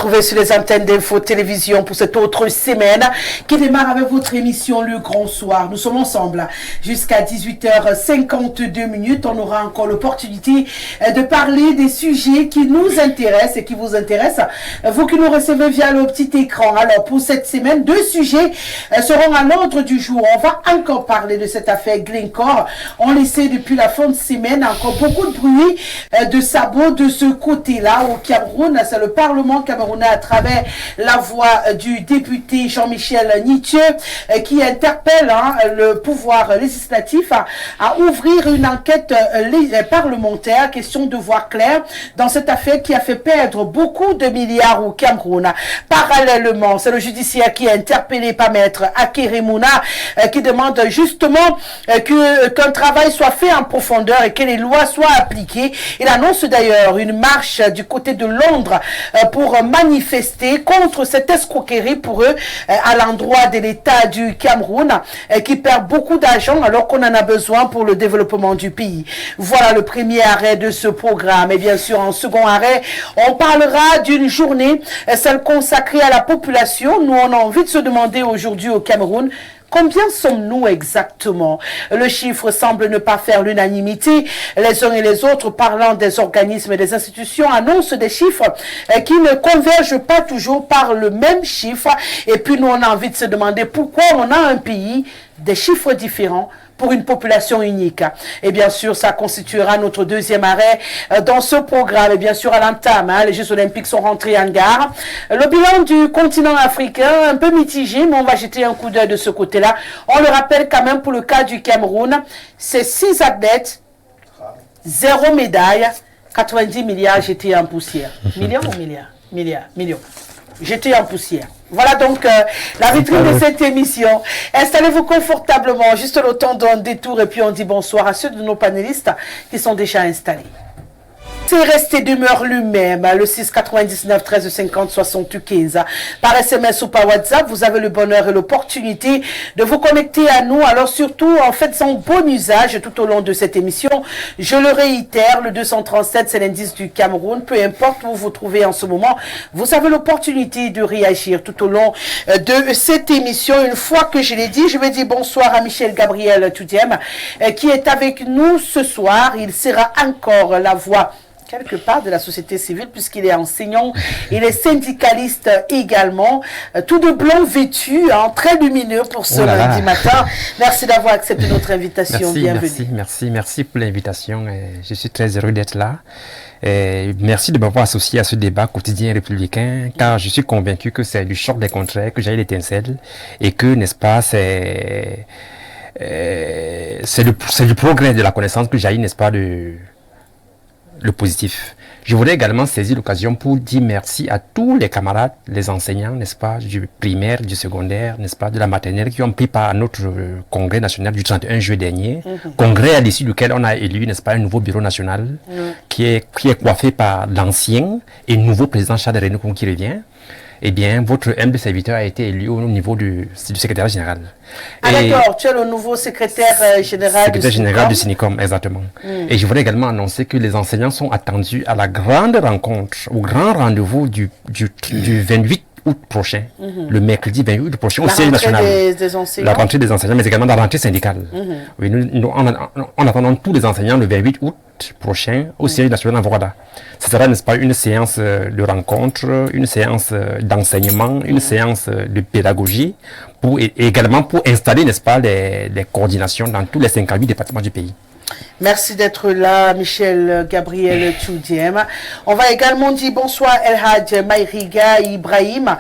retrouver sur les antennes d'Info Télévision pour cette autre semaine qui démarre avec votre émission Le Grand Soir. Nous sommes ensemble jusqu'à 18h52. On aura encore l'opportunité de parler des sujets qui nous intéressent et qui vous intéressent. Vous qui nous recevez via le petit écran. Alors pour cette semaine, 2 sujets seront à l'ordre du jour. On va encore parler de cette affaire Glencore. On le sait depuis la fin de semaine, encore beaucoup de bruit de sabots de ce côté-là au Cameroun. C'est le Parlement camerounais à travers la voix du député Jean-Michel Nitieu qui interpelle le pouvoir législatif à ouvrir une enquête parlementaire, question de voir clair dans cette affaire qui a fait perdre beaucoup de milliards au Cameroun. Parallèlement, c'est le judiciaire qui est interpellé par maître Akeremouna qui demande justement qu'un travail soit fait en profondeur et que les lois soient appliquées. Il annonce d'ailleurs une marche du côté de Londres pour manifester contre cette escroquerie pour eux à l'endroit de l'État du Cameroun qui perd beaucoup d'argent alors qu'on en a besoin pour le développement du pays. Voilà le premier arrêt de ce programme. Et bien sûr, en second arrêt, on parlera d'une journée, celle consacrée à la population. Nous, on a envie de se demander aujourd'hui au Cameroun, combien sommes-nous exactement? Le chiffre semble ne pas faire l'unanimité. Les uns et les autres, parlant des organismes et des institutions, annoncent des chiffres qui ne convergent pas toujours par le même chiffre. Et puis nous, on a envie de se demander pourquoi on a un pays, des chiffres différents, pour une population unique. Et bien sûr, ça constituera notre deuxième arrêt dans ce programme. Et bien sûr, à l'entame, les Jeux Olympiques sont rentrés en gare. Le bilan du continent africain, un peu mitigé, mais on va jeter un coup d'œil de ce côté-là. On le rappelle quand même pour le cas du Cameroun, c'est 6 athlètes, 0 médaille, 90 milliards jetés en poussière. Millions ou milliards? Millions. Jetés en poussière. Voilà donc la vitrine de cette émission. Installez-vous confortablement, juste le temps d'un détour et puis on dit bonsoir à ceux de nos panélistes qui sont déjà installés. C'est resté demeure lui-même, le 6 99 13 50 75. Par SMS ou par WhatsApp, vous avez le bonheur et l'opportunité de vous connecter à nous. Alors surtout, en faites-en bon usage tout au long de cette émission. Je le réitère, le 237, c'est l'indice du Cameroun. Peu importe où vous vous trouvez en ce moment, vous avez l'opportunité de réagir tout au long de cette émission. Une fois que je l'ai dit, je vais dire bonsoir à Michel Gabriel Toudiem, qui est avec nous ce soir. Il sera encore la voix quelque part de la société civile puisqu'il est enseignant, il est syndicaliste également, tout de blanc vêtu, très lumineux pour ce lundi matin. Merci d'avoir accepté notre invitation. Bienvenue. Merci pour l'invitation. Je suis très heureux d'être là. Et merci de m'avoir associé à ce débat quotidien républicain, car je suis convaincu que c'est du choc des contraires que j'ai l'étincelle et que, n'est-ce pas, c'est du progrès de la connaissance que jaillit, n'est-ce pas, le positif. Je voudrais également saisir l'occasion pour dire merci à tous les camarades, les enseignants, n'est-ce pas, du primaire, du secondaire, n'est-ce pas, de la maternelle, qui ont pris part à notre congrès national du 31 juillet dernier, congrès à l'issue duquel on a élu, n'est-ce pas, un nouveau bureau national qui est coiffé par l'ancien et nouveau président Charles René qui revient. Eh bien, votre humble serviteur a été élu au niveau du secrétaire général. Ah d'accord, tu es le nouveau secrétaire général du Synicom, exactement. Et je voudrais également annoncer que les enseignants sont attendus à la grande rencontre, au grand rendez-vous du 28 août prochain, le mercredi 28 août prochain, au siège national. La rentrée des enseignants, mais également la rentrée syndicale. Oui, nous en attendons tous les enseignants le 28 août prochain au siège national en Vrada. Ce sera, n'est-ce pas, une séance de rencontre, une séance d'enseignement, une séance de pédagogie, et également pour installer, n'est-ce pas, les coordinations dans tous les 58 départements du pays. Merci d'être là, Michel Gabriel Toudiem. On va également dire bonsoir El Hadj Maïriga Ibrahim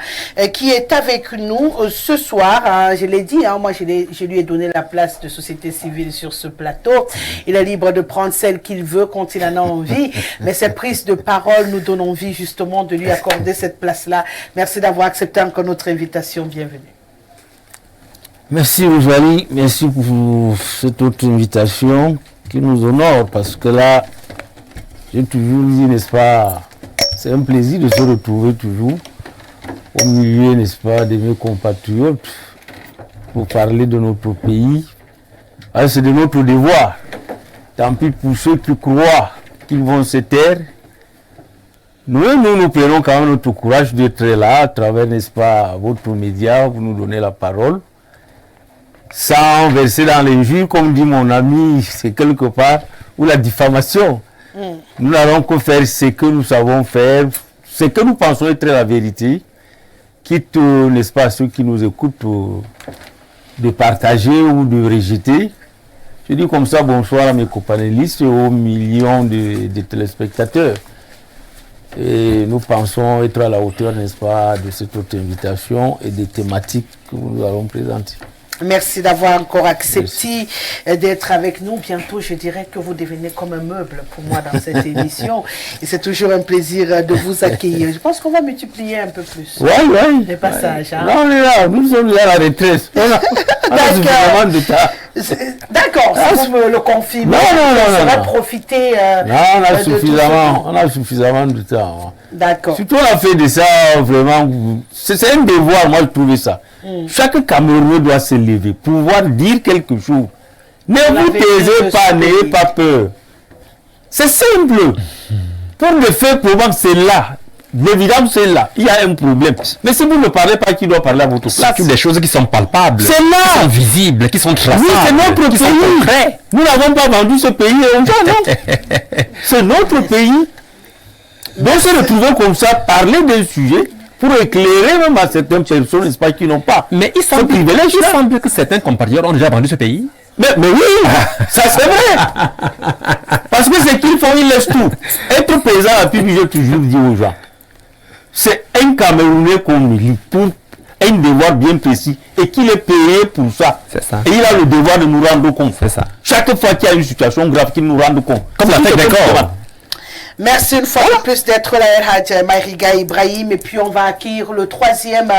qui est avec nous ce soir. Je l'ai dit, moi je lui ai donné la place de société civile sur ce plateau. Il est libre de prendre celle qu'il veut quand il en a envie. Mais cette prise de parole nous donne envie justement de lui accorder cette place-là. Merci d'avoir accepté encore notre invitation. Bienvenue. Merci Rosalie, merci pour cette autre invitation qui nous honore parce que là, j'ai toujours dit, n'est-ce pas, c'est un plaisir de se retrouver toujours au milieu, n'est-ce pas, de mes compatriotes pour parler de notre pays. Alors, c'est de notre devoir. Tant pis pour ceux qui croient qu'ils vont se taire. Nous prenons quand même notre courage d'être là à travers, n'est-ce pas, votre média, vous nous donnez la parole. Sans verser dans l'injure, comme dit mon ami, c'est quelque part, ou la diffamation. Nous n'allons que faire ce que nous savons faire, ce que nous pensons être la vérité, quitte, n'est-ce pas, ceux qui nous écoutent, de partager ou de rejeter. Je dis comme ça bonsoir à mes copanélistes et aux millions de téléspectateurs. Et nous pensons être à la hauteur, n'est-ce pas, de cette autre invitation et des thématiques que nous allons présenter. Merci d'avoir encore accepté d'être avec nous. Bientôt, je dirais que vous devenez comme un meuble pour moi dans cette émission. Et c'est toujours un plaisir de vous accueillir. Je pense qu'on va multiplier un peu plus. Oui. Les passages. Hein? Là, on est là. Nous sommes là à la retraite. On a suffisamment de temps. D'accord, si vous me le confirmez, non. On va profiter. On a suffisamment de temps. D'accord. Surtout, on a fait de ça vraiment. C'est un devoir, moi, je trouvais ça. Chaque Camerounais doit se lever, pouvoir dire quelque chose. Ne vous taisez pas, n'ayez pas peur. C'est simple. Pour le faire, probablement, c'est là. L'évidence, c'est là. Il y a un problème. Mais si vous ne parlez pas, qui doit parler à votre place? C'est des choses qui sont palpables, c'est là. Qui sont visibles, qui sont traçables. Oui, c'est notre pays. Nous n'avons pas vendu ce pays aux gens, non? C'est notre pays. Donc, se retrouver comme ça, parler d'un sujet pour éclairer même à certaines personnes, n'est-ce pas, qui n'ont pas. Mais il semble que certains compatriotes ont déjà vendu ce pays. Mais oui, ça c'est vrai. Parce que ce qu'ils font, ils laissent tout. Être présent à Pipi, j'ai toujours dit aux gens, c'est un Camerounais qu'on élit pour un devoir bien précis et qu'il est payé pour ça. C'est ça. Et il a le devoir de nous rendre compte. C'est ça. Chaque fois qu'il y a une situation grave, qu'il nous rende compte. Comme la fête des corps. Merci une fois de plus d'être là, El Maïriga Ibrahim. Et puis on va accueillir le troisième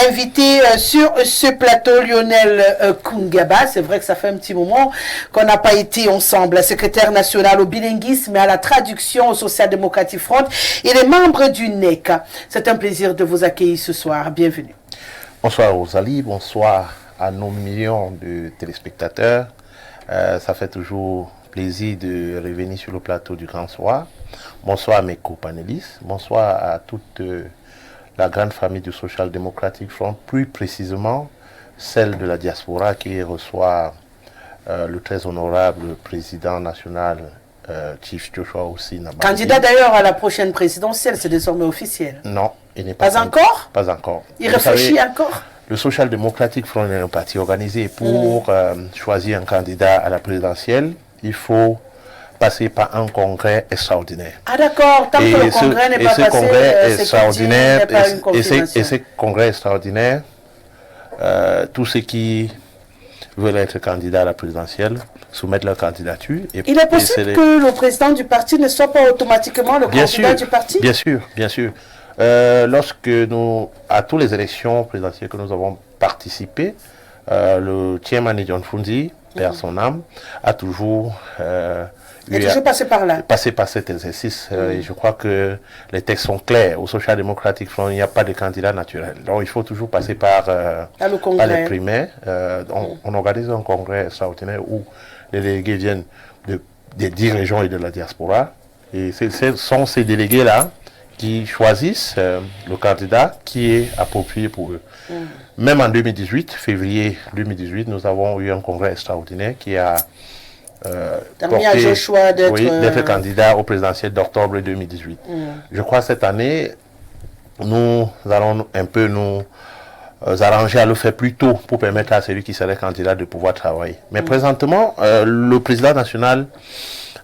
invité sur ce plateau, Lionel Kungaba. C'est vrai que ça fait un petit moment qu'on n'a pas été ensemble. Secrétaire national au bilinguisme et à la traduction au Social Democratic Front. Il est membre du NEC. C'est un plaisir de vous accueillir ce soir. Bienvenue. Bonsoir Rosalie, bonsoir à nos millions de téléspectateurs. Ça fait toujours plaisir de revenir sur le plateau du Grand Soir. Bonsoir à mes co-panélistes, bonsoir à toute la grande famille du Social Democratic Front, plus précisément celle de la diaspora qui reçoit le très honorable président national Chief Joshua Osei Nabangui. Candidat d'ailleurs à la prochaine présidentielle, c'est désormais officiel. Non, il n'est pas. Pas encore? Pas encore. Il réfléchit encore? Le Social Democratic Front est un parti organisé. Pour choisir un candidat à la présidentielle, il faut passer par un congrès extraordinaire. Ah d'accord, tant que le congrès n'est pas passé, ce congrès extraordinaire, tous ceux qui veulent être candidats à la présidentielle soumettent leur candidature. Il est possible que le président du parti ne soit pas automatiquement le candidat du parti? Bien sûr, bien sûr. Lorsque à toutes les élections présidentielles que nous avons participé, le chairman John Funzi, père son âme, a toujours passé par là. Passé par cet exercice. Et je crois que les textes sont clairs. Au Social Democratic Front, il n'y a pas de candidat naturel. Donc il faut toujours passer par les primaires. On organise un congrès extraordinaire où les délégués viennent des 10 régions et de la diaspora. Et ce sont ces délégués-là qui choisissent le candidat qui est approprié pour eux. Même en 2018, février 2018, nous avons eu un congrès extraordinaire qui a permis à Joshua d'être candidat au présidentiel d'octobre 2018. Je crois que cette année, nous allons un peu nous arranger à le faire plus tôt pour permettre à celui qui serait candidat de pouvoir travailler. Mais présentement, le président national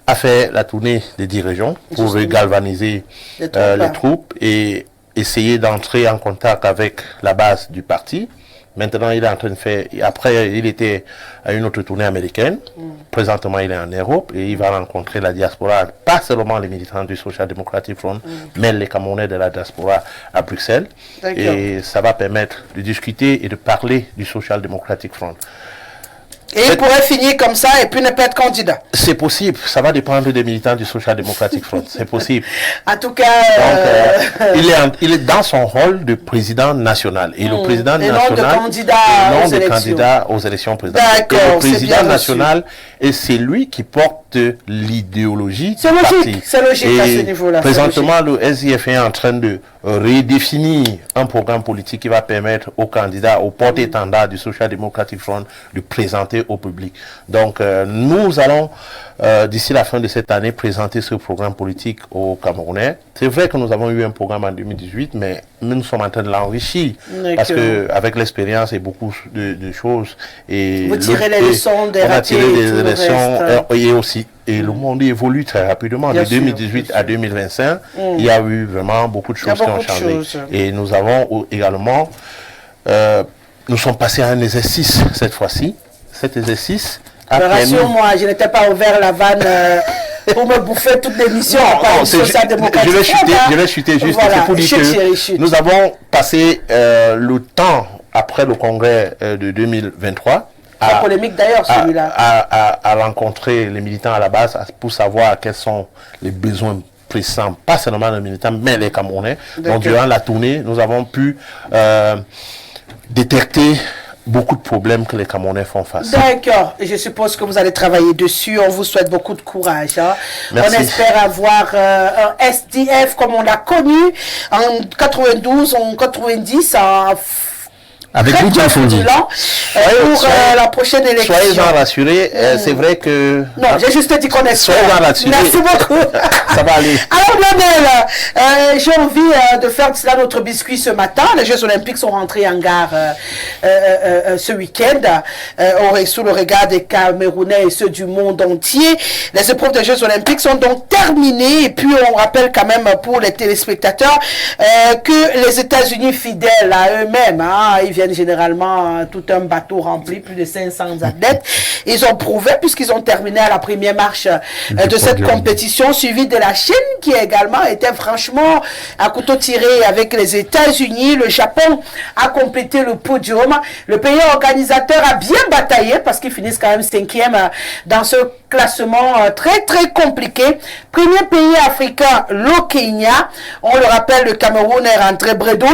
a fait la tournée des 10 régions pour galvaniser les troupes et essayer d'entrer en contact avec la base du parti. Maintenant, il est en train de faire... Après, il était à une autre tournée américaine. Présentement, il est en Europe et il va rencontrer la diaspora, pas seulement les militants du Social Democratic Front, mais les Camerounais de la diaspora à Bruxelles. Et ça va permettre de discuter et de parler du Social Democratic Front. Et il pourrait finir comme ça et puis ne pas être candidat. C'est possible, ça va dépendre des militants du Social Democratic Front, c'est possible. En tout cas... Donc, il est dans son rôle de président national. Et le président national... de candidat aux élections présidentielles. D'accord, le président national, et c'est lui qui porte l'idéologie du parti. C'est logique à ce niveau-là. Présentement, le SIF est en train de redéfinir un programme politique qui va permettre aux candidats, aux porte-étendards du Social Democratic Front de présenter au public. Donc, nous allons, d'ici la fin de cette année, présenter ce programme politique aux Camerounais. C'est vrai que nous avons eu un programme en 2018, mais nous sommes en train de l'enrichir. Parce que avec l'expérience et beaucoup de choses. Et vous tirez les leçons des ratés. On a tiré des leçons et aussi. Et le monde évolue très rapidement. De 2018 à 2025, il y a eu vraiment beaucoup de choses qui ont changé. Et nous avons également, nous sommes passés à un exercice cette fois-ci. Cet exercice a permis... Rassure-moi, je n'étais pas ouvert la vanne pour me bouffer toute l'émission. Je vais chuter juste. Voilà, c'est pour dire que nous avons passé le temps après le congrès de 2023. Très polémique d'ailleurs celui-là. À rencontrer les militants à la base pour savoir quels sont les besoins pressants, pas seulement les militants, mais les Camerounais. Donc durant la tournée, nous avons pu détecter beaucoup de problèmes que les Camerounais font face. D'accord, je suppose que vous allez travailler dessus. On vous souhaite beaucoup de courage. Hein. On espère avoir un SDF comme on l'a connu en 92, en 90, avec vous, pour la prochaine élection. Soyez-en rassurés, c'est vrai que... Non, j'ai juste dit qu'on est... Soyez-en rassurés. Merci beaucoup. Ça va aller. Alors, Lionel, j'ai envie de faire de cela notre biscuit ce matin. Les Jeux Olympiques sont rentrés en gare ce week-end, sous le regard des Camerounais et ceux du monde entier. Les épreuves des Jeux Olympiques sont donc terminées. Et puis, on rappelle quand même pour les téléspectateurs que les États-Unis, fidèles à eux-mêmes, ils viennent généralement tout un bateau rempli, plus de 500 athlètes. Ils ont prouvé, puisqu'ils ont terminé à la première marche de cette compétition, suivie de la Chine, qui également était franchement à couteau tiré avec les États-Unis. Le Japon a complété le podium. Le pays organisateur a bien bataillé, parce qu'ils finissent quand même 5e dans ce classement très très compliqué. Premier pays africain, le Kenya. On le rappelle, le Cameroun est rentré bredouille.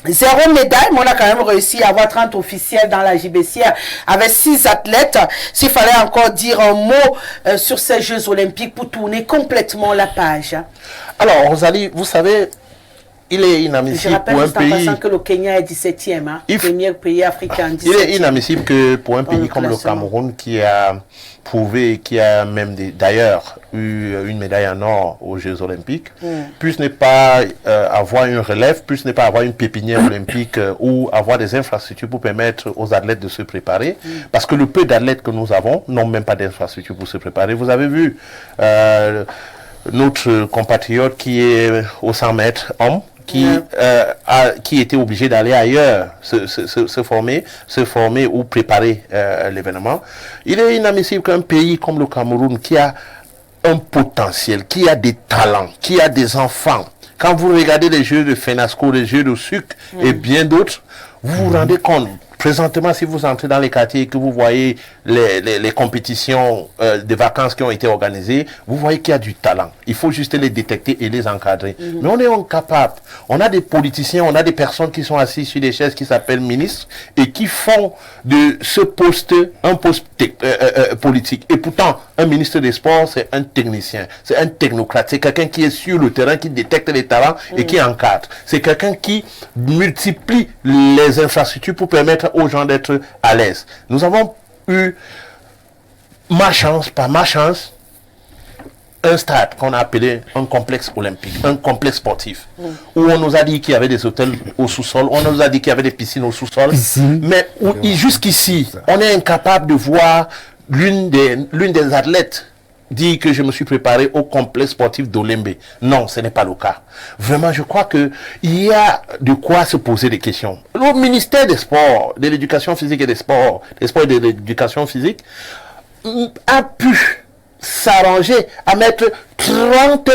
0 médaille, mais on a quand même réussi à avoir 30 officiels dans la JBCR avec 6 athlètes. S'il fallait encore dire un mot sur ces Jeux Olympiques pour tourner complètement la page. Alors, Rosalie, vous savez, il est inadmissible pour un pays... Je rappelle que le Kenya est 17e, premier pays africain 17e. Il est inadmissible que pour un pays comme le Cameroun, qui a prouvé, qui a même d'ailleurs eu une médaille en or aux Jeux Olympiques, puisse ne pas avoir une relève, puisse ne pas avoir une pépinière olympique ou avoir des infrastructures pour permettre aux athlètes de se préparer. Parce que le peu d'athlètes que nous avons n'ont même pas d'infrastructures pour se préparer. Vous avez vu notre compatriote qui est au 100 mètres homme, qui était obligé d'aller ailleurs se former ou préparer l'événement. Il est inadmissible qu'un pays comme le Cameroun, qui a un potentiel, qui a des talents, qui a des enfants, quand vous regardez les jeux de FENASCO, les jeux de sucre et bien d'autres, vous vous rendez compte. Présentement, si vous entrez dans les quartiers et que vous voyez les compétitions de vacances qui ont été organisées, vous voyez qu'il y a du talent. Il faut juste les détecter et les encadrer. Mais on est incapable. On a des politiciens, on a des personnes qui sont assises sur des chaises qui s'appellent ministres et qui font de ce poste un poste politique. Et pourtant, un ministre des Sports, c'est un technicien, c'est un technocrate, c'est quelqu'un qui est sur le terrain, qui détecte les talents et qui encadre. C'est quelqu'un qui multiplie les infrastructures pour permettre aux gens d'être à l'aise. Nous avons eu, par ma chance, un stade qu'on a appelé un complexe olympique, un complexe sportif, où on nous a dit qu'il y avait des hôtels au sous-sol, on nous a dit qu'il y avait des piscines au sous-sol, mais jusqu'ici, on est incapable de voir l'une des athlètes dire que je me suis préparé au complexe sportif d'Olembe. Non, ce n'est pas le cas. Vraiment, je crois qu'il y a de quoi se poser des questions. Le ministère des Sports, de l'Éducation physique et des Sports et de l'Éducation physique, a pu s'arranger à mettre 30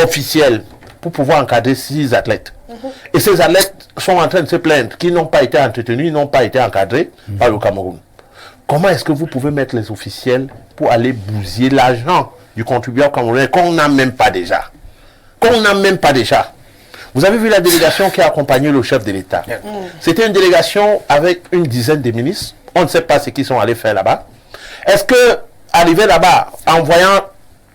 officiels pour pouvoir encadrer 6 athlètes. Et ces athlètes sont en train de se plaindre qu'ils n'ont pas été entretenus, ils n'ont pas été encadrés par le Cameroun. Comment est-ce que vous pouvez mettre les officiels pour aller bousiller l'argent du contribuable camerounais qu'on n'a même pas déjà? Vous avez vu la délégation qui a accompagné le chef de l'État. C'était une délégation avec une dizaine de ministres. On ne sait pas ce qu'ils sont allés faire là-bas. Est-ce que, arrivé là-bas, en voyant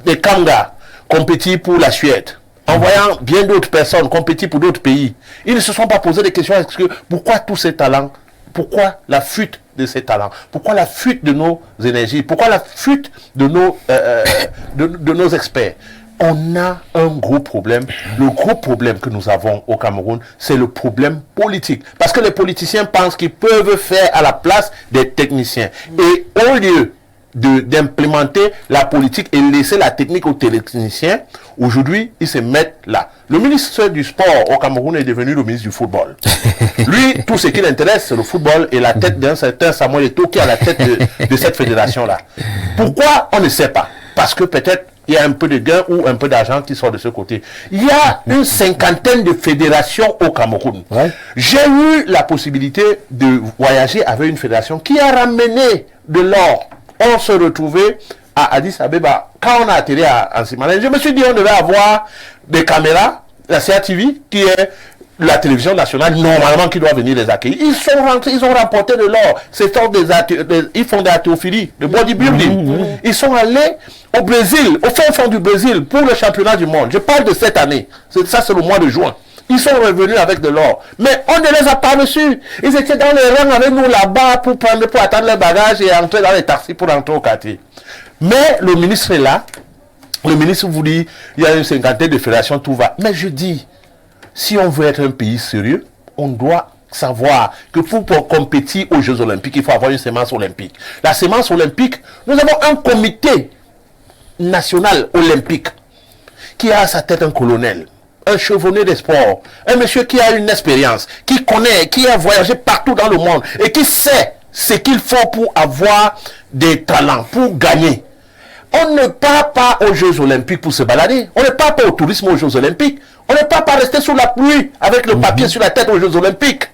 des Kangas compétir pour la Suède, en voyant bien d'autres personnes compétir pour d'autres pays, ils ne se sont pas posé des questions. Pourquoi tous ces talents? Pourquoi la fuite de ces talents? Pourquoi la fuite de nos énergies? Pourquoi la fuite de nos experts? On a un gros problème. Le gros problème que nous avons au Cameroun, c'est le problème politique. Parce que les politiciens pensent qu'ils peuvent faire à la place des techniciens. Et au lieu d'implémenter la politique et laisser la technique aux techniciens, aujourd'hui, ils se mettent là. Le ministre du sport au Cameroun est devenu le ministre du football. Lui, tout ce qui l'intéresse, c'est le football et la tête d'un certain Samuel Eto'o qui est à la tête de cette fédération-là. Pourquoi? On ne sait pas. Parce que peut-être il y a un peu de gain ou un peu d'argent qui sort de ce côté. Il y a une cinquantaine de fédérations au Cameroun. Ouais. J'ai eu la possibilité de voyager avec une fédération qui a ramené de l'or. On se retrouvait à Addis Abeba. Quand on a atterri à Ansimanen, je me suis dit on devait avoir des caméras, la CATV, qui est la télévision nationale, normalement, qui doit venir les accueillir. Ils sont rentrés, ils ont rapporté de l'or. Ils font des haltérophilie, de bodybuilding. Ils sont allés au Brésil, au fin fond du Brésil, pour le championnat du monde. Je parle de cette année. Ça, c'est le mois de juin. Ils sont revenus avec de l'or. Mais on ne les a pas reçus. Ils étaient dans les rangs avec nous là-bas pour attendre leurs bagages et entrer dans les taxis pour entrer au quartier. Mais le ministre est là. Le ministre vous dit, il y a une cinquantaine de fédérations, tout va. Mais je dis, si on veut être un pays sérieux, on doit savoir que pour compétir aux Jeux Olympiques, il faut avoir une sémence olympique. La sémence olympique, nous avons un comité national olympique qui a à sa tête un colonel, un chevronné des sports, un monsieur qui a une expérience, qui connaît, qui a voyagé partout dans le monde et qui sait ce qu'il faut pour avoir des talents, pour gagner. On ne part pas aux Jeux Olympiques pour se balader. On ne part pas au tourisme aux Jeux Olympiques. On ne part pas rester sous la pluie avec le papier sur la tête aux Jeux Olympiques.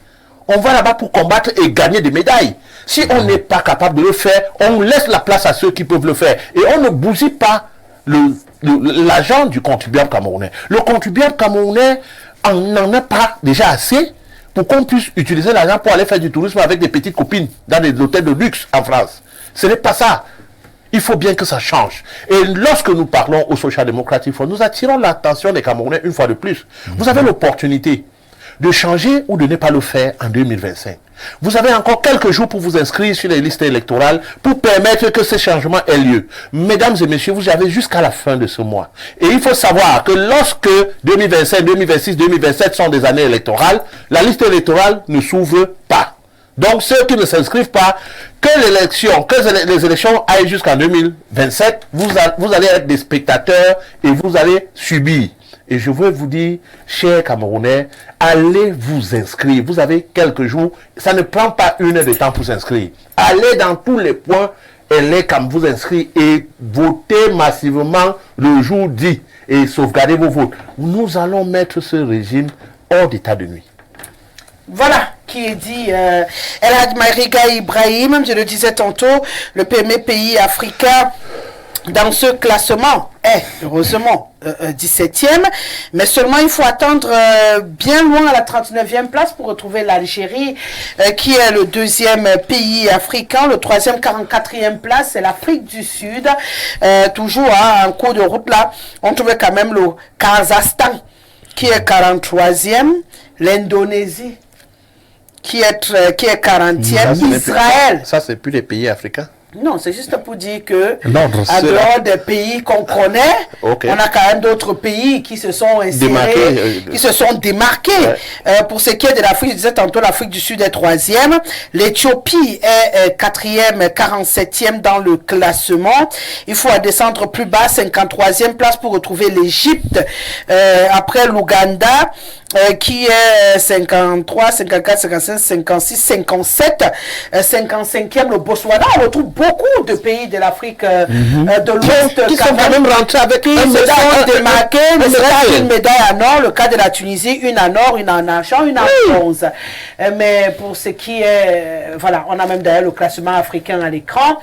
On va là-bas pour combattre et gagner des médailles. Si on n'est pas capable de le faire, on laisse la place à ceux qui peuvent le faire. Et on ne bousille pas l'argent du contribuable camerounais. Le contribuable camerounais n'en a pas déjà assez pour qu'on puisse utiliser l'argent pour aller faire du tourisme avec des petites copines dans des hôtels de luxe en France. Ce n'est pas ça. Il faut bien que ça change. Et lorsque nous parlons aux social-démocrates, nous attirons l'attention des Camerounais une fois de plus. Vous avez l'opportunité de changer ou de ne pas le faire en 2025. Vous avez encore quelques jours pour vous inscrire sur les listes électorales pour permettre que ce changement ait lieu. Mesdames et messieurs, vous avez jusqu'à la fin de ce mois. Et il faut savoir que lorsque 2025, 2026, 2027 sont des années électorales, la liste électorale ne s'ouvre pas. Donc ceux qui ne s'inscrivent pas, que les élections aillent jusqu'en 2027, vous allez être des spectateurs et vous allez subir. Et je veux vous dire, chers Camerounais, allez vous inscrire. Vous avez quelques jours, ça ne prend pas une heure de temps pour s'inscrire. Allez dans tous les points, vous inscrire et votez massivement le jour dit et sauvegardez vos votes. Nous allons mettre ce régime hors d'état de nuit. Voilà qui est dit. El Hadj Maïga Ibrahim, je le disais tantôt, le premier pays africain dans ce classement est, heureusement, 17e, mais seulement il faut attendre bien loin à la 39e place pour retrouver l'Algérie, qui est le deuxième pays africain. Le troisième, 44e place, c'est l'Afrique du Sud. Toujours en cours de route là, on trouvait quand même le Kazakhstan, qui est 43e, l'Indonésie, qui est 40e, Israël. Ça, c'est plus les pays africains. Non, c'est juste pour dire que, en dehors des pays qu'on connaît, okay, on a quand même d'autres pays qui se sont insérés, qui se sont démarqués. Ouais. Pour ce qui est de l'Afrique, je disais tantôt, l'Afrique du Sud est 3e, l'Éthiopie est 4e, 47e dans le classement. Il faut descendre plus bas, 53e place pour retrouver l'Égypte. Après l'Ouganda, qui est 53, 54, 55, 56, 57, 55e le Botswana. On retrouve beaucoup de pays de l'Afrique de l'Ouest qui sont quand même rentrés avec qui se sont démarqués, ne serait-ce qu'une médaille en or, le cas de la Tunisie, une en or, une en argent, une en bronze. Mais pour ce qui est, voilà, on a même d'ailleurs le classement africain à l'écran.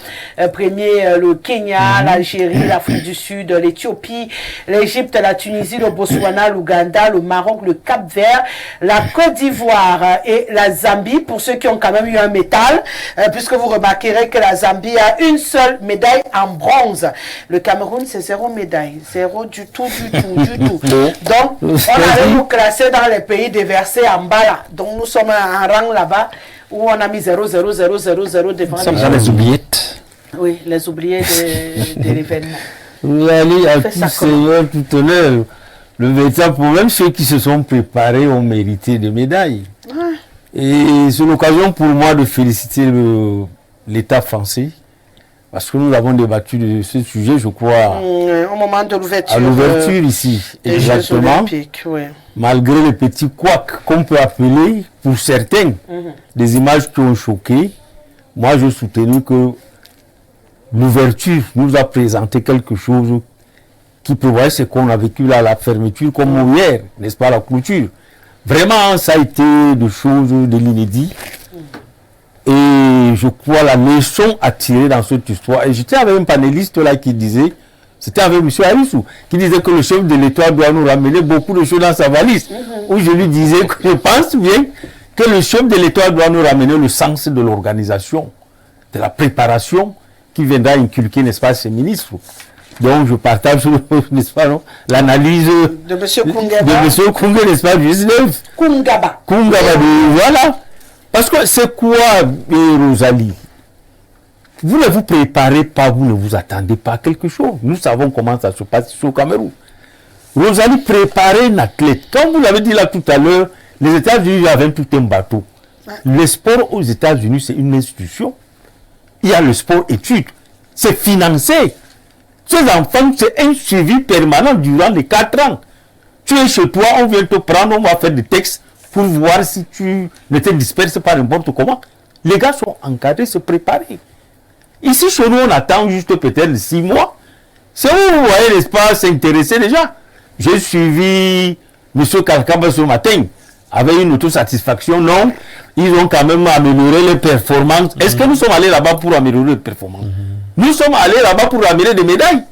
Premier, le Kenya, l'Algérie, l'Afrique du Sud, l'Éthiopie, l'Égypte, la Tunisie, le Botswana, l'Ouganda, le Maroc, le Cap-Vert, la Côte d'Ivoire et la Zambie, pour ceux qui ont quand même eu un métal, puisque vous remarquerez que la Zambie a une seule médaille en bronze. Le Cameroun, c'est 0 médaille. 0 du tout. Donc, on allait nous classer dans les pays déversés en bas là. Donc, nous sommes en rang là-bas où on a mis 0 devant. Nous sommes dans les oubliettes. Oui, les oubliés de l'événement. Vous allez à tout Seigneur tout à l'heure. Le véritable problème, ceux qui se sont préparés ont mérité des médailles. Et c'est l'occasion pour moi de féliciter l'État français. Parce que nous avons débattu de ce sujet, je crois, au moment de l'ouverture. À l'ouverture ici, exactement. Oui. Malgré les petits couacs qu'on peut appeler, pour certains, des images qui ont choqué, moi je soutenu que l'ouverture nous a présenté quelque chose qui prévoyait ce qu'on a vécu là, la fermeture, comme hier, n'est-ce pas, la clôture. Vraiment, ça a été des choses de l'inédit. Et je crois la leçon à tirer dans cette histoire. Et j'étais avec un panéliste là qui disait, c'était avec M. Harissou, qui disait que le chef de l'État doit nous ramener beaucoup de choses dans sa valise. Où je lui disais que je pense bien que le chef de l'État doit nous ramener le sens de l'organisation, de la préparation qui viendra inculquer, n'est-ce pas, ces ministres. Donc je partage, n'est-ce pas, l'analyse de M. Kungaba. De M. Kungaba, n'est-ce pas, du 19. Kungaba, voilà. Parce que c'est quoi, Rosalie? Vous ne vous préparez pas, vous ne vous attendez pas à quelque chose. Nous savons comment ça se passe au Cameroun. Rosalie, préparer un athlète. Comme vous l'avez dit là tout à l'heure, les États-Unis avaient tout un bateau. Le sport aux États-Unis, c'est une institution. Il y a le sport études. C'est financé. Ces enfants, c'est un suivi permanent durant les 4 ans. Tu es chez toi, on vient te prendre, on va faire des textes pour voir si tu ne te disperses pas n'importe comment. Les gars sont encadrés, se préparer. Ici, chez nous, on attend juste peut-être 6 mois. C'est où vous voyez, n'est-ce pas, s'intéresser déjà. J'ai suivi M. Kakaba ce matin avec une autosatisfaction. Non, ils ont quand même amélioré les performances. Est-ce que nous sommes allés là-bas pour améliorer les performances? Nous sommes allés là-bas pour ramener des médailles.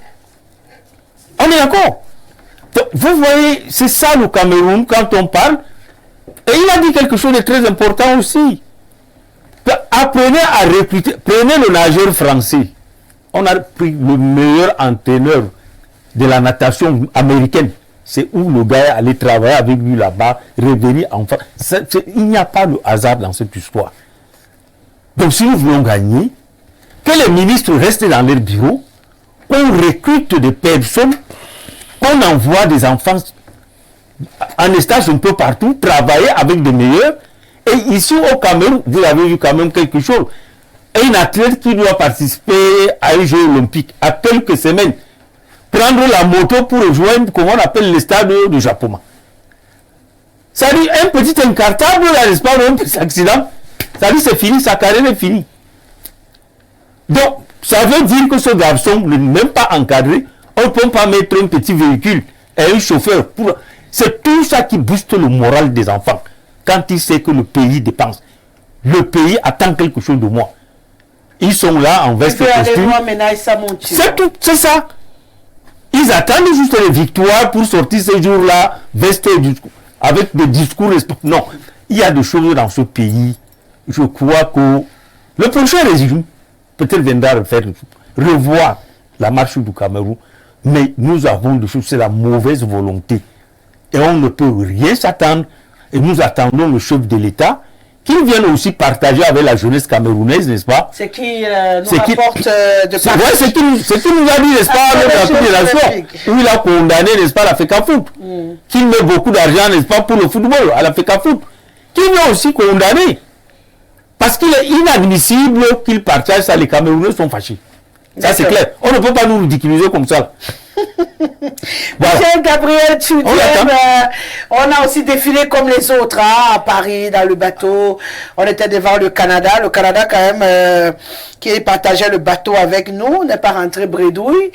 On est d'accord. Vous voyez, c'est ça le Cameroun quand on parle. Et il a dit quelque chose de très important aussi. Apprenez à recruter. Prenez le nageur français. On a pris le meilleur entraîneur de la natation américaine. C'est où le gars est allé travailler avec lui là-bas, revenir en France. Il n'y a pas de hasard dans cette histoire. Donc si nous voulons gagner, que les ministres restent dans leur bureau, qu'on recrute des personnes, qu'on envoie des enfants en stage un peu partout, travailler avec des meilleurs. Et ici au Cameroun, vous avez vu quand même quelque chose. Un athlète qui doit participer à un jeu olympique à quelques semaines, prendre la moto pour rejoindre, comment on appelle, le stade de Japoma. Ça dit un petit incartable, n'est-ce pas, un petit accident, ça dit c'est fini, sa carrière est finie. Donc, ça veut dire que ce garçon n'est même pas encadré. On ne peut pas mettre un petit véhicule et un chauffeur. C'est tout ça qui booste le moral des enfants. Quand il sait que le pays dépense. Le pays attend quelque chose de moi. Ils sont là en veste et costume. C'est tout, c'est ça. Ils attendent juste les victoires pour sortir ces jours-là, veste et discours, avec des discours. Non, il y a des choses dans ce pays. Je crois que le prochain régime peut-être viendra revoir la marche du Cameroun, mais nous avons des choses, c'est la mauvaise volonté. Et on ne peut rien s'attendre. Et nous attendons le chef de l'État qu'il vienne aussi partager avec la jeunesse camerounaise, n'est-ce pas? C'est qui nous rapporte de c'est vrai, c'est qui nous a dit, n'est-ce pas, la fédération, où il a condamné, n'est-ce pas, la FECAFOOT, qu'il met beaucoup d'argent, n'est-ce pas, pour le football, à la FECAFOOT, qu'il l'a aussi condamné. Parce qu'il est inadmissible qu'il partage ça, les Camerounais sont fâchés. Ça, c'est clair. On ne peut pas nous ridiculiser comme ça. Michel Gabriel, tu On l'attend. on a aussi défilé comme les autres à Paris, dans le bateau. On était devant le Canada. Le Canada, quand même, qui partageait le bateau avec nous. On n'est pas rentré bredouille.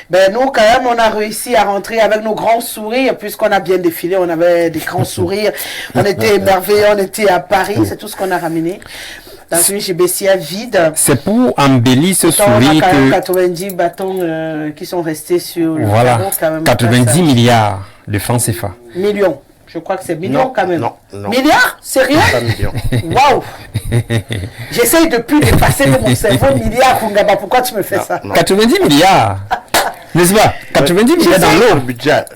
Ben, nous, quand même, on a réussi à rentrer avec nos grands sourires, puisqu'on a bien défilé. On avait des grands sourires. On était émerveillés. On était à Paris. C'est tout ce qu'on a ramené. Dans une GBCA vide. C'est pour embellir ce Pourtant, on a sourire quand même que... 90 bâtons qui sont restés sur le Voilà, canot, quand même. 90 milliards de francs CFA. Millions. Je crois que c'est millions Non, quand même. non. Milliards? C'est rien? Pas millions. Waouh! J'essaye depuis de passer de mon cerveau milliards, Fungaba. Pourquoi tu me fais ça? Non. 90 milliards. N'est-ce pas? 90 milliards dans l'eau.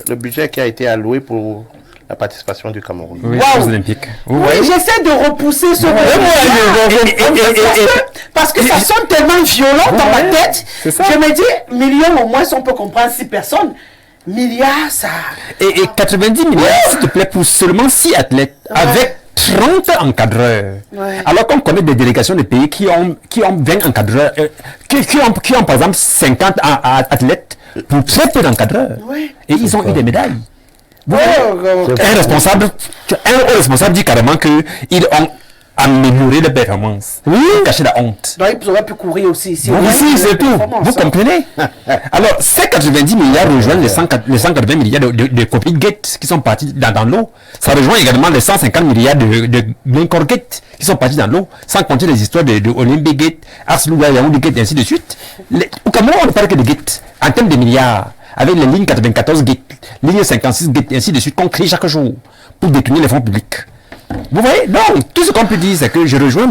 Le budget qui a été alloué pour la participation du Cameroun. Oui, Wow. Jeux Olympiques. Oui, Oui. j'essaie de repousser ce parce que ça sonne tellement violent dans ma tête. c'est ça. Je me dis, millions au moins, on peut comprendre 6 personnes. Milliards, ça. Et 90 milliards, s'il te plaît, pour seulement 6 athlètes, avec 30 encadreurs. Ouais. Alors qu'on connaît des délégations de pays qui ont 20 encadreurs, qui ont par exemple 50 athlètes pour très peu d'encadreurs. Ouais. Et ils ont eu des médailles. Vous Ouais, voyez, ouais, un responsable dit carrément qu'ils ont amélioré les performances. Oui. Cacher la honte. Donc, ils auraient pu courir aussi ici. Ici, c'est tout. Vous comprenez? Alors, ces 90 milliards rejoignent les 180 milliards de copies Gate qui sont partis dans l'eau. Ça rejoint également les 150 milliards de Glencore Gate qui sont partis dans l'eau, sans compter les histoires de Olympic Gate, Ars Louga, Yaoundé Gate, et ainsi de suite. Au Cameroun, on ne parle que de Gate, en termes de milliards, avec les lignes 94 Gate, ligne 56 Gate, et ainsi de suite, qu'on crée chaque jour pour détourner les fonds publics. Vous voyez? Donc, tout ce qu'on peut dire, c'est que je rejoins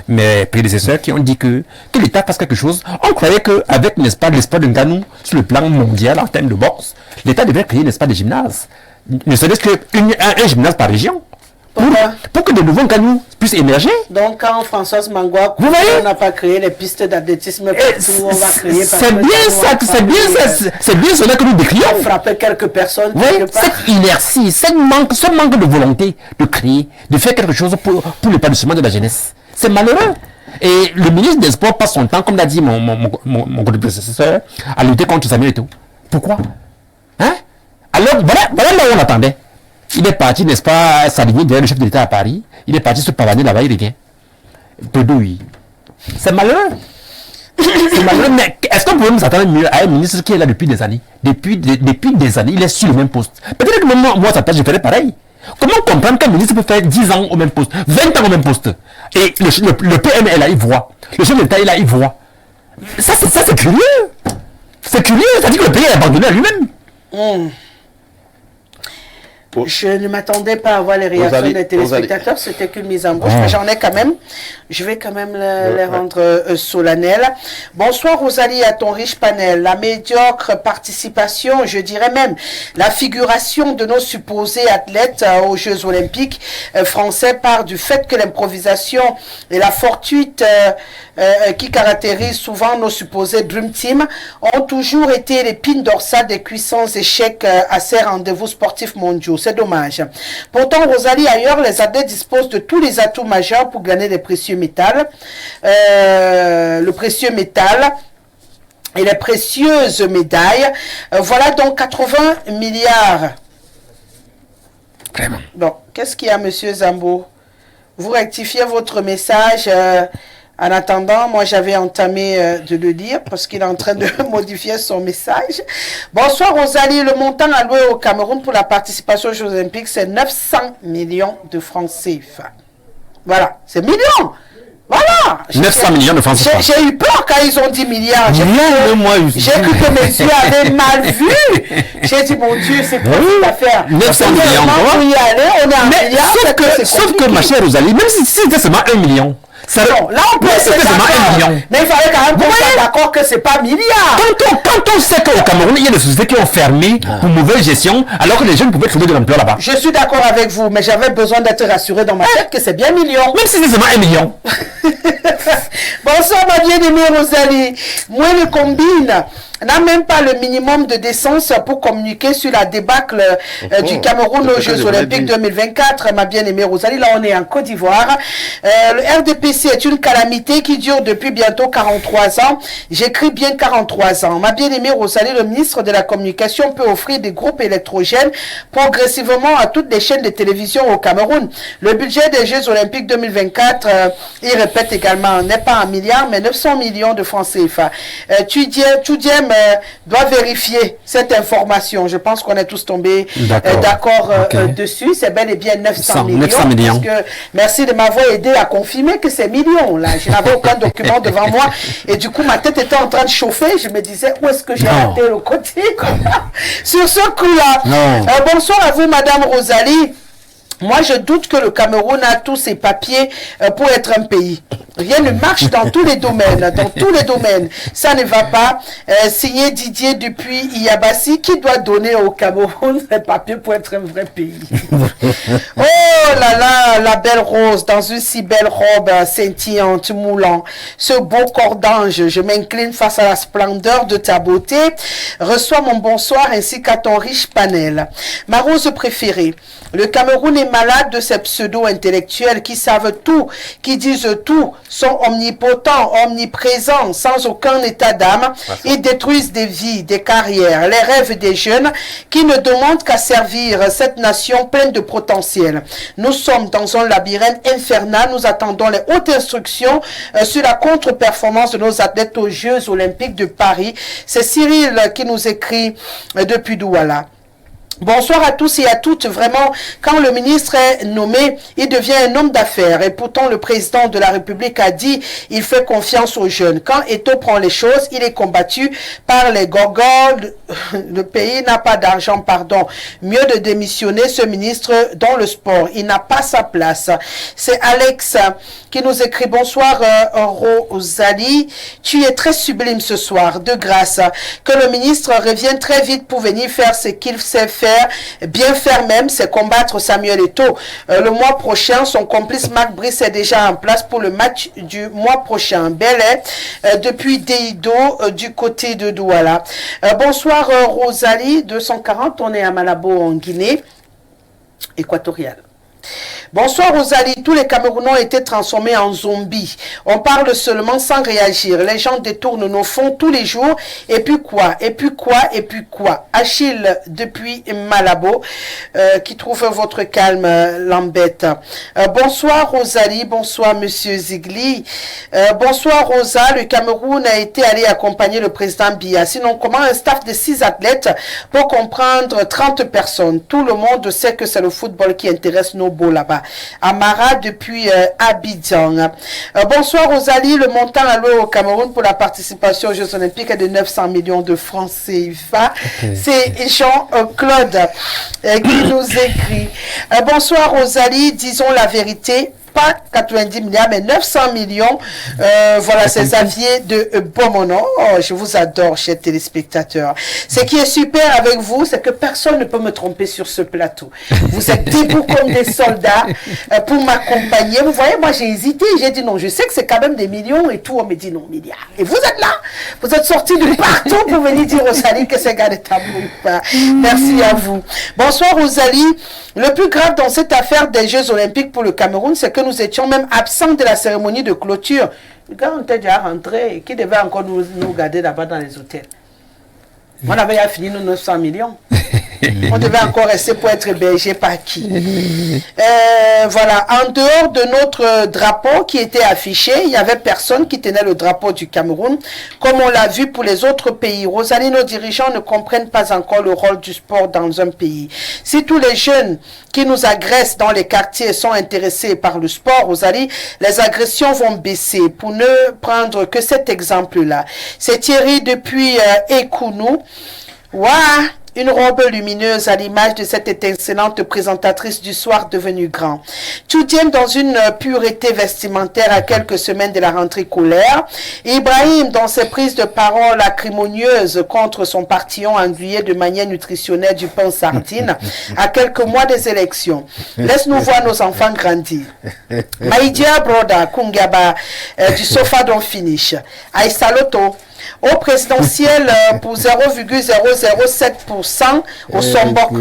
mes prédécesseurs qui ont dit que l'État fasse quelque chose. On croyait qu'avec, n'est-ce pas, l'espoir de Nganou sur le plan mondial en termes de boxe, l'État devrait créer, n'est-ce pas, des gymnases. Ne serait-ce qu'un gymnase par région. Pour que de nouveaux Nganou puissent émerger. Donc, quand Françoise Mangwa, Vous voyez? on n'a pas créé les pistes d'athlétisme partout, on va créer. C'est bien cela que nous décrions. Frapper quelques personnes. Vous voyez, quelque part. cette inertie, ce manque de volonté de créer, de faire quelque chose pour l'épanouissement de la jeunesse, c'est malheureux. Et le ministre des Sports passe son temps, comme l'a dit mon prédécesseur, à lutter contre Samuel Eto'o. Pourquoi? Hein? Alors, voilà là où on attendait. Il est parti, n'est-ce pas, s'aligner derrière le chef de l'État à Paris. Il est parti se pavaner là-bas, il revient. Pedouille. C'est malheureux. C'est malheureux, mais est-ce qu'on peut nous attendre mieux à un ministre qui est là depuis des années? Depuis des années, il est sur le même poste. Peut-être que même moi, ça peut, je ferais pareil. Comment comprendre qu'un ministre peut faire 10 ans au même poste, 20 ans au même poste? Et le PM est là, il voit. Le chef de l'État est là, il voit. Ça c'est curieux. C'est curieux, ça dit que le pays est abandonné à lui-même. Je ne m'attendais pas à voir les réactions des téléspectateurs, c'était qu'une mise en bouche, mais j'en ai quand même. Je vais quand même les rendre solennelles. Bonsoir Rosalie, à ton riche panel. La médiocre participation, je dirais même la figuration de nos supposés athlètes aux Jeux Olympiques français part du fait que l'improvisation et la fortuite qui caractérisent souvent nos supposés Dream Team ont toujours été l'épine dorsale des puissants échecs à ces rendez-vous sportifs mondiaux. C'est dommage. Pourtant, Rosalie, ailleurs, les athlètes disposent de tous les atouts majeurs pour gagner des précieux métals. Le précieux métal et les précieuses médailles. Voilà donc 80 milliards. Vraiment. Bon, qu'est-ce qu'il y a, monsieur Zambo? Vous rectifiez votre message. En attendant, moi j'avais entamé de le lire parce qu'il est en train de modifier son message. Bonsoir Rosalie, le montant alloué au Cameroun pour la participation aux Jeux Olympiques, c'est 900 millions de francs CFA. Voilà, c'est millions. Voilà. 900 millions de francs CFA. J'ai eu peur quand ils ont dit milliards. J'ai cru que mes yeux avaient mal vu. J'ai dit, mon Dieu, c'est quoi cette affaire? 900 millions. Pour y aller, on est en milliards. Sauf que ma chère Rosalie, même si c'était seulement 1 million, non, là on peut être d'accord. Mais il fallait quand même qu'on soit d'accord que c'est pas milliard. Quand on sait qu'au Cameroun, il y a des sociétés qui ont fermé pour mauvaise gestion, alors que les jeunes pouvaient trouver de l'emploi là-bas. Je suis d'accord avec vous, mais j'avais besoin d'être rassuré dans ma tête que c'est bien million. Même si c'est seulement 1 million. Bonsoir ma bien-aimée Rosalie. Moi, le combine n'a même pas le minimum de décence pour communiquer sur la débâcle du Cameroun aux Jeux Olympiques 2024. Ma bien-aimée Rosalie, là on est en Côte d'Ivoire. Le RDPC est une calamité qui dure depuis bientôt 43 ans. J'écris bien 43 ans. Ma bien-aimée Rosalie, le ministre de la Communication peut offrir des groupes électrogènes progressivement à toutes les chaînes de télévision au Cameroun. Le budget des Jeux Olympiques 2024, il répète également, n'est pas 1 milliard, mais 900 millions de francs CFA. Tudiem doit vérifier cette information. Je pense qu'on est tous tombés d'accord dessus. C'est bel et bien 900 millions. Parce que, merci de m'avoir aidé à confirmer que c'est millions. Là, je n'avais aucun document devant moi. Et du coup, ma tête était en train de chauffer. Je me disais, où est-ce que j'ai raté le côté? Sur ce coup-là. Bonsoir à vous, Madame Rosalie. Moi, je doute que le Cameroun a tous ses papiers pour être un pays. Rien ne marche dans tous les domaines. Dans tous les domaines. Ça ne va pas. Signé Didier depuis Iabassi, qui doit donner au Cameroun ses papiers pour être un vrai pays. Oh là là, la belle rose, dans une si belle robe scintillante, moulant. Ce beau corps d'ange, je m'incline face à la splendeur de ta beauté. Reçois mon bonsoir ainsi qu'à ton riche panel. Ma rose préférée. Le Cameroun est malade de ces pseudo-intellectuels qui savent tout, qui disent tout, sont omnipotents, omniprésents, sans aucun état d'âme. Ils détruisent des vies, des carrières, les rêves des jeunes qui ne demandent qu'à servir cette nation pleine de potentiel. Nous sommes dans un labyrinthe infernal. Nous attendons les hautes instructions sur la contre-performance de nos athlètes aux Jeux Olympiques de Paris. C'est Cyril qui nous écrit depuis Douala. Bonsoir à tous et à toutes. Vraiment, quand le ministre est nommé, il devient un homme d'affaires. Et pourtant, le président de la République a dit il fait confiance aux jeunes. Quand Eto'o prend les choses, il est combattu par les gorgoles. Le pays n'a pas d'argent, pardon. Mieux de démissionner ce ministre dans le sport. Il n'a pas sa place. C'est Alex qui nous écrit bonsoir Rosalie. Tu es très sublime ce soir. De grâce. Que le ministre revienne très vite pour venir faire ce qu'il sait faire. Bien faire même, c'est combattre Samuel Eto'o. Le mois prochain, son complice Marc Brice est déjà en place pour le match du mois prochain. Belay, depuis Deido, du côté de Douala. Bonsoir Rosalie, 240, on est à Malabo en Guinée équatoriale. Bonsoir Rosalie, tous les Camerounais ont été transformés en zombies. On parle seulement sans réagir. Les gens détournent nos fonds tous les jours. Et puis quoi? Et puis quoi? Et puis quoi? Achille depuis Malabo, qui trouve votre calme l'embête. Bonsoir Rosalie, bonsoir Monsieur Zigli. Bonsoir Rosa, le Cameroun a été allé accompagner le président Biya. Sinon, comment un staff de 6 athlètes pour comprendre 30 personnes? Tout le monde sait que c'est le football qui intéresse nos beaux là-bas. Amara depuis Abidjan. Bonsoir Rosalie, le montant alloué au Cameroun pour la participation aux Jeux Olympiques est de 900 millions de francs CFA. C'est Jean-Claude qui nous écrit. Bonsoir Rosalie, disons la vérité. Pas 90 milliards, mais 900 millions. Voilà, c'est Xavier de Beaumont. Oh, je vous adore, chers téléspectateurs. Ce qui est super avec vous, c'est que personne ne peut me tromper sur ce plateau. Vous êtes debout comme des soldats pour m'accompagner. Vous voyez, moi, j'ai hésité. J'ai dit non, je sais que c'est quand même des millions et tout. On me dit non, milliards. Et vous êtes là. Vous êtes sortis de partout pour venir dire Rosalie que c'est gars de tabou. Merci à vous. Bonsoir, Rosalie. Le plus grave dans cette affaire des Jeux Olympiques pour le Cameroun, c'est que nous étions même absents de la cérémonie de clôture. Quand on était déjà rentré, qui devait encore nous garder là-bas dans les hôtels? On avait déjà fini nos 900 millions. On devait encore rester pour être hébergé par qui? Voilà, en dehors de notre drapeau qui était affiché, il n'y avait personne qui tenait le drapeau du Cameroun, comme on l'a vu pour les autres pays. Rosalie, nos dirigeants ne comprennent pas encore le rôle du sport dans un pays. Si tous les jeunes qui nous agressent dans les quartiers sont intéressés par le sport, Rosalie, les agressions vont baisser. Pour ne prendre que cet exemple-là. C'est Thierry depuis Ekounou. Waouh! Une robe lumineuse à l'image de cette étincelante présentatrice du soir devenue grand. Tudiem dans une pureté vestimentaire à quelques semaines de la rentrée scolaire. Ibrahim dans ses prises de parole acrimonieuses contre son partillon englué de manière nutritionnelle du pain sardine à quelques mois des élections. Laisse-nous voir nos enfants grandir. Maïdia Broda Kungaba du sofa don't finish. Aïsaloto. Au présidentiel pour 0,007% au Sombok.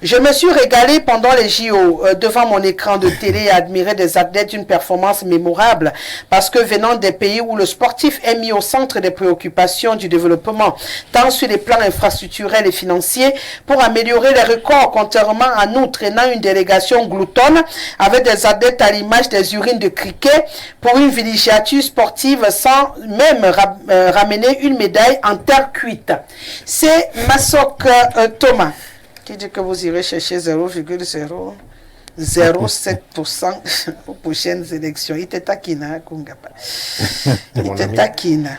Je me suis régalé pendant les JO devant mon écran de télé et admiré des athlètes d'une performance mémorable parce que venant des pays où le sportif est mis au centre des préoccupations du développement, tant sur les plans infrastructurels et financiers, pour améliorer les records, contrairement à nous traînant une délégation gloutonne avec des athlètes à l'image des urines de cricket pour une villégiature sportive sans même ramener une médaille en terre cuite. C'est Masok Thomas qui dit que vous irez chercher 0,007% aux prochaines élections. Il te taquine, Kungapa. Il te taquine.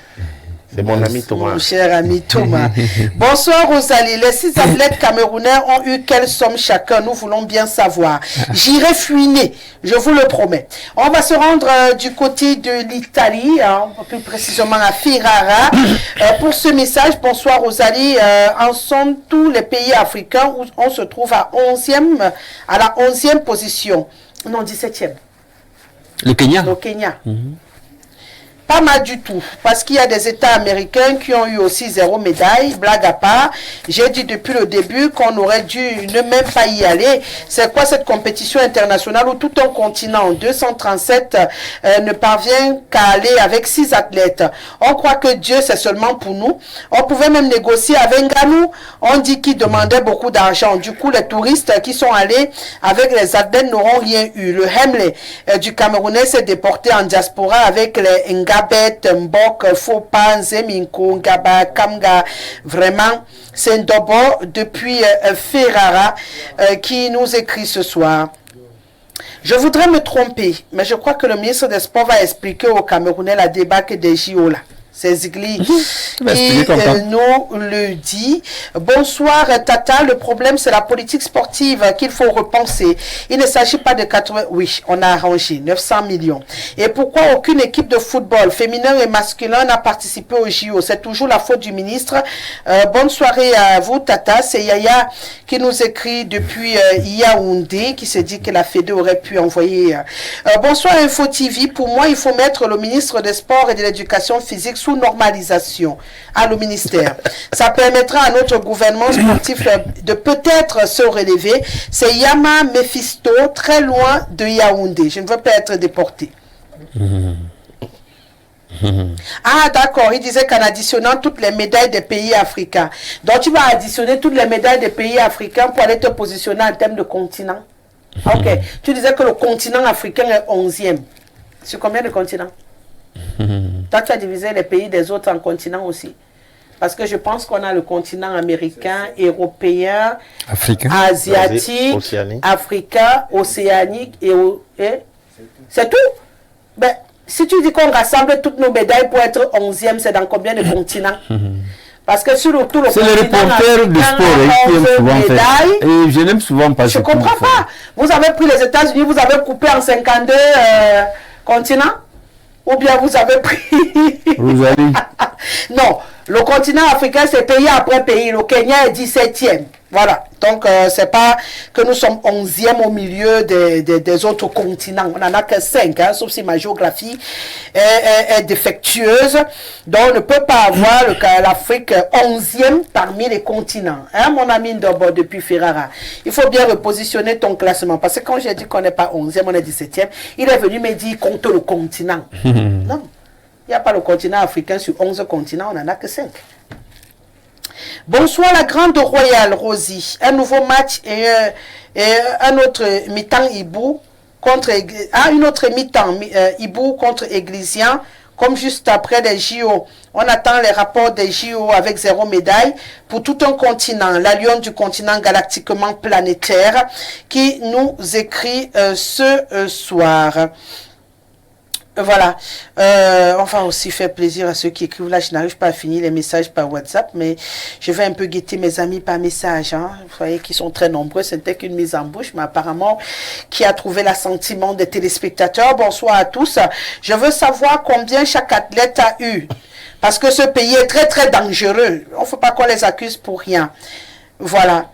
C'est mon ami Thomas. Mon cher ami Thomas. Bonsoir Rosalie. Les 6 athlètes camerounais ont eu quelle somme chacun? Nous voulons bien savoir. J'irai fuiner, je vous le promets. On va se rendre du côté de l'Italie, plus précisément à Ferrara. Pour ce message, bonsoir Rosalie. En sont tous les pays africains où on se trouve à la 11e position. Non, 17e. Le Kenya? Le Kenya. Pas mal du tout, parce qu'il y a des États américains qui ont eu aussi 0 médaille, blague à part. J'ai dit depuis le début qu'on aurait dû ne même pas y aller. C'est quoi cette compétition internationale où tout un continent, 237, ne parvient qu'à aller avec 6 athlètes? On croit que Dieu, c'est seulement pour nous. On pouvait même négocier avec Nganou. On dit qu'il demandait beaucoup d'argent. Du coup, les touristes qui sont allés avec les athlètes n'auront rien eu. Le Hemley du Camerounais s'est déporté en diaspora avec les Ngabet, Mbok, Fopa, Nzeminko, Ngaba, Kamga. Vraiment, c'est un dobo depuis Ferrara qui nous écrit ce soir. Je voudrais me tromper, mais je crois que le ministre des Sports va expliquer aux Camerounais la débâcle des JO là. C'est Zigli qui nous le dit. Bonsoir Tata, le problème c'est la politique sportive qu'il faut repenser. Il ne s'agit pas de 80... Oui, on a arrangé 900 millions. Et pourquoi aucune équipe de football féminin et masculin n'a participé au JO? C'est toujours la faute du ministre. Bonne soirée à vous Tata. C'est Yaya qui nous écrit depuis Yaoundé, qui se dit que la Fédé aurait pu envoyer... bonsoir Info TV. Pour moi, il faut mettre le ministre des Sports et de l'Éducation physique sous normalisation à le ministère. Ça permettra à notre gouvernement sportif de peut-être se relever. C'est Yama Mephisto, très loin de Yaoundé. Je ne veux pas être déporté. Ah d'accord, il disait qu'en additionnant toutes les médailles des pays africains. Donc tu vas additionner toutes les médailles des pays africains pour aller te positionner en termes de continent. Ok, tu disais que le continent africain est 11e. Sur combien de continents? Toi, tu as divisé les pays des autres en continents aussi. Parce que je pense qu'on a le continent américain, européen, africain, asiatique, océanique. africain, océanique et c'est tout. Ben, si tu dis qu'on rassemble toutes nos médailles pour être 11e, c'est dans combien de continents? Parce que sur tout le c'est le reporter du sport qui aime souvent faire. Et je n'aime souvent pas. Je ne comprends pas. Vous avez pris les États-Unis, vous avez coupé en 52 continents? Ou bien vous avez pris... Rosalie. Non, le continent africain, c'est pays après pays. Le Kenya est 17e. Voilà. Donc, c'est pas que nous sommes 11e au milieu des autres continents. On n'en a que 5, hein, sauf si ma géographie est défectueuse. Donc, on ne peut pas avoir l'Afrique 11e parmi les continents. Hein, mon ami Ndobo, depuis Ferrara. Il faut bien repositionner ton classement. Parce que quand j'ai dit qu'on n'est pas 11e, on est 17e, il est venu me dire compte le continent. Non. Il n'y a pas le continent africain sur 11 continents, on n'en a que 5. Bonsoir la grande royale Rosie. Un nouveau match et un autre mi-temps Ibou contre une autre mi-temps Ibou contre Églisian, comme juste après les JO. On attend les rapports des JO avec 0 médaille pour tout un continent, la lionne du continent galactiquement planétaire, qui nous écrit ce soir. Voilà, on va aussi faire plaisir à ceux qui écrivent. Là, je n'arrive pas à finir les messages par WhatsApp, mais je vais un peu guetter mes amis par message. Hein. Vous voyez qu'ils sont très nombreux, ce n'était qu'une mise en bouche, mais apparemment, qui a trouvé l'assentiment des téléspectateurs. Bonsoir à tous. Je veux savoir combien chaque athlète a eu, parce que ce pays est très, très dangereux. On ne faut pas qu'on les accuse pour rien. Voilà.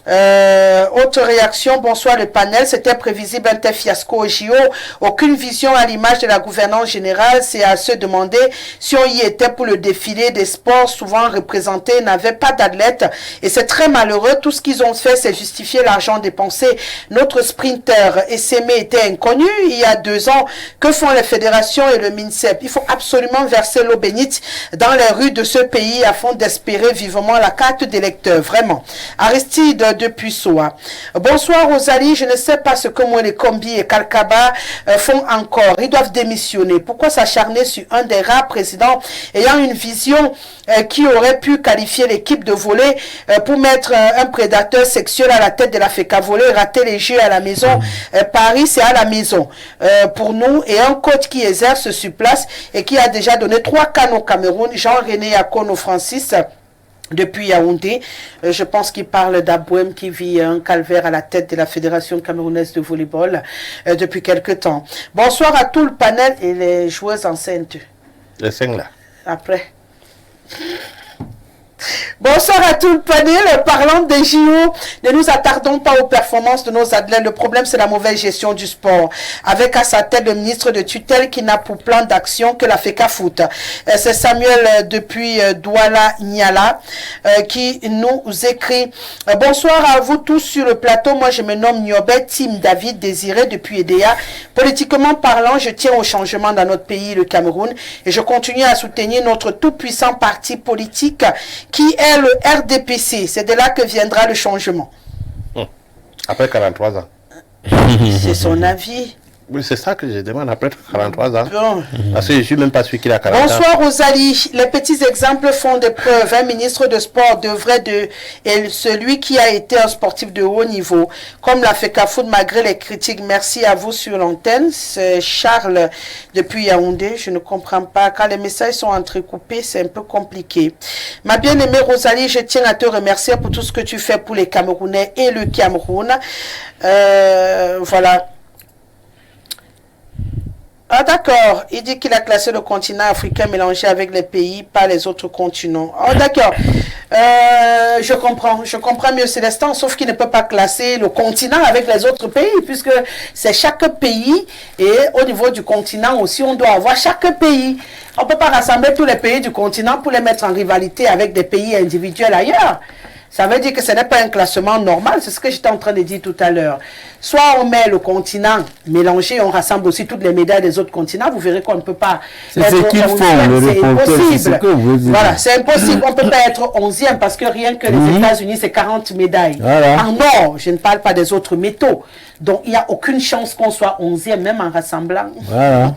Autre réaction, bonsoir le panel, c'était prévisible un tel fiasco au JO, aucune vision à l'image de la gouvernance générale, c'est à se demander si on y était pour le défilé des sports souvent représentés, n'avaient pas d'athlètes et c'est très malheureux, tout ce qu'ils ont fait c'est justifier l'argent dépensé. Notre sprinter Essémé était inconnu il y a 2 ans, que font les fédérations et le MINSEP? Il faut absolument verser l'eau bénite dans les rues de ce pays afin d'espérer vivement la carte d'électeur, vraiment. Aristide depuis Soa. Bonsoir Rosalie, je ne sais pas ce que moi les Combi et Kalkaba font encore. Ils doivent démissionner. Pourquoi s'acharner sur un des rares présidents ayant une vision qui aurait pu qualifier l'équipe de volley pour mettre un prédateur sexuel à la tête de la FECA volley, rater les jeux à la maison. Paris, c'est à la maison pour nous et un coach qui exerce sur place et qui a déjà donné 3 cannes au Cameroun, Jean-René Akono Francis. Depuis Yaoundé, je pense qu'il parle d'Abouem qui vit un calvaire à la tête de la Fédération camerounaise de volleyball depuis quelque temps. Bonsoir à tout le panel et les joueuses enceintes. Les 5 là. Après. Bonsoir à tout le panel. Parlant des JO, ne nous attardons pas aux performances de nos athlètes. Le problème, c'est la mauvaise gestion du sport. Avec à sa tête le ministre de tutelle qui n'a pour plan d'action que la FECA Foot. C'est Samuel depuis Douala Niala qui nous écrit. Bonsoir à vous tous sur le plateau. Moi, je me nomme Niobet Tim David Désiré depuis EDEA. Politiquement parlant, je tiens au changement dans notre pays, le Cameroun, et je continue à soutenir notre tout-puissant parti politique qui est le RDPC. C'est de là que viendra le changement. Après 43 ans. C'est son avis. Oui, c'est ça que je demande après 43 ans. Bon. Parce que je ne suis même pas celui qui a 40 ans. Bonsoir Rosalie. Les petits exemples font des preuves. Un ministre de sport devrait être celui qui a été un sportif de haut niveau, comme la FECA Foot malgré les critiques. Merci à vous sur l'antenne. C'est Charles depuis Yaoundé. Je ne comprends pas. Quand les messages sont entrecoupés, c'est un peu compliqué. Ma bien-aimée Rosalie, je tiens à te remercier pour tout ce que tu fais pour les Camerounais et le Cameroun. Voilà. Ah d'accord, il dit qu'il a classé le continent africain mélangé avec les pays, pas les autres continents. Oh d'accord, je comprends mieux Célestin, sauf qu'il ne peut pas classer le continent avec les autres pays, puisque c'est chaque pays, et au niveau du continent aussi, on doit avoir chaque pays. On ne peut pas rassembler tous les pays du continent pour les mettre en rivalité avec des pays individuels ailleurs. Ça veut dire que ce n'est pas un classement normal, c'est ce que j'étais en train de dire tout à l'heure. Soit on met le continent mélangé, on rassemble aussi toutes les médailles des autres continents, vous verrez qu'on ne peut pas c'est ce qu'ils font, le reporter, c'est ce que vous dites. Voilà, c'est impossible, on ne peut pas être 11e parce que rien que les États-Unis, c'est 40 médailles. Voilà. En or, je ne parle pas des autres métaux. Donc, il n'y a aucune chance qu'on soit 11e, même en rassemblant. Voilà.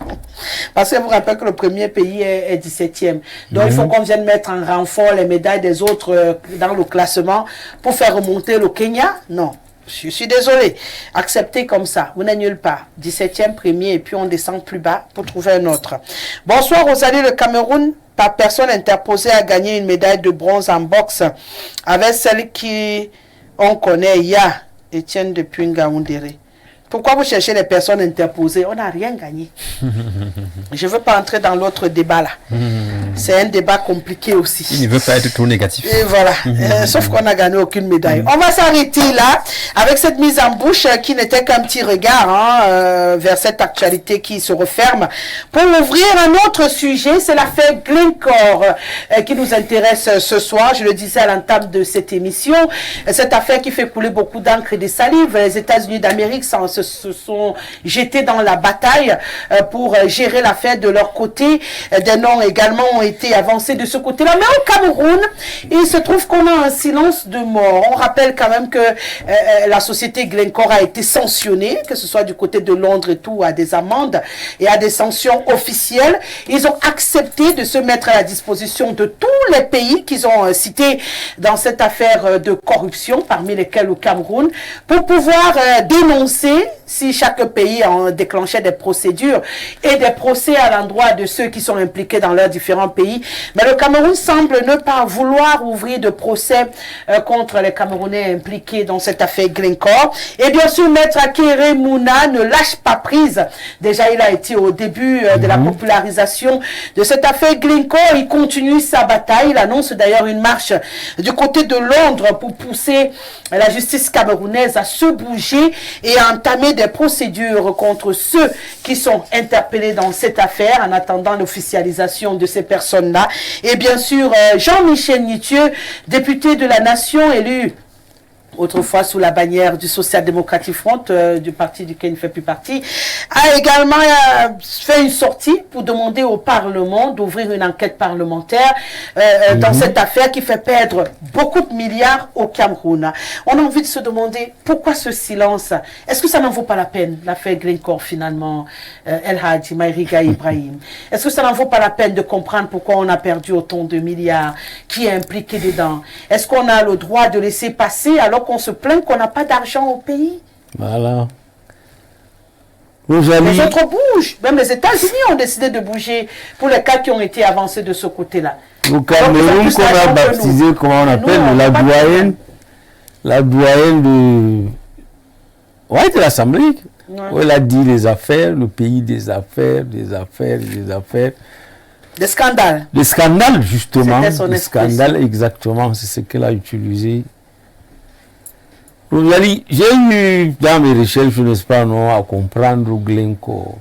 Parce que vous rappelez que le premier pays est 17e. Donc, il faut qu'on vienne mettre en renfort les médailles des autres dans le classement pour faire remonter le Kenya. Non. Je suis désolé. Acceptez comme ça. Vous n'êtes nulle part. 17e, premier, et puis on descend plus bas pour trouver un autre. Bonsoir, Rosalie. Le Cameroun, par personne interposée, a gagné une médaille de bronze en boxe avec celle qui on connaît, Ya Etienne depuis Ngaoundéré. Pourquoi vous cherchez les personnes interposées? On n'a rien gagné. Je ne veux pas entrer dans l'autre débat là. C'est un débat compliqué aussi. Il ne veut pas être trop négatif. Et voilà. Sauf qu'on n'a gagné aucune médaille. On va s'arrêter là avec cette mise en bouche qui n'était qu'un petit regard vers cette actualité qui se referme. Pour ouvrir un autre sujet, c'est l'affaire Glencore qui nous intéresse ce soir. Je le disais à l'entame de cette émission. Cette affaire qui fait couler beaucoup d'encre et de salive. Les États-Unis d'Amérique se sont jetés dans la bataille pour gérer l'affaire de leur côté. Des noms également ont été avancés de ce côté-là. Mais au Cameroun, il se trouve qu'on a un silence de mort. On rappelle quand même que la société Glencore a été sanctionnée, que ce soit du côté de Londres et tout, à des amendes et à des sanctions officielles. Ils ont accepté de se mettre à la disposition de tous les pays qu'ils ont cités dans cette affaire de corruption, parmi lesquels le Cameroun, pour pouvoir dénoncer si chaque pays déclenchait des procédures et des procès à l'endroit de ceux qui sont impliqués dans leurs différents pays. Mais le Cameroun semble ne pas vouloir ouvrir de procès contre les Camerounais impliqués dans cette affaire Glencore. Et bien sûr, Maître Akere Mouna ne lâche pas prise. Déjà, il a été au début de la popularisation de cette affaire Glencore. Il continue sa bataille. Il annonce d'ailleurs une marche du côté de Londres pour pousser la justice camerounaise à se bouger et à entamer des procédures contre ceux qui sont interpellés dans cette affaire en attendant l'officialisation de ces personnes-là. Et bien sûr, Jean-Michel Nitieux, député de la Nation élu autrefois sous la bannière du Social Democratic Front, du parti duquel il ne fait plus partie, a également fait une sortie pour demander au Parlement d'ouvrir une enquête parlementaire dans cette affaire qui fait perdre beaucoup de milliards au Cameroun. On a envie de se demander pourquoi ce silence. Est-ce que ça n'en vaut pas la peine, l'affaire Glencore finalement, El Hadji Maïriga Ibrahim? Est-ce que ça n'en vaut pas la peine de comprendre pourquoi on a perdu autant de milliards, qui est impliqué dedans? Est-ce qu'on a le droit de laisser passer alors qu'on se plaint qu'on n'a pas d'argent au pays? Voilà. Les autres bougent. Même les États-Unis ont décidé de bouger pour les cas qui ont été avancés de ce côté-là. Au Cameroun, qu'on a baptisé, comment on appelle, la doyenne de l'Assemblée. Où elle a dit les affaires, le pays des affaires, des affaires, des affaires. Des scandales. Des scandales, justement. Des scandales, exactement. C'est ce qu'elle a utilisé. Rosalie, j'ai eu dans mes recherches, n'est-ce pas, non, à comprendre Glencore.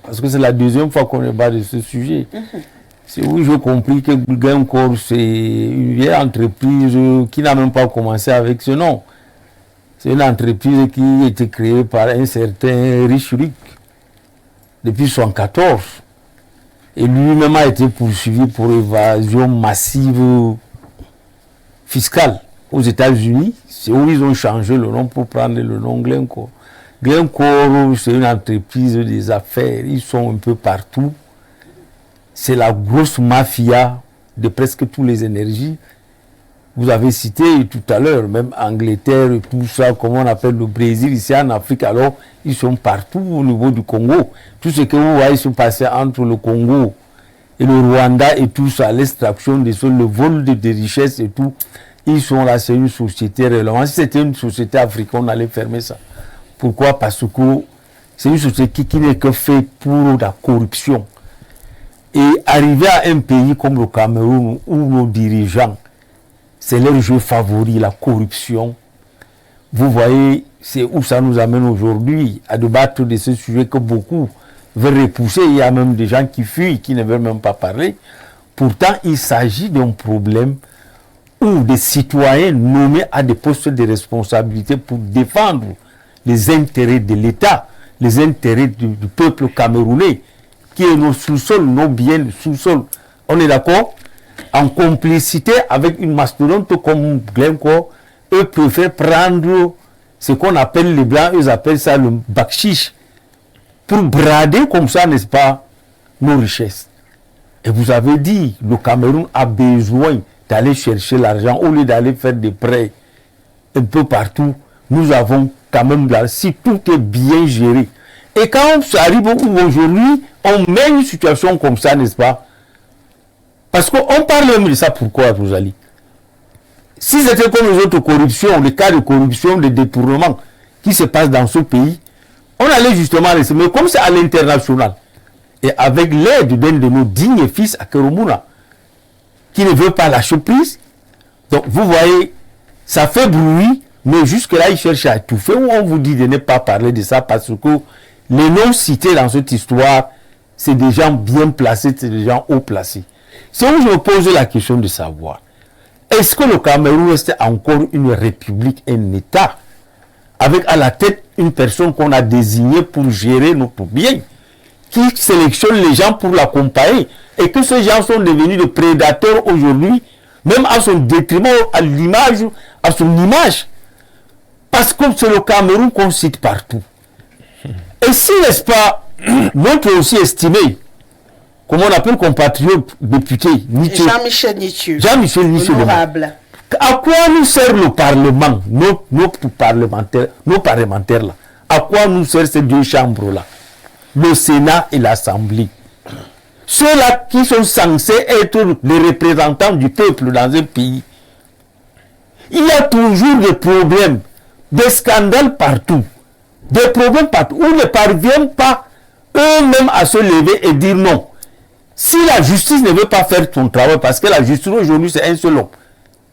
Parce que c'est la deuxième fois qu'on débat de ce sujet. C'est où j'ai compris que Glencore, c'est une vieille entreprise qui n'a même pas commencé avec ce nom. C'est une entreprise qui a été créée par un certain Rich Rick depuis 1974. Et lui-même a été poursuivi pour évasion massive fiscale aux États-Unis. C'est où ils ont changé le nom pour prendre le nom Glencore. Glencore, c'est une entreprise des affaires. Ils sont un peu partout. C'est la grosse mafia de presque toutes les énergies. Vous avez cité tout à l'heure, même Angleterre et tout ça, comment on appelle le Brésil, ici en Afrique. Alors, ils sont partout au niveau du Congo. Tout ce que vous voyez se passer entre le Congo et le Rwanda et tout ça, l'extraction des sols, le vol des richesses et tout. Ils sont là, c'est une société réellement. Si c'était une société africaine, on allait fermer ça. Pourquoi? Parce que c'est une société qui n'est que faite pour la corruption. Et arriver à un pays comme le Cameroun, où nos dirigeants, c'est leur jeu favori, la corruption. Vous voyez, c'est où ça nous amène aujourd'hui, à débattre de ce sujet que beaucoup veulent repousser. Il y a même des gens qui fuient, qui ne veulent même pas parler. Pourtant, il s'agit d'un problème où des citoyens nommés à des postes de responsabilité pour défendre les intérêts de l'État, les intérêts du peuple camerounais, qui est nos sous-sols, nos biens sous-sols. On est d'accord? En complicité avec une mastodonte comme Glencore, eux préfèrent prendre ce qu'on appelle les Blancs, ils appellent ça le bakshish, pour brader comme ça, n'est-ce pas, nos richesses. Et vous avez dit, le Cameroun a besoin d'aller chercher l'argent au lieu d'aller faire des prêts un peu partout. Nous avons quand même là, si tout est bien géré. Et quand ça arrive aujourd'hui, on met une situation comme ça, n'est-ce pas? Parce qu'on parle même de ça, pourquoi, Rosalie? Si c'était comme les autres corruptions, les cas de corruption, de détournement qui se passent dans ce pays, on allait justement laisser. Mais comme c'est à l'international, et avec l'aide d'un de nos dignes fils, Akere Mouna, qui ne veut pas lâcher prise, donc vous voyez, ça fait bruit, mais jusque-là, il cherche à étouffer. Ou on vous dit de ne pas parler de ça parce que les noms cités dans cette histoire, c'est des gens bien placés, c'est des gens haut placés. C'est où je me pose la question de savoir, est-ce que le Cameroun reste encore une république, un État, avec à la tête une personne qu'on a désignée pour gérer notre bien, qui sélectionne les gens pour l'accompagner, et que ces gens sont devenus des prédateurs aujourd'hui, même à son détriment, à l'image, à son image, parce que c'est le Cameroun qu'on cite partout. Et si, n'est-ce pas, notre aussi estimé, comme on appelle compatriote député, Jean-Michel Nitieux. Jean-Michel Nitieux. Honorable. À quoi nous sert le Parlement, nos parlementaires là, à quoi nous servent ces deux chambres-là? Le Sénat et l'Assemblée. Ceux-là qui sont censés être les représentants du peuple dans un pays. Il y a toujours des problèmes, des scandales partout, des problèmes partout, où ils ne parviennent pas eux-mêmes à se lever et dire non. Si la justice ne veut pas faire son travail, parce que la justice aujourd'hui c'est un seul homme,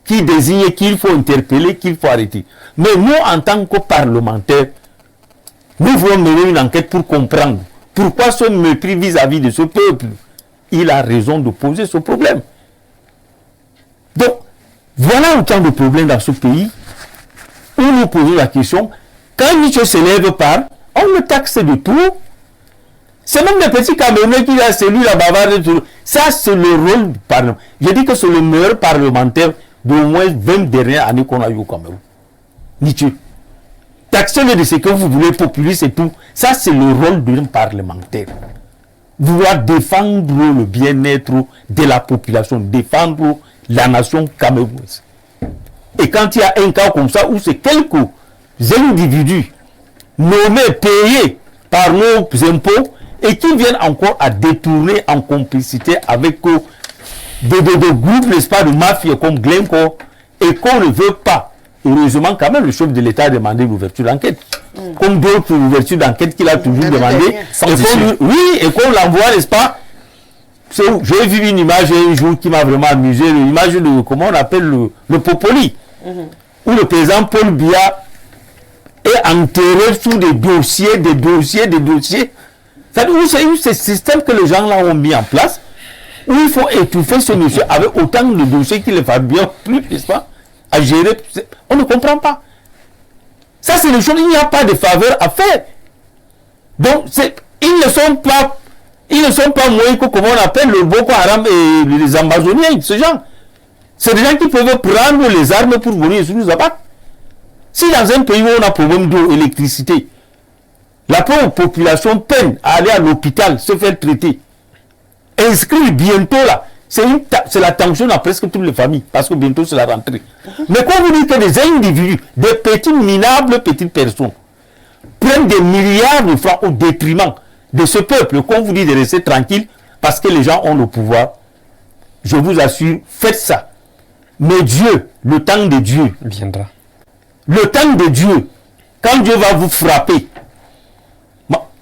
qui désigne qu'il faut interpeller, qu'il faut arrêter. Mais nous, en tant que parlementaires, nous voulons mener une enquête pour comprendre pourquoi ce mépris vis-à-vis de ce peuple. Il a raison de poser ce problème. Donc, voilà autant de problèmes dans ce pays où nous posons la question, quand Nietzsche se lève par, on le taxe de tout. C'est même des petits Camerounais qui a celui la bavarde de tout. Ça, c'est le rôle du Parlement. Je dis que c'est le meilleur parlementaire d'au moins 20 dernières années qu'on a eu au Cameroun. Nietzsche. Taxez-le de ce que vous voulez, populiste et tout. Ça, c'est le rôle d'un parlementaire. Vouloir défendre le bien-être de la population, défendre la nation camerounaise. Et quand il y a un cas comme ça, où c'est quelques individus nommés, payés par nos impôts, et qui viennent encore à détourner en complicité avec des groupes, n'est-ce pas, de mafia comme Glencore, et qu'on ne veut pas. Heureusement, quand même, le chef de l'État a demandé l'ouverture d'enquête. Comme d'autres ouvertures d'enquête qu'il a toujours demandé. Et qu'on l'envoie, n'est-ce pas? J'ai vu une image un jour qui m'a vraiment amusé, l'image de, comment on appelle, le Popoli, où le président Paul Biya est enterré sous des dossiers. C'est ce système que les gens là ont mis en place, où il faut étouffer ce monsieur avec autant de dossiers qu'il ne va bien plus, n'est-ce pas, à gérer. On ne comprend pas. Ça, c'est les choses, il n'y a pas de faveur à faire. Donc, ils ne sont pas moins que, comment on appelle, le Boko Haram et les Amazoniens, ce genre. C'est des gens qui peuvent prendre les armes pour venir nous abattre. Si dans un pays où on a problème d'eau, électricité, la pauvre population peine à aller à l'hôpital, se faire traiter, inscrire bientôt là, c'est la tension dans presque toutes les familles, parce que bientôt c'est la rentrée. Mais quand vous dites que des individus, des petits minables petites personnes, prennent des milliards de francs au détriment de ce peuple, qu'on vous dit de rester tranquille, parce que les gens ont le pouvoir, je vous assure, faites ça. Mais Dieu, le temps de Dieu, viendra. Le temps de Dieu, quand Dieu va vous frapper,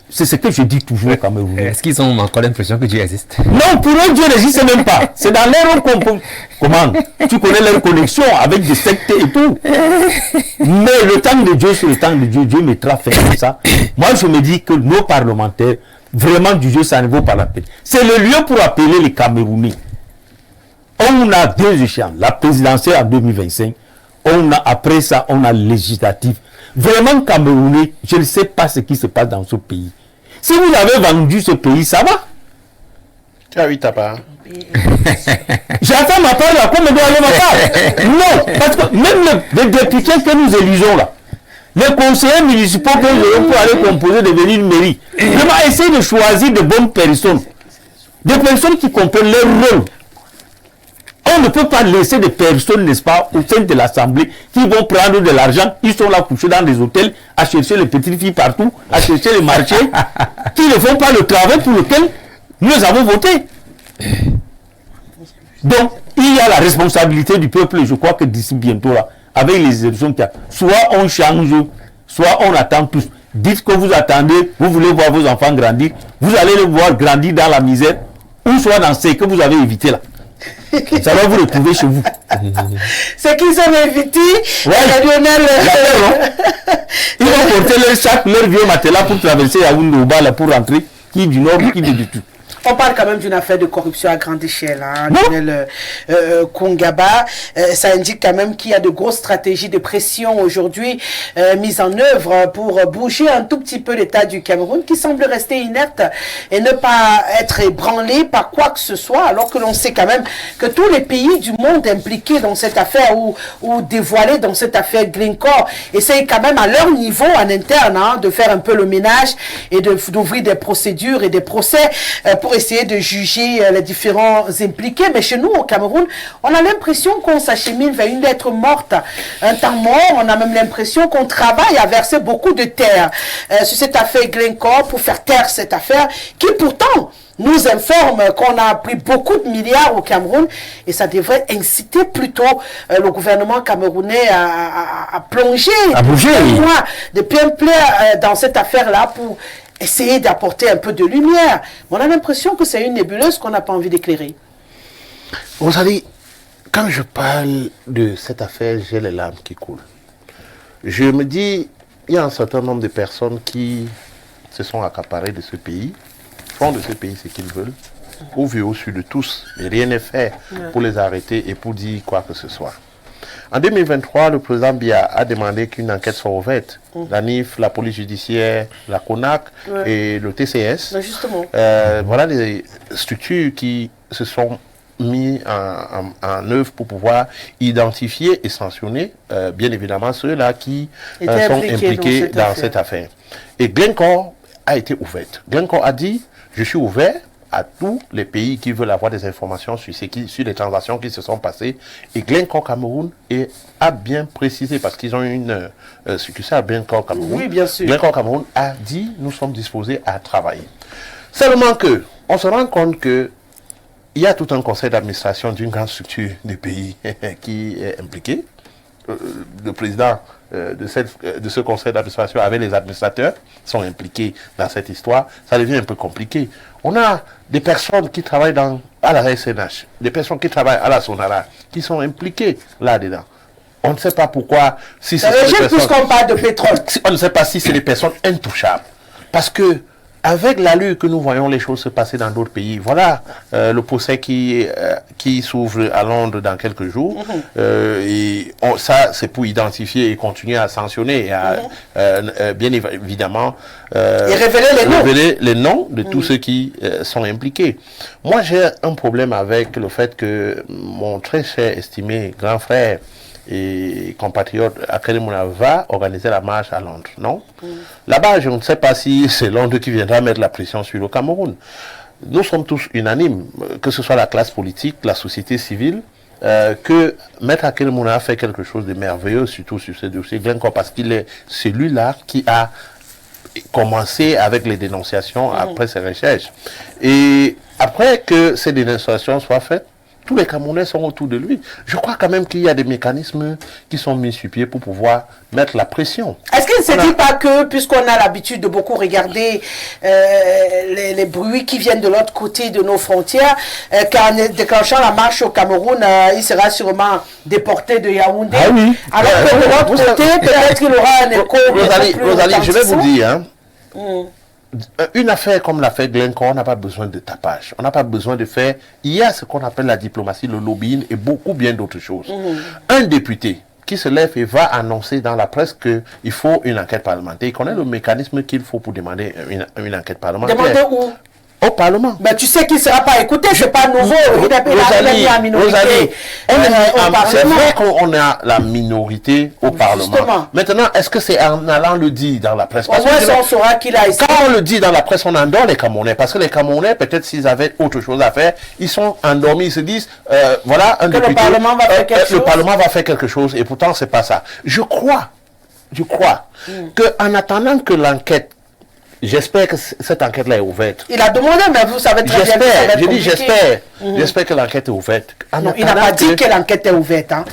c'est ce que je dis toujours quand même. Est-ce qu'ils ont encore l'impression que Dieu existe? Non, pour eux, Dieu n'existe même pas. C'est dans leur comment? Tu connais leur connexion avec des sectes et tout. Mais le temps de Dieu, c'est le temps de Dieu. Dieu mettra fin à ça. Moi, je me dis que nos parlementaires, vraiment du Dieu, ça ne vaut pas la peine. C'est le lieu pour appeler les Camerounais. On a deux échéances. La présidentielle en 2025. Après ça, on a le législatif. Vraiment, Camerounais, je ne sais pas ce qui se passe dans ce pays. Si vous avez vendu ce pays, ça va. Tu as eu ta part. J'attends ma part là, comme doit aller ma part. Non, parce que même les députés que nous élisons là, les conseillers municipaux que nous aurons pour aller composer, devenir une mairie, vraiment essayer de choisir de bonnes personnes. Des personnes qui comprennent leur rôle. On ne peut pas laisser des personnes, n'est-ce pas, au sein de l'Assemblée, qui vont prendre de l'argent, ils sont là couchés dans des hôtels, à chercher les petites filles partout, à chercher les marchés, qui ne font pas le travail pour lequel nous avons voté. Donc, il y a la responsabilité du peuple, et je crois que d'ici bientôt, là, avec les élections qu'il y a, soit on change, soit on attend tous. Dites que vous attendez, vous voulez voir vos enfants grandir, vous allez les voir grandir dans la misère, ou soit dans ce que vous avez évité là. Ça va vous retrouver chez vous. C'est qu'ils ont invité Lionel. Ils vont porter leur sac, leur vieux matelas pour traverser Yaoundé au bas là pour rentrer. Qui du nord, qui du tout. On parle quand même d'une affaire de corruption à grande échelle. Hein, Lionel Kongaba, ça indique quand même qu'il y a de grosses stratégies de pression aujourd'hui mises en œuvre pour bouger un tout petit peu l'État du Cameroun qui semble rester inerte et ne pas être ébranlé par quoi que ce soit, alors que l'on sait quand même que tous les pays du monde impliqués dans cette affaire ou dévoilés dans cette affaire Glencore essayent quand même à leur niveau en interne de faire un peu le ménage et d'ouvrir des procédures et des procès pour essayer de juger les différents impliqués. Mais chez nous, au Cameroun, on a l'impression qu'on s'achemine vers une lettre morte. Un temps mort, on a même l'impression qu'on travaille à verser beaucoup de terre sur cette affaire Glencore pour faire taire cette affaire qui pourtant nous informe qu'on a pris beaucoup de milliards au Cameroun et ça devrait inciter plutôt le gouvernement camerounais à plonger, à bouger, de plein dans cette affaire-là pour essayer d'apporter un peu de lumière. On a l'impression que c'est une nébuleuse qu'on n'a pas envie d'éclairer. Rosalie, quand je parle de cette affaire, j'ai les larmes qui coulent. Je me dis, il y a un certain nombre de personnes qui se sont accaparées de ce pays, font de ce pays ce qu'ils veulent, au vu au su de tous, mais rien n'est fait pour les arrêter et pour dire quoi que ce soit. En 2023, le président Biya a demandé qu'une enquête soit ouverte. La NIF, la police judiciaire, la CONAC et le TCS. Ben justement. Voilà les structures qui se sont mis en œuvre pour pouvoir identifier et sanctionner, bien évidemment, ceux-là qui sont impliqués dans cette affaire. Et Glencore a été ouverte. Glencore a dit, je suis ouvert à tous les pays qui veulent avoir des informations sur les transactions qui se sont passées. Et Glencore Cameroun a bien précisé, parce qu'ils ont une succursale à Glencore Cameroun. Oui, bien sûr. Glencore Cameroun a dit, nous sommes disposés à travailler. Seulement que, on se rend compte que il y a tout un conseil d'administration d'une grande structure du pays qui est impliqué. Le président de ce conseil d'administration avec les administrateurs sont impliqués dans cette histoire. Ça devient un peu compliqué. On a des personnes qui travaillent à la SNH, des personnes qui travaillent à la Sonara, qui sont impliquées là-dedans. On ne sait pas pourquoi. Si c'est puisqu'on parle de pétrole. On ne sait pas si c'est des personnes intouchables. Parce que avec l'allure que nous voyons les choses se passer dans d'autres pays, voilà le procès qui s'ouvre à Londres dans quelques jours. Ça, c'est pour identifier et continuer à sanctionner, et bien évidemment, et révéler les noms de tous ceux qui sont impliqués. Moi, j'ai un problème avec le fait que mon très cher, estimé grand frère et compatriote Akele Mouna va organiser la marche à Londres, non? Là-bas, je ne sais pas si c'est Londres qui viendra mettre la pression sur le Cameroun. Nous sommes tous unanimes, que ce soit la classe politique, la société civile, que Maître Akele Mouna a fait quelque chose de merveilleux, surtout sur ce dossier Glencore, parce qu'il est celui-là qui a commencé avec les dénonciations après ses recherches. Et après que ces dénonciations soient faites, tous les Camerounais sont autour de lui. Je crois quand même qu'il y a des mécanismes qui sont mis sur pied pour pouvoir mettre la pression. Est-ce qu'il ne se dit pas que, puisqu'on a l'habitude de beaucoup regarder les bruits qui viennent de l'autre côté de nos frontières, qu'en déclenchant la marche au Cameroun, il sera sûrement déporté de Yaoundé. Ah oui. Alors que de l'autre côté, peut-être qu'il aura un écho. Rosalie, je vais vous dire, hein, une affaire comme l'affaire Glencore, on n'a pas besoin de tapage. On n'a pas besoin de faire... Il y a ce qu'on appelle la diplomatie, le lobbying et beaucoup bien d'autres choses. Un député qui se lève et va annoncer dans la presse qu'il faut une enquête parlementaire. Il connaît le mécanisme qu'il faut pour demander une enquête parlementaire. Demander où? Au Parlement. Mais tu sais qu'il ne sera pas écouté, c'est pas nouveau. Rosalie, c'est vrai qu'on a la minorité au Parlement. Maintenant, est-ce que c'est en allant le dire dans la presse? Au moins, on saura qu'il a essayé. Quand on le dit dans la presse, on endort les Camerounais. Parce que les Camerounais, peut-être s'ils avaient autre chose à faire, ils sont endormis, ils se disent, voilà, un député, le Parlement va faire quelque chose. Et pourtant, c'est pas ça. Je crois qu'en attendant que l'enquête, j'espère que cette enquête-là est ouverte. Il a demandé, mais vous savez très bien que ça va être compliqué. J'espère que l'enquête est ouverte. Non, il n'a pas dit que l'enquête est ouverte. Hein.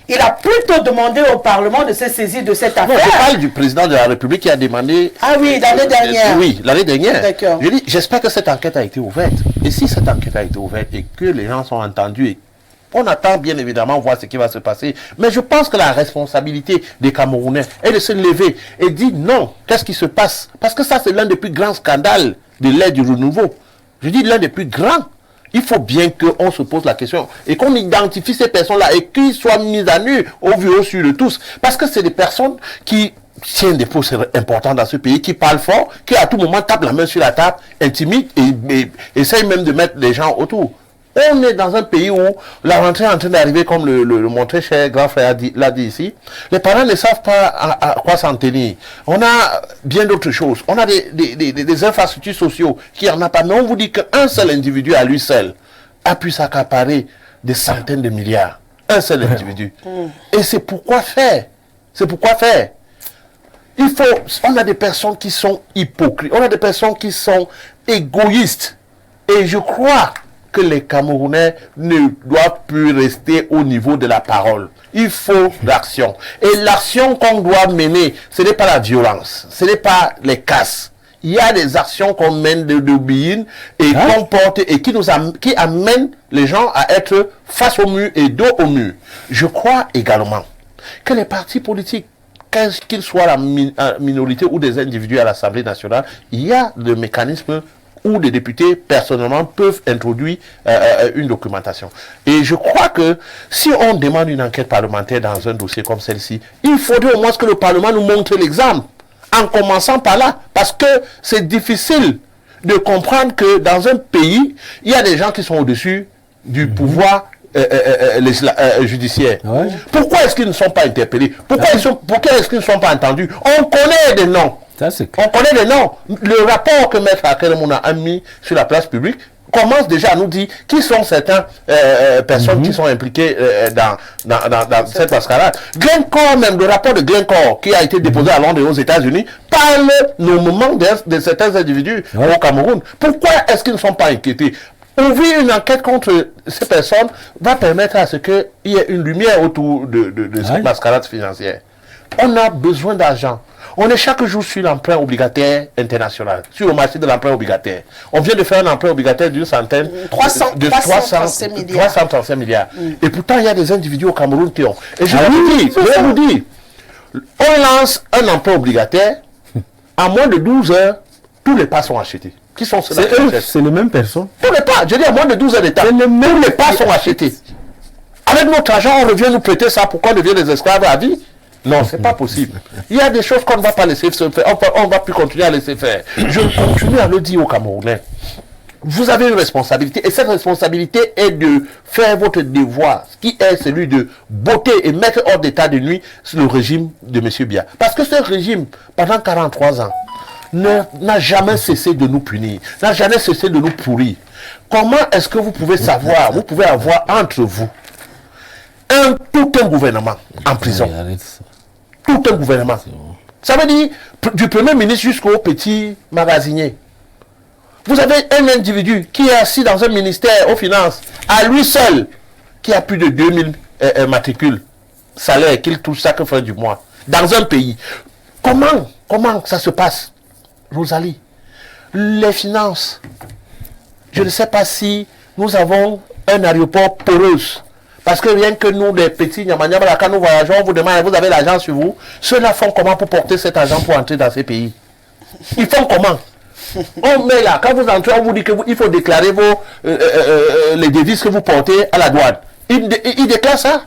Il a plutôt demandé au Parlement de se saisir de cette affaire. Non, je parle du président de la République qui a demandé... Ah oui, l'année dernière. Oui, l'année dernière. D'accord. Je dis, j'espère que cette enquête a été ouverte. Et si cette enquête a été ouverte et que les gens sont entendus et on attend bien évidemment voir ce qui va se passer. Mais je pense que la responsabilité des Camerounais est de se lever et dire non, qu'est-ce qui se passe? Parce que ça, c'est l'un des plus grands scandales de l'ère du renouveau. Je dis l'un des plus grands. Il faut bien qu'on se pose la question et qu'on identifie ces personnes-là et qu'ils soient mis à nu au vu au su de tous. Parce que c'est des personnes qui tiennent des postes importants dans ce pays, qui parlent fort, qui à tout moment tapent la main sur la table, intimident et essayent même de mettre les gens autour. On est dans un pays où la rentrée est en train d'arriver, comme le mon très cher grand frère l'a dit ici. Les parents ne savent pas à quoi s'en tenir. On a bien d'autres choses. On a des infrastructures sociaux qui en a pas. Mais on vous dit qu'un seul individu à lui seul a pu s'accaparer des centaines de milliards. Un seul individu. Et c'est pourquoi faire. C'est pourquoi faire. On a des personnes qui sont hypocrites. On a des personnes qui sont égoïstes. Et je crois que les Camerounais ne doivent plus rester au niveau de la parole. Il faut l'action. Et l'action qu'on doit mener, ce n'est pas la violence, ce n'est pas les casses. Il y a des actions qu'on mène de being et qu'on porte et qui amènent les gens à être face au mur et dos au mur. Je crois également que les partis politiques, qu'ils soient la minorité ou des individus à l'Assemblée nationale, il y a le mécanisme où des députés, personnellement, peuvent introduire une documentation. Et je crois que si on demande une enquête parlementaire dans un dossier comme celle-ci, il faudrait au moins que le Parlement nous montre l'exemple, en commençant par là, parce que c'est difficile de comprendre que dans un pays, il y a des gens qui sont au-dessus du pouvoir judiciaire. Pourquoi est-ce qu'ils ne sont pas interpellés? Pourquoi est-ce qu'ils ne sont pas entendus? On connaît des noms. On connaît les noms. Le rapport que Maître Akeremouna a mis sur la place publique commence déjà à nous dire qui sont certaines personnes qui sont impliquées dans cette mascarade. Glencore, même le rapport de Glencore qui a été déposé à Londres et aux États-Unis, parle nommément de certains individus au Cameroun. Pourquoi est-ce qu'ils ne sont pas inquiétés? Ouvrir une enquête contre ces personnes va permettre à ce qu'il y ait une lumière autour de cette mascarade financière. On a besoin d'argent. On est chaque jour sur l'emprunt obligataire international, sur le marché de l'emprunt obligataire. On vient de faire un emprunt obligataire d'une centaine, 335 milliards. Et pourtant, il y a des individus au Cameroun qui ont. Et je vais vous dire, on lance un emprunt obligataire, en moins de 12 heures, tous les pas sont achetés. Qui sont ceux-là? C'est les mêmes personnes. Tous les pas, je dis en moins de 12 heures de temps, tous les pas sont achetés. Avec notre argent, on revient nous prêter ça, pourquoi on devient des esclaves à vie? Non, c'est pas possible. Il y a des choses qu'on ne va pas laisser se faire. On ne va plus continuer à laisser faire. Je continue à le dire aux Camerounais. Vous avez une responsabilité. Et cette responsabilité est de faire votre devoir, qui est celui de botter et mettre hors d'état de nuit le régime de M. Biya. Parce que ce régime, pendant 43 ans, n'a jamais cessé de nous punir, n'a jamais cessé de nous pourrir. Comment est-ce que vous pouvez savoir, vous pouvez avoir entre vous tout un gouvernement en prison? Tout un gouvernement. Ça veut dire du premier ministre jusqu'au petit magasinier. Vous avez un individu qui est assis dans un ministère aux finances, à lui seul, qui a plus de 2000 matricules, salaire qu'il touche chaque fin du mois, dans un pays. Comment ça se passe, Rosalie? Les finances. Je ne sais pas si nous avons un aéroport poreux. Parce que rien que nous, les petits Nyamanyama, quand nous voyageons, on vous demande, vous avez l'argent sur vous. Ceux-là font comment pour porter cet argent pour entrer dans ces pays? Ils font comment? On met là, quand vous entrez, on vous dit qu'il faut déclarer les devises que vous portez à la douane. Ils déclarent ça?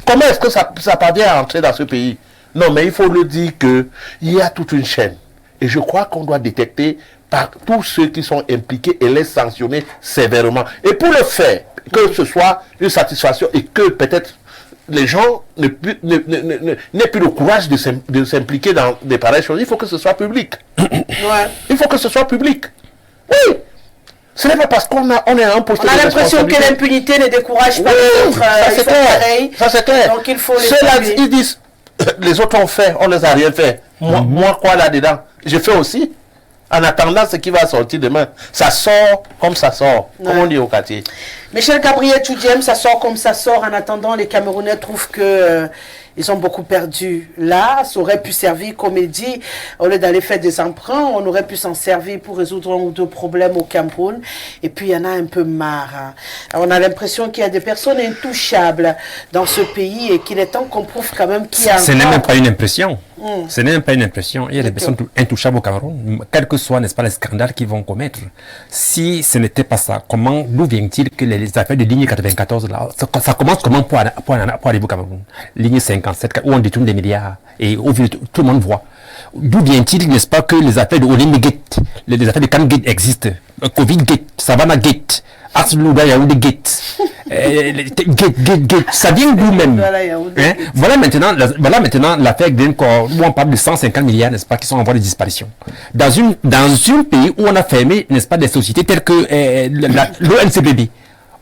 Comment est-ce que ça parvient à entrer dans ce pays? Non, mais il faut le dire qu'il y a toute une chaîne. Et je crois qu'on doit détecter par tous ceux qui sont impliqués et les sanctionner sévèrement. Et pour le faire, que ce soit une satisfaction et que peut-être les gens n'aient plus le courage de s'impliquer dans des pareilles choses, il faut que ce soit public. Il faut que ce soit public. Oui. Ce n'est pas parce qu'on est à un poste de responsabilité. On a l'impression que l'impunité ne décourage pas les autres. Ça c'est clair. Donc il faut les ceux-là, ils disent, les autres ont fait, on ne les a rien fait. Moi quoi là-dedans? Je fais aussi. En attendant ce qui va sortir demain, ça sort comme ça sort, comme on dit au quartier. Michel Gabriel Toudjem, ça sort comme ça sort. En attendant, les Camerounais trouvent que ils ont beaucoup perdu. Là, ça aurait pu servir, comme il dit, au lieu d'aller faire des emprunts, on aurait pu s'en servir pour résoudre un ou deux problèmes au Cameroun. Et puis, il y en a un peu marre. On a l'impression qu'il y a des personnes intouchables dans ce pays et qu'il est temps qu'on prouve quand même qu'il y a Ce n'est même pas une impression. Ce n'est même pas une impression. Il y a des personnes intouchables au Cameroun, quel que soit, n'est-ce pas, les scandales qu'ils vont commettre. Si ce n'était pas ça, d'où vient-il que les affaires de ligne 94, là, ça commence comment pour arriver au Cameroun? Ligne 57, où on détourne des milliards, et où tout le monde voit. D'où vient-il, n'est-ce pas, que les affaires de Olympe Gate, les affaires de Can Gate existent, Covid Gate, Savannah Gate, Axe Louga, Yaoundé, Gate. Gate. Ça vient d'où même? Hein? Voilà maintenant l'affaire Glencore, où on parle de 150 milliards, n'est-ce pas, qui sont en voie de disparition. Dans un pays où on a fermé, n'est-ce pas, des sociétés telles que l'ONCBB.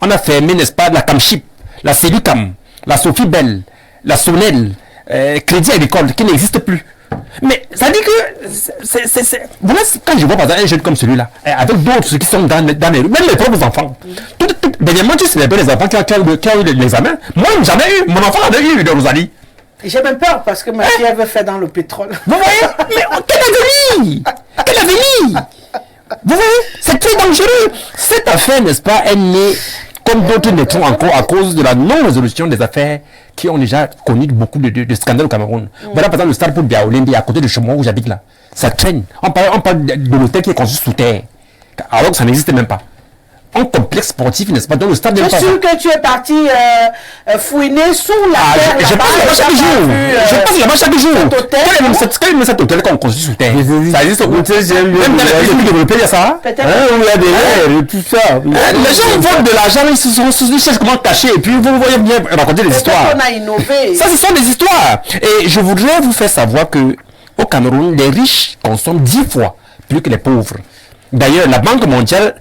On a fermé, n'est-ce pas, la Camchip, la Célucam, la Sophie Bell, la Sonel, Crédit Agricole, qui n'existe plus. Mais ça dit que voilà, quand je vois par exemple un jeune comme celui-là, avec d'autres qui sont dans les rues, même les propres enfants. Dernièrement, tu sais, les enfants qui ont eu l'examen. Moi, j'en ai eu. Mon enfant en a eu de Rosalie. J'ai même peur parce que ma fille avait fait dans le pétrole. Vous voyez? Mais quel avenir? Quel avenir? Vous voyez? C'est très dangereux. Cette affaire, n'est-ce pas, est née comme d'autres naîtront encore à cause de la non-résolution des affaires qui ont déjà connu beaucoup de scandales au Cameroun. Voilà par exemple le Stade pour Biaolembi à côté de chez moi où j'habite là. Ça traîne. On parle de l'hôtel qui est construit sous terre. Alors que ça n'existe même pas. Un complexe sportif, n'est-ce pas? Dans le stade de. Je suis sûr que tu es parti fouiner sous la terre. Je passe là-bas chaque jour. Je passe là-bas chaque jour. Quel est cet hôtel qu'on construit sous terre? Ça existe au hôtel, même dans les pays développés, il y a ça. Peut-être. Il y a des airs et tout ça. Les gens volent de l'argent, ils cherchent comment cacher, et puis vous voyez bien raconter des histoires. On a innové. Ça, ce sont des histoires. Et je voudrais vous faire savoir que au Cameroun, les riches consomment 10 fois plus que les pauvres. D'ailleurs, la Banque mondiale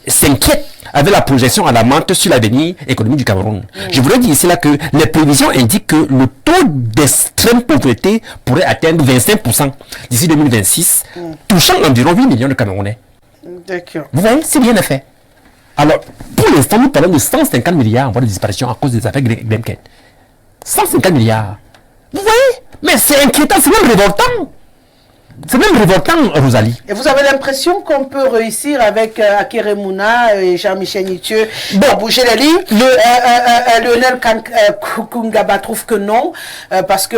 s'inquiète avec la projection à la menthe sur l'avenir économique du Cameroun. Je voudrais dire ici là que les prévisions indiquent que le taux d'extrême pauvreté pourrait atteindre 25% d'ici 2026, touchant environ 8 millions de Camerounais. D'accord. Vous voyez, c'est bien fait. Alors, pour l'instant, nous parlons de 150 milliards en voie de disparition à cause des affaires Glencore. 150 milliards. Vous voyez? Mais c'est inquiétant, c'est même révoltant. C'est même révoltant, Rosalie. Et vous avez l'impression qu'on peut réussir avec Akere Mouna et Jean-Michel Nitieux à bouger les lignes. Lionel Kungaba trouve que non, parce que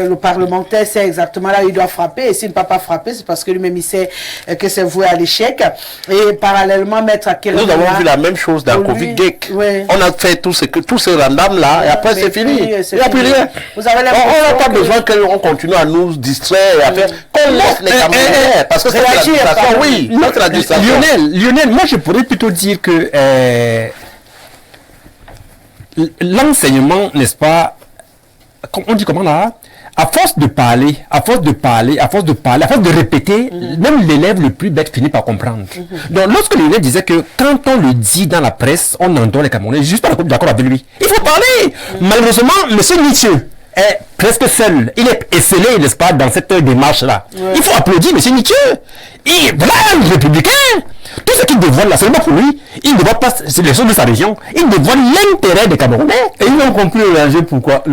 le parlementaire sait exactement là où il doit frapper, et s'il ne peut pas frapper, c'est parce que lui-même il sait que c'est voué à l'échec. Et parallèlement, Maître Akere Mouna... Nous avons vu la même chose dans Covid-Gate. Oui. On a fait tout ce random là, et après c'est fini. Il n'y a plus rien. Vous avez On n'a pas besoin qu'on continue à nous distraire et à faire... Laisse les Camerounais, parce que c'est la distraction, oui. Lionel, moi je pourrais plutôt dire que l'enseignement, n'est-ce pas, on dit comment là, à force de parler, à force de répéter, même l'élève le plus bête finit par comprendre. Donc lorsque Lionel disait que quand on le dit dans la presse, on endort les Camerounais, je suis juste pas d'accord avec lui. Il faut parler. Malheureusement, M. Nietzsche est presque seul. Il est esselé, n'est-ce pas, dans cette démarche-là. Ouais. Il faut applaudir M. Nietzsche. Et voilà un républicain. Tout ce qu'il dévoile là, seulement pour lui, il ne dévoile pas les choses de sa région. Il dévoile l'intérêt des Camerounais. Et ils ont compris le danger. Pourquoi?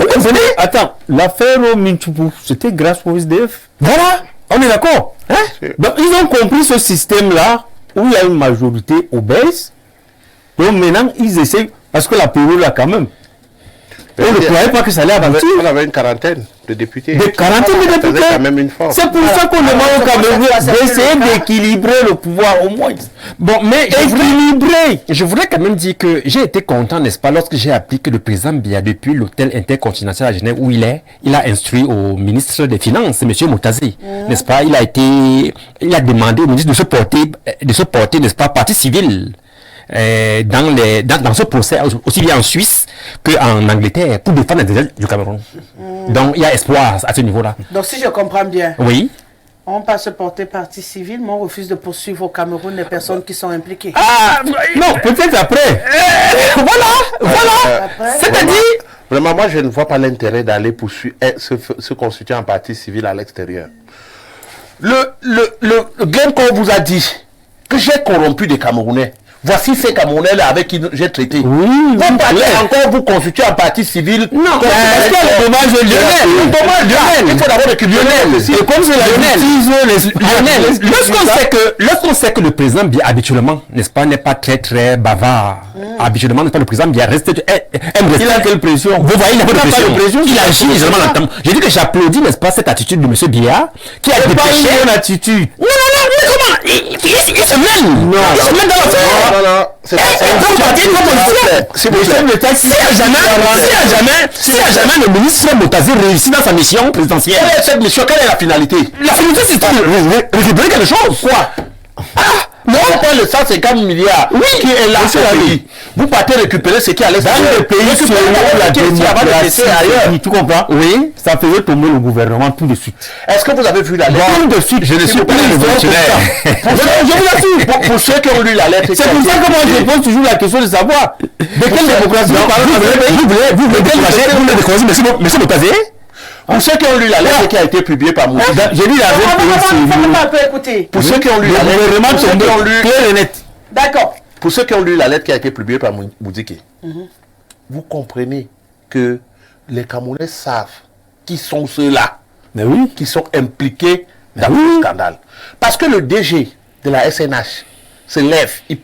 Attends, l'affaire au Minchoupou, c'était grâce au SDF. Voilà, on est d'accord. Hein? Donc ils ont compris ce système-là, où il y a une majorité obèse. Donc maintenant, ils essaient, parce que la période là quand même, on ne croyait pas que ça allait avancer. On avait une quarantaine de députés. Des quarantaines de députés. Quand même une force. C'est pour ça qu'on demande au Cameroun d'essayer d'équilibrer le pouvoir au moins. Bon, mais je voudrais quand même dire que j'ai été content, n'est-ce pas, lorsque j'ai appris que le président Biya, depuis l'hôtel intercontinental à Genève où il a instruit au ministre des Finances, M. Moutazi, n'est-ce pas, il a demandé au ministre de se porter, n'est-ce pas, partie civile. Dans ce procès, aussi bien en Suisse qu'en Angleterre, pour défendre les intérêts du Cameroun. Donc il y a espoir à ce niveau-là. Donc si je comprends bien, oui. On peut se porter partie civile, mais on refuse de poursuivre au Cameroun les personnes qui sont impliquées. Ah non, peut-être après. Voilà. C'est-à-dire... Vraiment, moi je ne vois pas l'intérêt d'aller poursuivre, se constituer en partie civile à l'extérieur. Le Glencore vous a dit que j'ai corrompu des Camerounais. Voici ces Camerounais-là avec qui j'ai traité. Oui, vous partez encore vous constituer en partie civile. Non, parce qu'il y a le dommage de Lionel. Il faut d'abord récupérer Lionel. Et comme c'est Lionel, lorsqu'on sait que le président Biya habituellement, n'est-ce pas, n'est pas très très bavard. Habituellement, n'est-ce pas, le président Biya reste. Il a quelle pression? Vous voyez, il n'a pas de pression. Il agit généralement longtemps. J'ai dit que j'applaudis, n'est-ce pas, cette attitude de M. Biya qui a dépêché. Une attitude. Non, mais comment? Il se mêle. Non, Si jamais le ministre Moutazi réussit dans sa mission présidentielle, cette mission, quelle est la finalité? La finalité, c'est de récupérer quelque chose. Quoi? Non, le 150 milliards qui est là, vous partez récupérer ce qui est à l'extérieur. Dans le pays selon la démocratie ailleurs, tu comprends? Oui, ça faisait tomber le gouvernement tout de suite. Est-ce que vous avez vu la lettre? Tout de suite, je ne suis pas révolutionnaire. Je vous assure, pour ceux qui ont lu la lettre, c'est pour ça que moi je pose toujours la question de savoir de quelle démocratie vous voulez décourager monsieur Moutazier? Pour ceux qui ont lu la lettre qui a été publiée par Moudi. J'ai lu la lettre. Pour ceux qui ont lu la lettre, D'accord. Pour ceux qui ont lu la lettre qui a été publiée par Moudike, vous comprenez que les Camerounais savent qui sont ceux-là, qui sont impliqués dans le scandale. Parce que le DG de la SNH se lève, il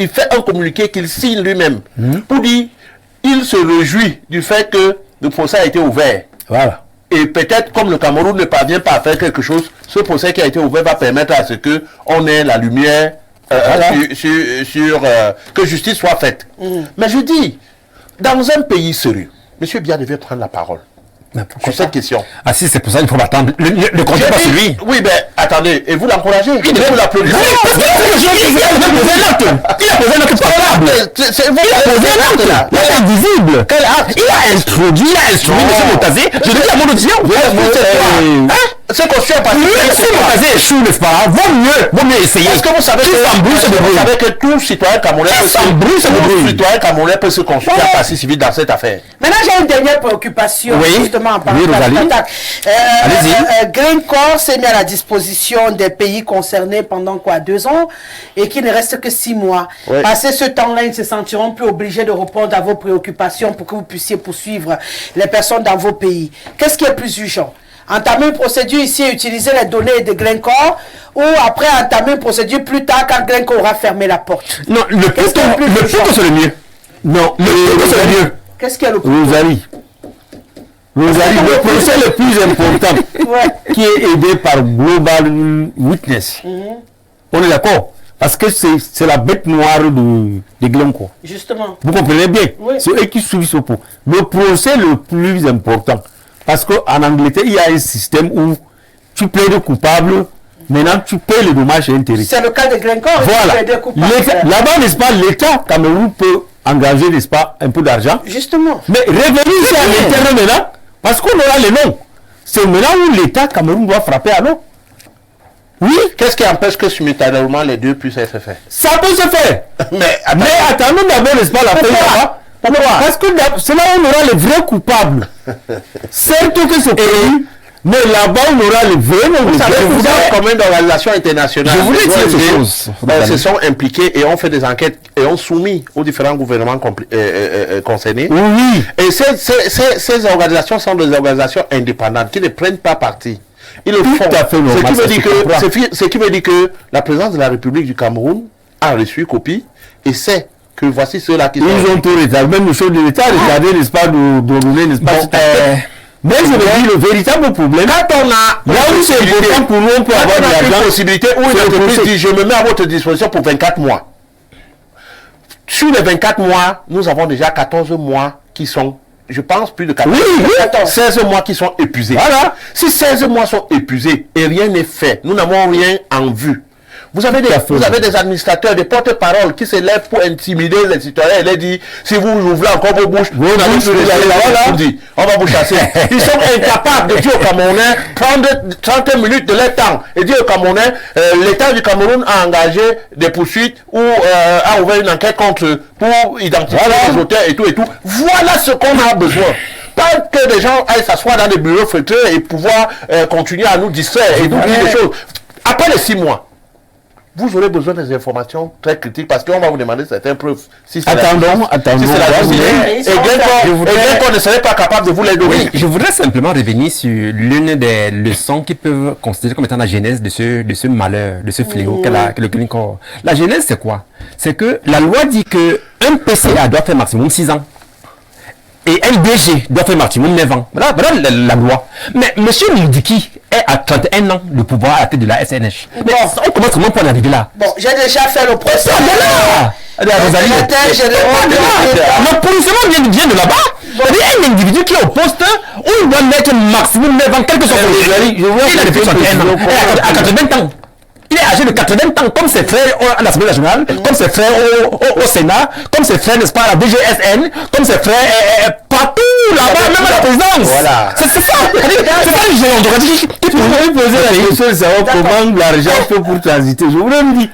fait un communiqué qu'il signe lui-même pour dire il se réjouit du fait que le procès a été ouvert. Voilà. Et peut-être, comme le Cameroun ne parvient pas à faire quelque chose, ce procès qui a été ouvert va permettre à ce qu'on ait la lumière sur que justice soit faite. Mais je dis, dans un pays sérieux, M. Biya devait prendre la parole sur cette question. Ah si, c'est pour ça qu'il faut m'attendre. Le compte pas celui. Oui, mais attendez, et vous l'encouragez? Il vous l'applaudissez? Il a posé un acte probable. Il a posé un acte là. C'est invisible. Quel acte? Il a introduit M. Moutazier. Je le dis à mon audience. C'est qu'on suit à partir de M. Moutazier échoue, n'est-ce pas? Vaut mieux essayer. Est-ce que vous savez que tout citoyen camerounais peut se consulter à partie civile dans cette affaire? Maintenant, j'ai une dernière préoccupation. Justement, en parlant de l'attaque. Greencore s'est mis à la disposition des pays concernés pendant 2 ans et qu'il ne reste que 6 mois. Passé ce temps-là, ils se sentiront plus obligés de répondre à vos préoccupations pour que vous puissiez poursuivre les personnes dans vos pays. Qu'est-ce qui est plus urgent? Entamer une procédure ici et utiliser les données de Glencore, ou après entamer une procédure plus tard quand Glencore aura fermé la porte? Non, le plus tôt c'est le mieux. Non, le plus tôt c'est le mieux. Qu'est-ce qu'il y a le plus Rosalie, le procès le plus important qui est aidé par Global Witness. On est d'accord? Parce que c'est la bête noire de Glencore. Justement. Vous comprenez bien? C'est eux qui suivent ce pot. Le procès le plus important. Parce qu'en Angleterre, il y a un système où tu plaides coupable, maintenant tu payes les dommages et intérêts. C'est le cas de Glencore. Voilà. Là-bas, n'est-ce pas, l'État Cameroun peut engager, n'est-ce pas, un peu d'argent. Justement. Mais revenir ici à l'intérieur maintenant, parce qu'on aura les noms. C'est maintenant où l'État Cameroun doit frapper à l'eau. Oui. Qu'est-ce qui empêche que simultanément les deux puissent être faits? Ça peut se faire. Mais attendons d'abord, n'est-ce pas, la paix là-bas. Parce que c'est là où on aura les vrais coupables. Certes que c'est pays, mais là-bas on aura les vrais. Vous savez, combien d'organisations internationales je voulais dire ces choses se sont impliquées et ont fait des enquêtes et ont soumis aux différents gouvernements concernés. Oui. Et ces organisations sont des organisations indépendantes qui ne prennent pas parti. Ils le font. Ce qui veut dire que la présidence de la République du Cameroun a reçu copie et sait que voici ceux-là qui ils ont tout rétabli. Même le chef de l'État a retardé, n'est-ce pas, de donner, n'est-ce pas, mais je veux dire, le véritable problème, quand on a là où c'est important pour nous, on peut avoir une possibilité où une entreprise dit je me mets à votre disposition pour 24 mois. Sur les 24 mois, nous avons déjà 14 mois qui sont, je pense, plus de 14, 16 mois qui sont épuisés. Voilà. Si 16 mois sont épuisés et rien n'est fait, nous n'avons rien en vue. Vous avez des administrateurs, des porte-paroles qui se lèvent pour intimider les citoyens et leur dire si vous ouvrez encore vos bouches, on va vous chasser. Ils sont incapables de dire aux Camerounais prendre 30 minutes de leur temps et dire aux Camerounais l'État du Cameroun a engagé des poursuites ou a ouvert une enquête contre eux pour identifier les auteurs et tout et tout. Voilà ce qu'on a besoin. Pas que les gens aillent s'asseoir dans des bureaux feutrés et pouvoir continuer à nous distraire et nous dire des choses. Après les 6 mois, vous aurez besoin des informations très critiques parce qu'on va vous demander certaines preuves. Attendons. Et Glencore ne serait pas capable de vous les donner. Oui, je voudrais simplement revenir sur l'une des leçons qui peuvent considérer comme étant la genèse de ce malheur, de ce fléau que le Glencore. La genèse, c'est quoi? C'est que la loi dit qu'un PCA doit faire maximum 6 ans. Et un DG doit faire maximum 9 ans. Voilà la loi. Mais M. Moudiki est à 31 ans de pouvoir à la tête de la SNH. Mais on commence comment pour en arriver là? Bon, j'ai déjà fait le procès. Le positionnement vient de là-bas. C'est-à-dire un individu qui est au poste où il doit mettre maximum 9 ans, quel que soit son il a depuis 61 ans. À 80 ans. Il est âgé de 80 ans, comme ses frères à l'Assemblée nationale, comme ses frères au Sénat, comme ses frères, n'est-ce pas, à la DGSN, comme ses frères partout là-bas, même à la présidence. Voilà. C'est ça. C'est ça le géant. Tu pourrais poser la question de savoir comment l'argent fait pour transiter. Je voulais me dire,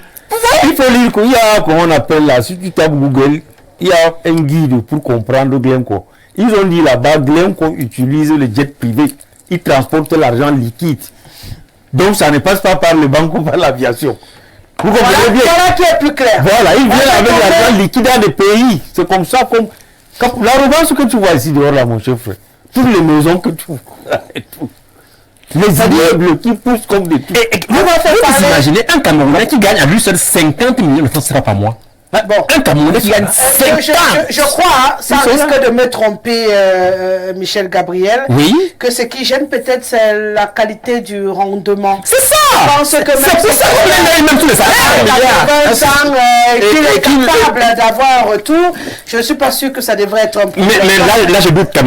il faut lire qu'il y a, comment on appelle là, si tu tapes Google, il y a un guide pour comprendre Glencore. Ils ont dit là-bas, Glencore utilise le jet privé. Ils transportent l'argent liquide. Donc ça ne passe pas par les banques ou par l'aviation. Vous comprenez bien? Voilà qui est plus clair. Voilà, ils viennent avec l'argent liquide dans des pays. C'est comme ça, comme l'arrogance que tu vois ici dehors là, mon cher frère. Toutes les maisons que tu vois. Les immeubles qui poussent comme des trucs. Vous imaginez un Camerounais qui gagne à lui seul 50 millions de francs CFA par mois. Bon, Un Camerounais qui gagne 50. je crois, hein, sans risque de me tromper, Michel Gabriel, Oui. que ce qui gêne peut-être c'est la qualité du rendement. C'est ça. Je pense que C'est pour ça qu'on a même tous les salaires. 20 ans qu'il est capable d'avoir un retour, je ne suis pas sûr que ça devrait être un problème. Mais là, je doute quand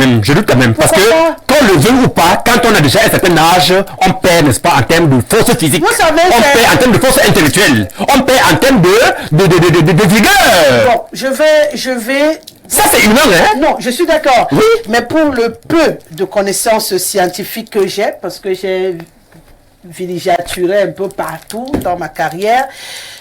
même. Parce que, qu'on le veut ou pas, quand on a déjà un certain âge, on perd, n'est-ce pas, en termes de force physique. Vous savez, on perd en termes de force intellectuelle. On perd en termes de vigueur. Bon, je vais... Ça, c'est humain, hein? Non, je suis d'accord. Oui. Mais pour le peu de connaissances scientifiques que j'ai, parce que j'ai villégiaturé un peu partout dans ma carrière,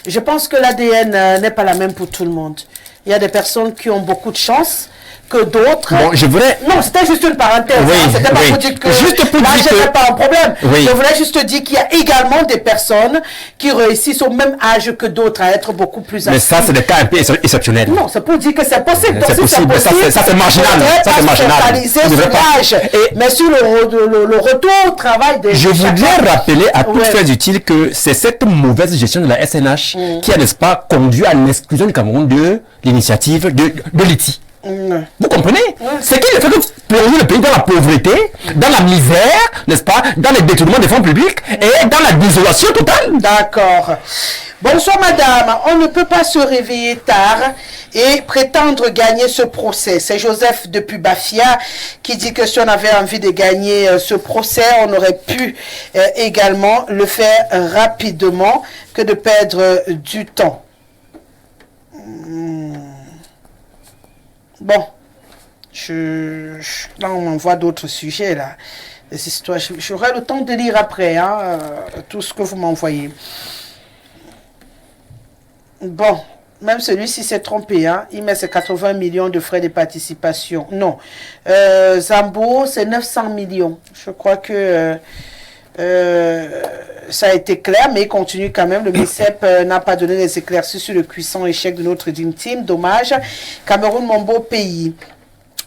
je pense que l'ADN n'est pas la même pour tout le monde. Il y a des personnes qui ont beaucoup de chance que d'autres. Bon, je voudrais... Non, c'était juste une parenthèse. Oui, hein. C'était pas oui. pour dire que Juste pour l'âge dire que... n'est pas un problème. Oui. Je voulais juste dire qu'il y a également des personnes qui réussissent au même âge que d'autres à être beaucoup plus actifs. Mais ça, c'est des cas un peu exceptionnels. Non, c'est pour dire que c'est possible. Donc, C'est si possible, ça, c'est marginal. faudrait Ça, c'est pas marginal. se focaliser On devrait sur pas. l'âge. Et- Mais sur le retour au travail des Je voudrais rappeler à toutes Ouais. fins utiles que c'est cette mauvaise gestion de la SNH qui a, n'est-ce pas, conduit à l'exclusion du Cameroun de l'initiative de l'ITI. Vous comprenez? C'est qui le fait que plonger le pays dans la pauvreté, dans la misère, n'est-ce pas, dans les détournements des fonds publics et dans la désolation totale. D'accord. Bonsoir madame, on ne peut pas se réveiller tard et prétendre gagner ce procès. C'est Joseph depuis Bafia qui dit que si on avait envie de gagner ce procès, on aurait pu également le faire rapidement que de perdre du temps. Bon, là on m'envoie d'autres sujets là. Les histoires, j'aurai le temps de lire après tout ce que vous m'envoyez. Bon, même celui-ci s'est trompé, hein. Il met ses 80 millions de frais de participation. Non. Zambo, c'est 900 millions. Je crois que ça a été clair, mais il continue quand même. Le MICEP n'a pas donné les éclaircies sur le cuisant échec de notre Dream Team. Dommage. Cameroun, mon beau pays.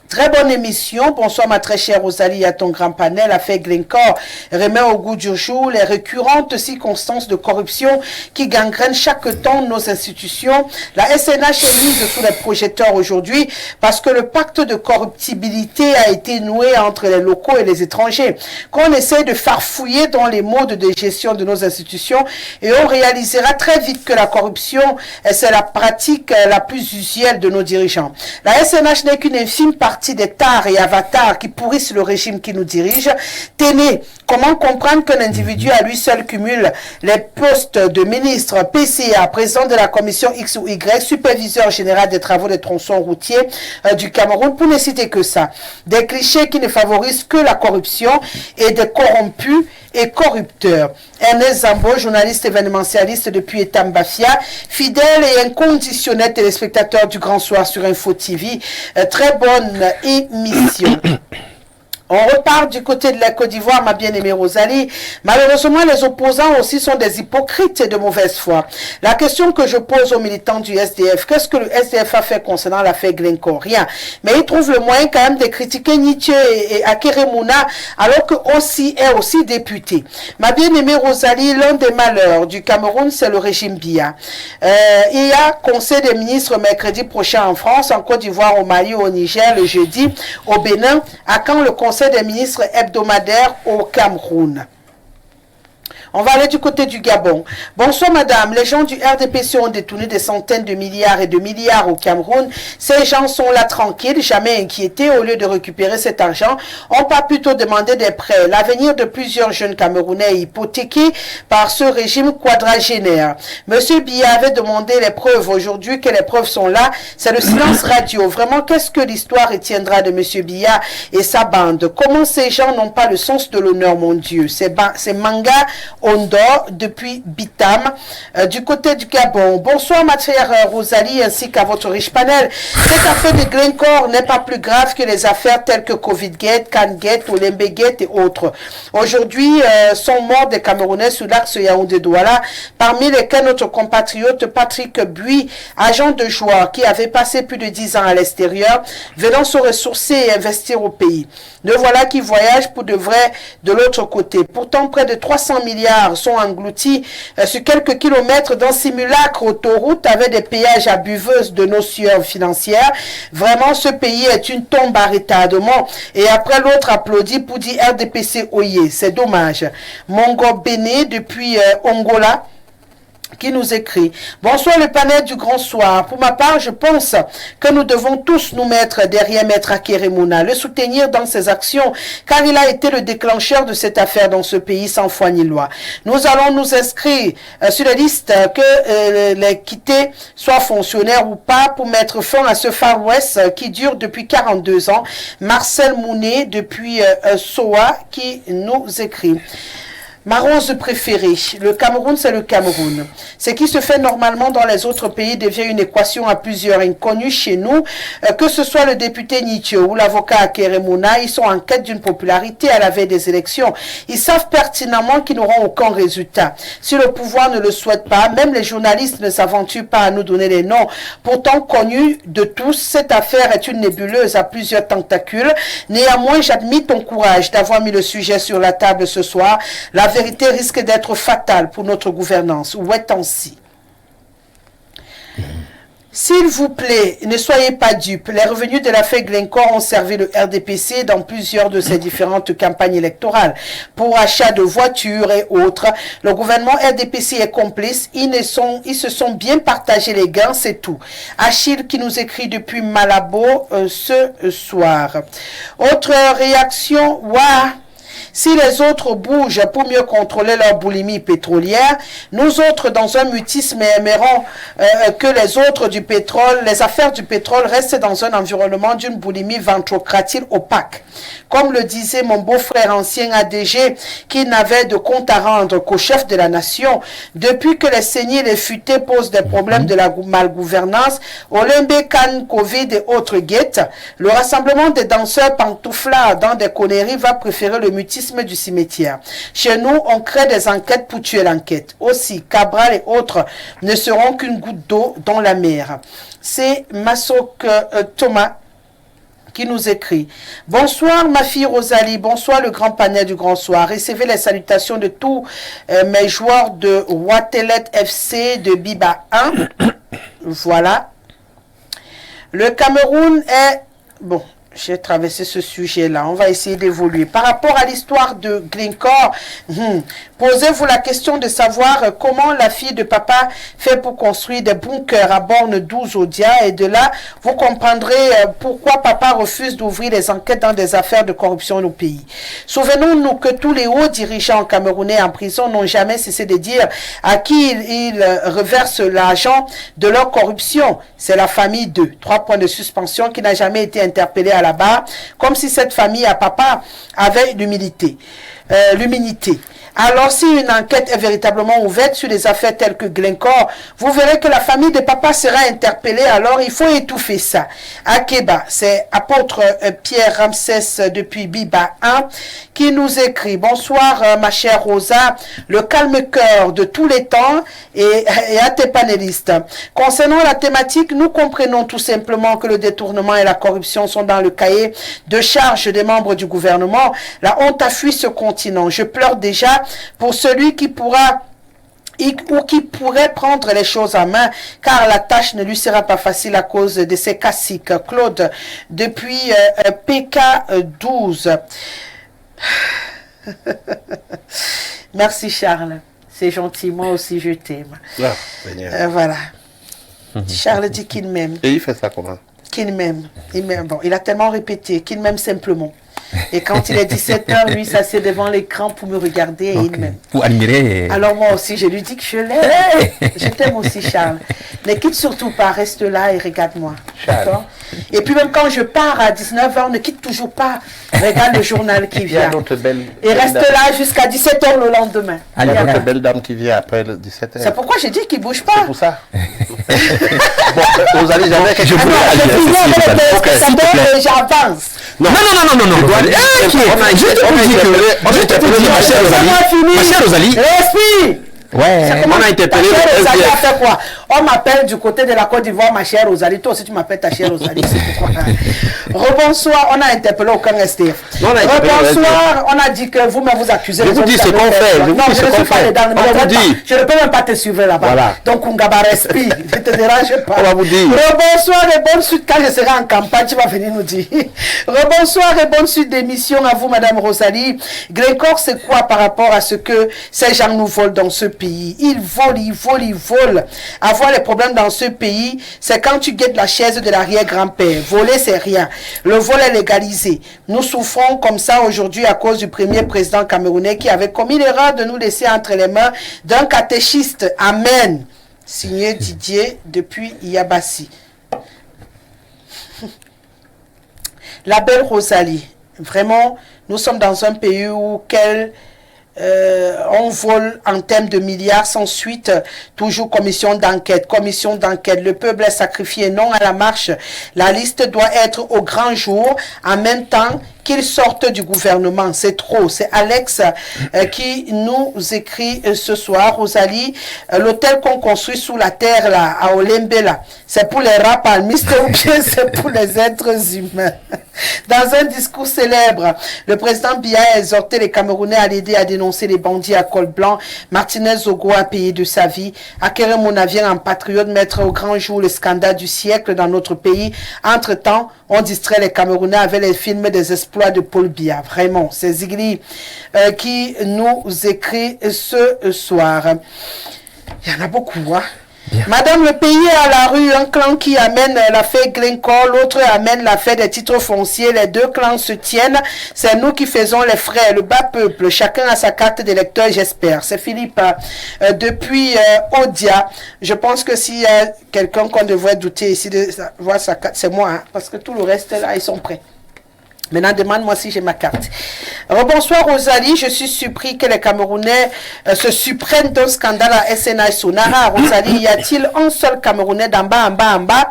Très bonne émission. Bonsoir ma très chère Rosalie, à ton grand panel. Affaire Glencore remet au goût du jour les récurrentes circonstances de corruption qui gangrènent chaque temps nos institutions. La SNH est mise sous les projecteurs aujourd'hui parce que le pacte de corruptibilité a été noué entre les locaux et les étrangers. Qu'on essaie de farfouiller dans les modes de gestion de nos institutions et on réalisera très vite que la corruption, c'est la pratique la plus usuelle de nos dirigeants. La SNH n'est qu'une infime partie des tares et avatars qui pourrissent le régime qui nous dirige. Tenez, comment comprendre qu'un individu à lui seul cumule les postes de ministre, PCA, président de la commission X ou Y, superviseur général des travaux des tronçons routiers du Cameroun, pour ne citer que ça. Des clichés qui ne favorisent que la corruption et des corrompus et corrupteurs. Ernest Zambo, journaliste événementialiste depuis Etambafia, fidèle et inconditionnel téléspectateur du Grand Soir sur Info TV. Très bonne émission. On repart du côté de la Côte d'Ivoire, ma bien-aimée Rosalie. Malheureusement, les opposants aussi sont des hypocrites et de mauvaise foi. La question que je pose aux militants du SDF, qu'est-ce que le SDF a fait concernant l'affaire Glencore? Rien. Mais ils trouvent le moyen quand même de critiquer Nietzsche et Akeremouna, alors que aussi est aussi député. Ma bien-aimée Rosalie, l'un des malheurs du Cameroun, c'est le régime Biya. Il y a conseil des ministres mercredi prochain en France, en Côte d'Ivoire, au Mali, au Niger, le jeudi, au Bénin, à quand le conseil des ministres hebdomadaires au Cameroun. On va aller du côté du Gabon. Bonsoir madame, les gens du RDPC ont détourné des centaines de milliards et de milliards au Cameroun. Ces gens sont là tranquilles, jamais inquiétés. Au lieu de récupérer cet argent, on pas plutôt demander des prêts. L'avenir de plusieurs jeunes Camerounais est hypothéqué par ce régime quadragénaire. Monsieur Biya avait demandé les preuves. Aujourd'hui que les preuves sont là, c'est le silence radio. Vraiment, qu'est-ce que l'histoire retiendra de monsieur Biya et sa bande? Comment ces gens n'ont pas le sens de l'honneur, mon Dieu? C'est Manga Ondor depuis Bitam, du côté du Gabon. Bonsoir ma chère Rosalie ainsi qu'à votre riche panel. Cette affaire de Glencore n'est pas plus grave que les affaires telles que Covid-Gate, Can-Gate, Olembe-Gate et autres. Aujourd'hui, sont morts des Camerounais sur l'axe Yaoundé-Douala, parmi lesquels notre compatriote Patrick Buis, agent de joie qui avait passé plus de 10 ans à l'extérieur, venant se ressourcer et investir au pays. Le voilà qui voyage pour de vrai de l'autre côté. Pourtant, près de 300 milliards sont engloutis sur quelques kilomètres d'un simulacre autoroute avec des péages à buveuses de notions financières. Vraiment, ce pays est une tombe à retardement. Et après, l'autre applaudit pour dire RDPC Oye. C'est dommage. Mongo Béné depuis Angola, qui nous écrit: bonsoir le panel du grand soir. Pour ma part, je pense que nous devons tous nous mettre derrière Maître Akeremouna, le soutenir dans ses actions, car il a été le déclencheur de cette affaire dans ce pays sans foi ni loi. Nous allons nous inscrire sur la liste que les quittés soient fonctionnaires ou pas pour mettre fin à ce Far West qui dure depuis 42 ans. Marcel Mounet depuis Soa qui nous écrit: ma rose préférée, le Cameroun, c'est le Cameroun. Ce qui se fait normalement dans les autres pays devient une équation à plusieurs inconnus chez nous. Que ce soit le député Nietzsche ou l'avocat Akeremouna, ils sont en quête d'une popularité à la veille des élections. Ils savent pertinemment qu'ils n'auront aucun résultat. Si le pouvoir ne le souhaite pas, même les journalistes ne s'aventurent pas à nous donner les noms. Pourtant connus de tous, cette affaire est une nébuleuse à plusieurs tentacules. Néanmoins, j'admire ton courage d'avoir mis le sujet sur la table ce soir. La vérité risque d'être fatale pour notre gouvernance. Où est-on-ci? S'il vous plaît, ne soyez pas dupes. Les revenus de l'affaire Glencore ont servi le RDPC dans plusieurs de ses différentes campagnes électorales. Pour achat de voitures et autres, le gouvernement RDPC est complice. Ils se sont bien partagés les gains, c'est tout. Achille qui nous écrit depuis Malabo ce soir. Autre réaction, waouh! Si les autres bougent pour mieux contrôler leur boulimie pétrolière, nous autres, dans un mutisme, aimerons que les autres du pétrole, les affaires du pétrole restent dans un environnement d'une boulimie ventrocratile opaque. Comme le disait mon beau-frère ancien ADG, qui n'avait de compte à rendre qu'au chef de la nation, depuis que les saignées et les futées posent des problèmes de la malgouvernance, Olembe, Can, Covid et autres guettes, le rassemblement des danseurs pantouflards dans des conneries va préférer le mutisme du cimetière. Chez nous, on crée des enquêtes pour tuer l'enquête. Aussi, Cabral et autres ne seront qu'une goutte d'eau dans la mer. C'est Masok Thomas qui nous écrit: bonsoir ma fille Rosalie, bonsoir le grand panel du grand soir. Recevez les salutations de tous mes joueurs de Watelet FC de Biba 1. Voilà. Le Cameroun est... Bon, j'ai traversé ce sujet-là. On va essayer d'évoluer. Par rapport à l'histoire de Glencore, posez-vous la question de savoir comment la fille de papa fait pour construire des bunkers à borne 12 Odia. Et de là, vous comprendrez pourquoi papa refuse d'ouvrir les enquêtes dans des affaires de corruption au pays. Souvenons-nous que tous les hauts dirigeants camerounais en prison n'ont jamais cessé de dire à qui ils reversent l'argent de leur corruption. C'est la famille 2. 3 points de suspension, qui n'a jamais été interpellée à la barre, comme si cette famille à papa avait l'humilité. Alors, si une enquête est véritablement ouverte sur des affaires telles que Glencore, vous verrez que la famille de papa sera interpellée. Alors, il faut étouffer ça. Akeba, c'est apôtre Pierre Ramsès depuis Biba 1 qui nous écrit: bonsoir ma chère Rosa, le calme-cœur de tous les temps et à tes panélistes. Concernant la thématique, nous comprenons tout simplement que le détournement et la corruption sont dans le cahier de charge des membres du gouvernement. La honte a fui ce continent. Je pleure déjà pour celui qui pourra ou qui pourrait prendre les choses en main, car la tâche ne lui sera pas facile à cause de ses caciques. Claude, depuis PK 12. Merci Charles. C'est gentil, moi aussi je t'aime. Ah, Seigneur. Voilà. Charles dit qu'il m'aime. Et il fait ça comment? Qu'il m'aime. Il m'aime. Bon, il a tellement répété qu'il m'aime simplement. Et quand il est 17h, lui, ça c'est devant l'écran pour me regarder et il m'aime. Pour admirer. Alors moi aussi, je lui dis que je l'aime. Je t'aime aussi, Charles. Ne quitte surtout pas, reste là et regarde-moi. D'accord? Et puis même quand je pars à 19h, ne quitte toujours pas. Regarde le journal qui Il y a vient. d'autres belles. Et reste là jusqu'à 17h le lendemain. Il y a Allez, d'autres belles dames qui viennent après le 17h. C'est pourquoi j'ai dit qu'il ne bouge pas. C'est pour ça. Bon, vous allez jamais que Je Ah voulais non, aller je finis avec s'il les te plaît. spectateurs et j'avance. Non, Rosalie. Je te dis, ma chère Rosalie. Ma chère Rosalie. Respire. Ouais. On a interpellé Ta chère le Rosalie a SDF. fait quoi? On m'appelle du côté de la Côte d'Ivoire, ma chère Rosalie. Toi aussi, tu m'appelles ta chère Rosalie. C'est pourquoi. Rebonsoir, on a interpellé aucun SDF. Non, on a interpellé Rebonsoir, on a dit que vous-même vous accusez. Je les vous autres dis ce d'avoir qu'on fait. Je vous Non, dis je ce ne qu'on suis pas fait. les dames. On vous dit. Je ne peux même pas te suivre là-bas. Voilà. Donc, Ngaba, respire. Ne te dérange pas. On va vous dire. Rebonsoir et bonne suite. Quand je serai en campagne, tu vas venir nous dire. Rebonsoir et bonne suite d'émission à vous, Madame Rosalie. Grécor, c'est quoi par rapport à ce que ces gens nous volent dans ce pays? Ils volent, ils volent, ils volent. Avoir les problèmes dans ce pays, c'est quand tu guettes la chaise de l'arrière-grand-père. Voler, c'est rien. Le vol est légalisé. Nous souffrons comme ça aujourd'hui à cause du premier président camerounais qui avait commis l'erreur de nous laisser entre les mains d'un catéchiste. Amen. Signé Didier depuis Yabassi. La belle Rosalie, vraiment, nous sommes dans un pays où on vole en termes de milliards sans suite, toujours commission d'enquête. Le peuple est sacrifié, non à la marche. La liste doit être au grand jour, en même temps qu'ils sortent du gouvernement. C'est trop. C'est Alex qui nous écrit ce soir. Rosalie, l'hôtel qu'on construit sous la terre là, à Olembe là, c'est pour les rats palmistes ou bien c'est pour les êtres humains. Dans un discours célèbre, le président Biya a exhorté les Camerounais à l'aider à dénoncer les bandits à col blanc. Martinez Zogo a payé de sa vie. Akere Monavien, en patriote, mettre au grand jour le scandale du siècle dans notre pays. Entre-temps, on distrait les Camerounais avec les films des exploits de Paul Biya. Vraiment, c'est Zigli qui nous écrit ce soir. Il y en a beaucoup, hein? Bien. Madame, le pays est à la rue, un clan qui amène l'affaire Glencore, l'autre amène l'affaire des titres fonciers, les deux clans se tiennent, c'est nous qui faisons les frais, le bas peuple, chacun a sa carte d'électeur, j'espère. C'est Philippe, depuis Odia, je pense que s'il y a quelqu'un qu'on devrait douter ici de voir sa carte, c'est moi, hein, parce que tout le reste là, ils sont prêts. Maintenant, demande-moi si j'ai ma carte. Rebonsoir Rosalie, je suis surpris que les Camerounais se surprennent d'un scandale à SNA Sonara. Rosalie, y a-t-il un seul Camerounais d'en bas, en bas,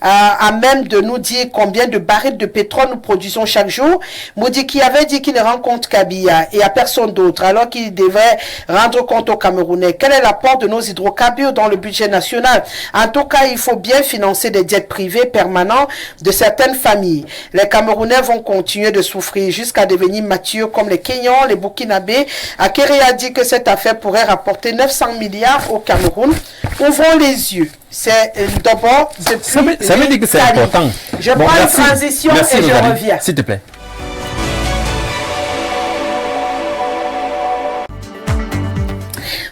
à même de nous dire combien de barils de pétrole nous produisons chaque jour? Moudi qui avait dit qu'il ne rend compte Kabila et à personne d'autre, alors qu'il devrait rendre compte aux Camerounais. Quel est l'apport de nos hydrocarbures dans le budget national? En tout cas, il faut bien financer des jets privés permanents de certaines familles. Les Camerounais vont continuer de souffrir jusqu'à devenir matures comme les Kenyans, les Burkinabés. Akere a dit que cette affaire pourrait rapporter 900 milliards au Cameroun. Ouvrons les yeux. C'est d'abord depuis... Ça veut dire que c'est important. Je prends une transition et je reviens. S'il te plaît.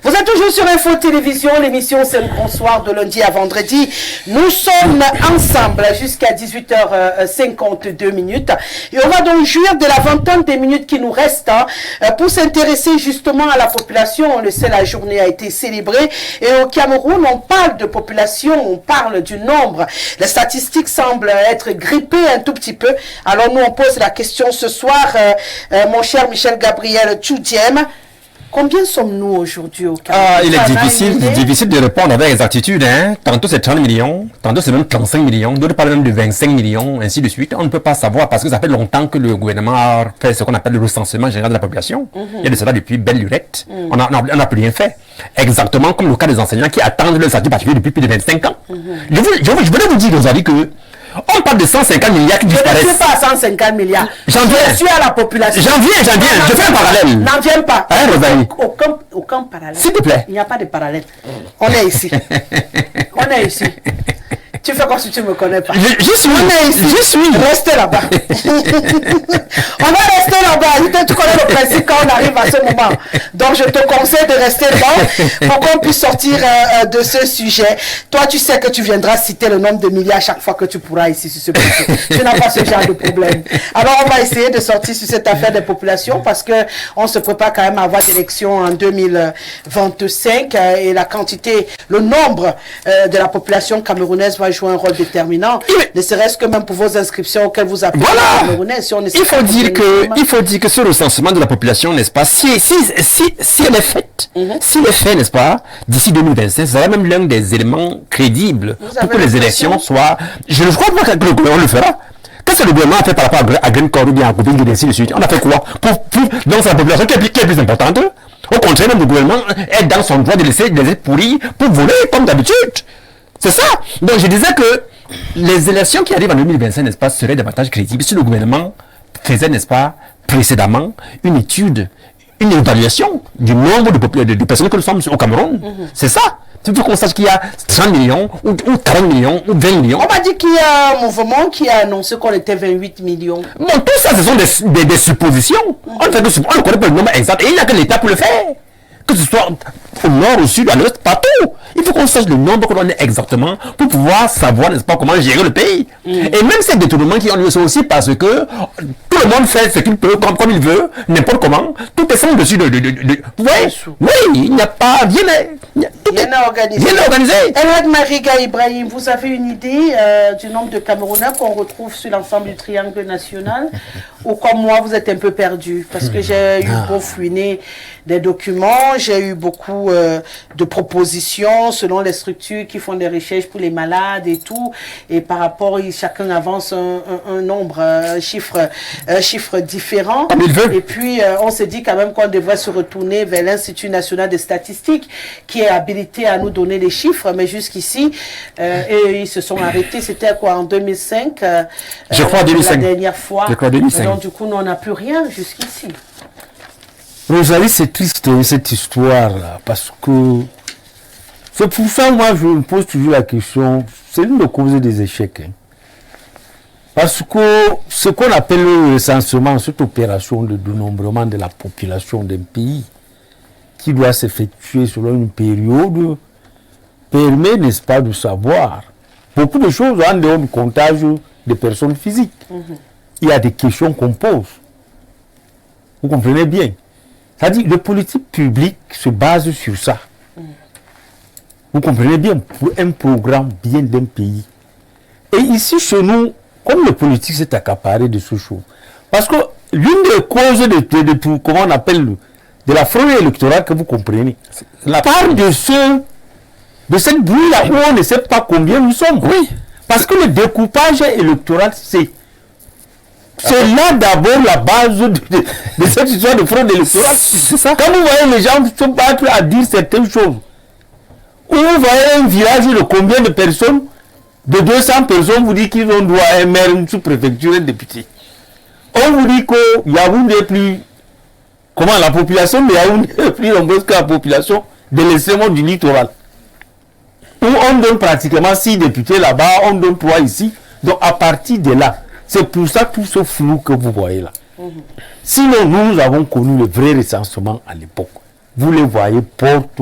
Vous êtes toujours sur Info Télévision, l'émission c'est le grand soir de lundi à vendredi. Nous sommes ensemble jusqu'à 18h52 minutes et on va donc jouir de la vingtaine des minutes qui nous restent pour s'intéresser justement à la population. On le sait, la journée a été célébrée et au Cameroun on parle de population, on parle du nombre. Les statistiques semblent être grippées un tout petit peu. Alors nous on pose la question ce soir, mon cher Michel Gabriel Tchoudiem. Combien sommes-nous aujourd'hui au Cameroun? Il est difficile de répondre avec exactitude. Hein? Tantôt c'est 30 millions, tantôt c'est même 35 millions, d'autres parlent même de 25 millions, ainsi de suite. On ne peut pas savoir parce que ça fait longtemps que le gouvernement a fait ce qu'on appelle le recensement général de la population. Il y a de cela depuis belle lurette. On n'a plus rien fait. Exactement comme le cas des enseignants qui attendent le statut particulier depuis plus de 25 ans. Je voulais vous dire, Rosalie, que on parle de 150 milliards qui disparaissent. Je ne suis pas à 150 milliards. J'en viens. Je suis à la population. J'en viens. Je fais un parallèle. N'en viens pas. Hein, Rosalie? Aucun parallèle. S'il te plaît. Il n'y a pas de parallèle. On est ici. On est ici. Tu fais fais comme si tu ne me connais pas. Je suis. On est ici. Je suis. Restez là-bas. On va rester là-bas. Tu connais le principe quand on arrive à ce moment. Donc, je te conseille de rester là pour qu'on puisse sortir de ce sujet. Toi, tu sais que tu viendras citer le nombre de milliards à chaque fois que tu pourras ici sur ce plateau. Tu n'as pas ce genre de problème. Alors, on va essayer de sortir sur cette affaire des populations parce que on se prépare quand même à avoir des élections en 2025 et la quantité, le nombre de la population camerounaise va jouer un rôle déterminant. Ne serait-ce que même pour vos inscriptions auxquelles vous appelez camerounais. Si on il faut dire que ce recensement de la population, n'est-ce pas, si elle est faite, s'il est fait, n'est-ce pas, d'ici 2025, c'est même l'un des éléments crédibles pour que les élections soient. Je ne crois pas que le gouvernement le fera. Qu'est-ce que le gouvernement a fait par rapport à Green Corps ou bien à Goubin et ainsi de suite? On a fait quoi donc c'est la population qui est plus importante. Au contraire, même le gouvernement est dans son droit de laisser pourrir pour voler comme d'habitude. C'est ça. Donc je disais que les élections qui arrivent en 2025, n'est-ce pas, seraient davantage crédibles si le gouvernement faisait, n'est-ce pas, précédemment une étude, une évaluation du nombre de personnes que nous sommes au Cameroun. C'est ça. Tu veux qu'on sache qu'il y a 30 millions, ou 40 millions, ou 20 millions. On m'a dit qu'il y a un mouvement qui a annoncé qu'on était 28 millions. Bon, tout ça, ce sont des suppositions. On ne connaît pas le nombre exact. Et il n'y a que l'État pour le faire. Que ce soit au nord, au sud, à l'ouest, partout. Il faut qu'on sache le nombre que l'on est exactement pour pouvoir savoir, n'est-ce pas, comment gérer le pays. Et même ces détournements qui ont lieu, c'est aussi parce que tout le monde fait ce qu'il peut, comme il veut, n'importe comment. Tout est sans dessus de oui, il n'y a pas rien à organiser. Elhad Mariga Ibrahim, vous avez une idée du nombre de Camerounais qu'on retrouve sur l'ensemble du triangle national? Ou comme moi, vous êtes un peu perdu? Parce que j'ai eu beau fouiner des documents, j'ai eu beaucoup de propositions selon les structures qui font des recherches pour les malades et tout. Et par rapport, chacun avance un nombre, un chiffre différent. Comme il veut. Et puis, on s'est dit quand même qu'on devrait se retourner vers l'Institut national des statistiques qui est habilité à nous donner les chiffres. Mais jusqu'ici, et ils se sont arrêtés. C'était quoi, en 2005 je crois 2005. La dernière fois. Je crois 2005. Donc, du coup, nous, on n'a plus rien jusqu'ici. Rosalie, c'est triste cette histoire-là, parce que c'est pour ça, moi, je me pose toujours la question, c'est l'une des causes des échecs. Hein. Parce que ce qu'on appelle le recensement, cette opération de dénombrement de la population d'un pays, qui doit s'effectuer selon une période, permet, n'est-ce pas, de savoir beaucoup de choses en dehors du comptage des personnes physiques. Il y a des questions qu'on pose. Vous comprenez bien? C'est-à-dire que les politiques publiques se basent sur ça. Vous comprenez bien, pour un programme bien d'un pays. Et ici, chez nous, comme le politique s'est accaparé de ce chose, parce que l'une des causes de comment on appelle, de la fraude électorale que vous comprenez, la part de cette bouille-là où on ne sait pas combien nous sommes. Oui. Parce que le découpage électoral, c'est là d'abord la base de cette histoire de fraude électorale. C'est ça. Quand vous voyez les gens se battre à dire certaines choses, ou vous voyez un village de combien de personnes, de 200 personnes, vous dites qu'ils ont droit à un maire, une sous-préfecture, un député. On vous dit que Yaoundé est plus... Comment la population de Yaoundé est plus nombreuse que la population de l'extrême du littoral. Où on donne pratiquement 6 députés là-bas, on donne 3 ici. Donc à partir de là, c'est pour ça tout ce flou que vous voyez là. Sinon, nous avons connu le vrai recensement à l'époque. Vous les voyez porte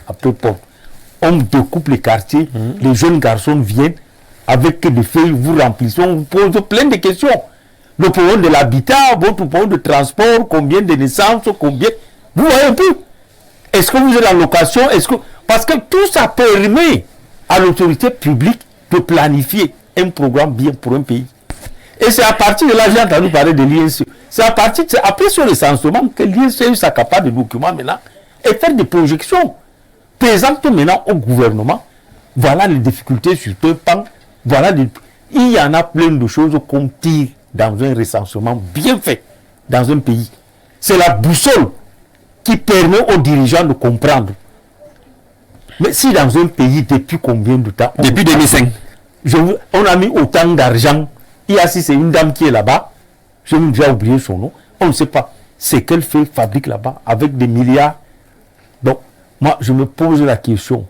après porte. On découpe les quartiers, les jeunes garçons viennent avec des feuilles, vous remplissez, on vous pose plein de questions. Le problème de l'habitat, votre problème de transport, combien de naissances, combien... Vous voyez un peu. Est-ce que vous êtes en location? Parce que tout ça permet à l'autorité publique de planifier un programme bien pour un pays. Et c'est à partir de là, j'ai entendu parler de l'INSE. C'est après ce recensement que l'INSE s'accapare de documents maintenant et fait des projections. Présente maintenant au gouvernement, voilà les difficultés sur deux pans, il y en a plein de choses qu'on tire dans un recensement bien fait dans un pays. C'est la boussole qui permet aux dirigeants de comprendre. Mais si dans un pays, depuis combien de temps? Depuis 2005. On a mis autant d'argent. Il y a si c'est une dame qui est là-bas, je n'ai déjà oublié son nom, on ne sait pas. C'est qu'elle fabrique là-bas avec des milliards. Donc, moi, je me pose la question.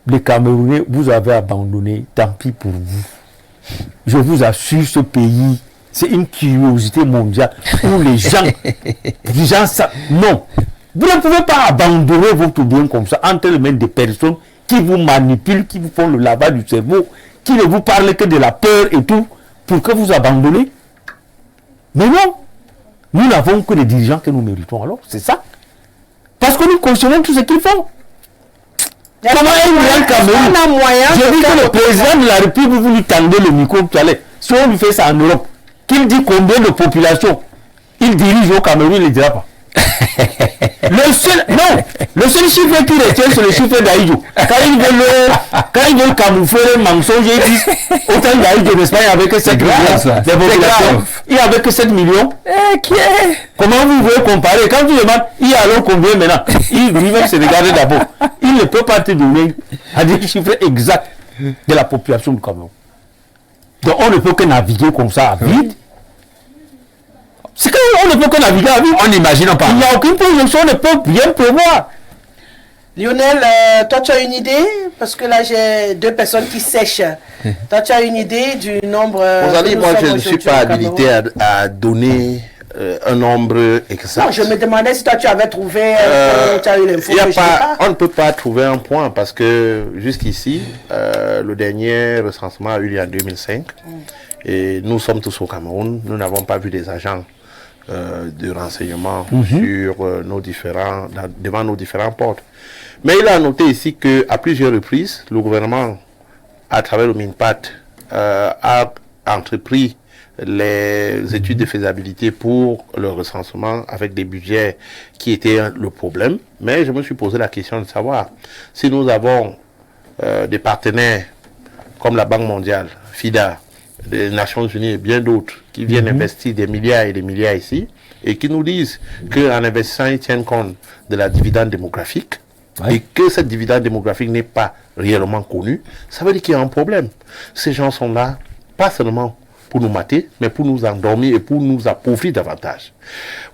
les Camerounais, vous avez abandonné, tant pis pour vous. Je vous assure, ce pays, c'est une curiosité mondiale où les gens non. Vous ne pouvez pas abandonner votre bien comme ça entre les mains des personnes qui vous manipulent, qui vous font le lavage du cerveau, qui ne vous parlent que de la peur et tout, pour que vous abandonnez. Mais non, nous n'avons que les dirigeants que nous méritons. Alors, c'est ça. Parce que nous cautionnons tout ce qu'ils font. Comment un Cameroun? J'ai dit que le président de la République, vous lui tendez le micro tout à l'heure. Si on lui fait ça en Europe, qu'il dit combien de population il dirige au Cameroun, il ne le dira pas. Le seul chiffre qu'il retient, c'est le chiffre d'Aïdjo. Quand ils veulent camoufler le mensonge, ils disent autant d'Aïdjo d'Espagne avec 7 millions de population. Il n'y avait que 7 millions. Comment vous voulez comparer? Quand tu demandes, il y a alors combien maintenant? Il lui-même se regarder d'abord. Il ne peut pas te donner à dire le chiffre exact de la population du Cameroun. Donc on ne peut que naviguer comme ça à vide. C'est qu'on ne peut que naviguer à vide. On n'imagine pas. Il n'y a aucune projection, on ne peut rien prévoir. Lionel, toi tu as une idée? Parce que là j'ai 2 personnes qui sèchent. Toi tu as une idée du nombre... moi je ne suis pas habilité à donner un nombre exact. Non, je me demandais si toi tu avais trouvé tu as eu l'info. On ne peut pas trouver un point parce que jusqu'ici, le dernier recensement a eu lieu en 2005 et nous sommes tous au Cameroun. Nous n'avons pas vu des agents de renseignement sur devant nos différentes portes. Mais il a noté ici qu'à plusieurs reprises, le gouvernement, à travers le MINPAT, a entrepris les études de faisabilité pour le recensement avec des budgets qui étaient le problème. Mais je me suis posé la question de savoir si nous avons des partenaires comme la Banque mondiale, FIDA, les Nations Unies et bien d'autres qui viennent investir des milliards et des milliards ici et qui nous disent qu'en investissant, ils tiennent compte de la dividende démographique et que cette dividende démographique n'est pas réellement connue, ça veut dire qu'il y a un problème. Ces gens sont là, pas seulement pour nous mater, mais pour nous endormir et pour nous appauvrir davantage.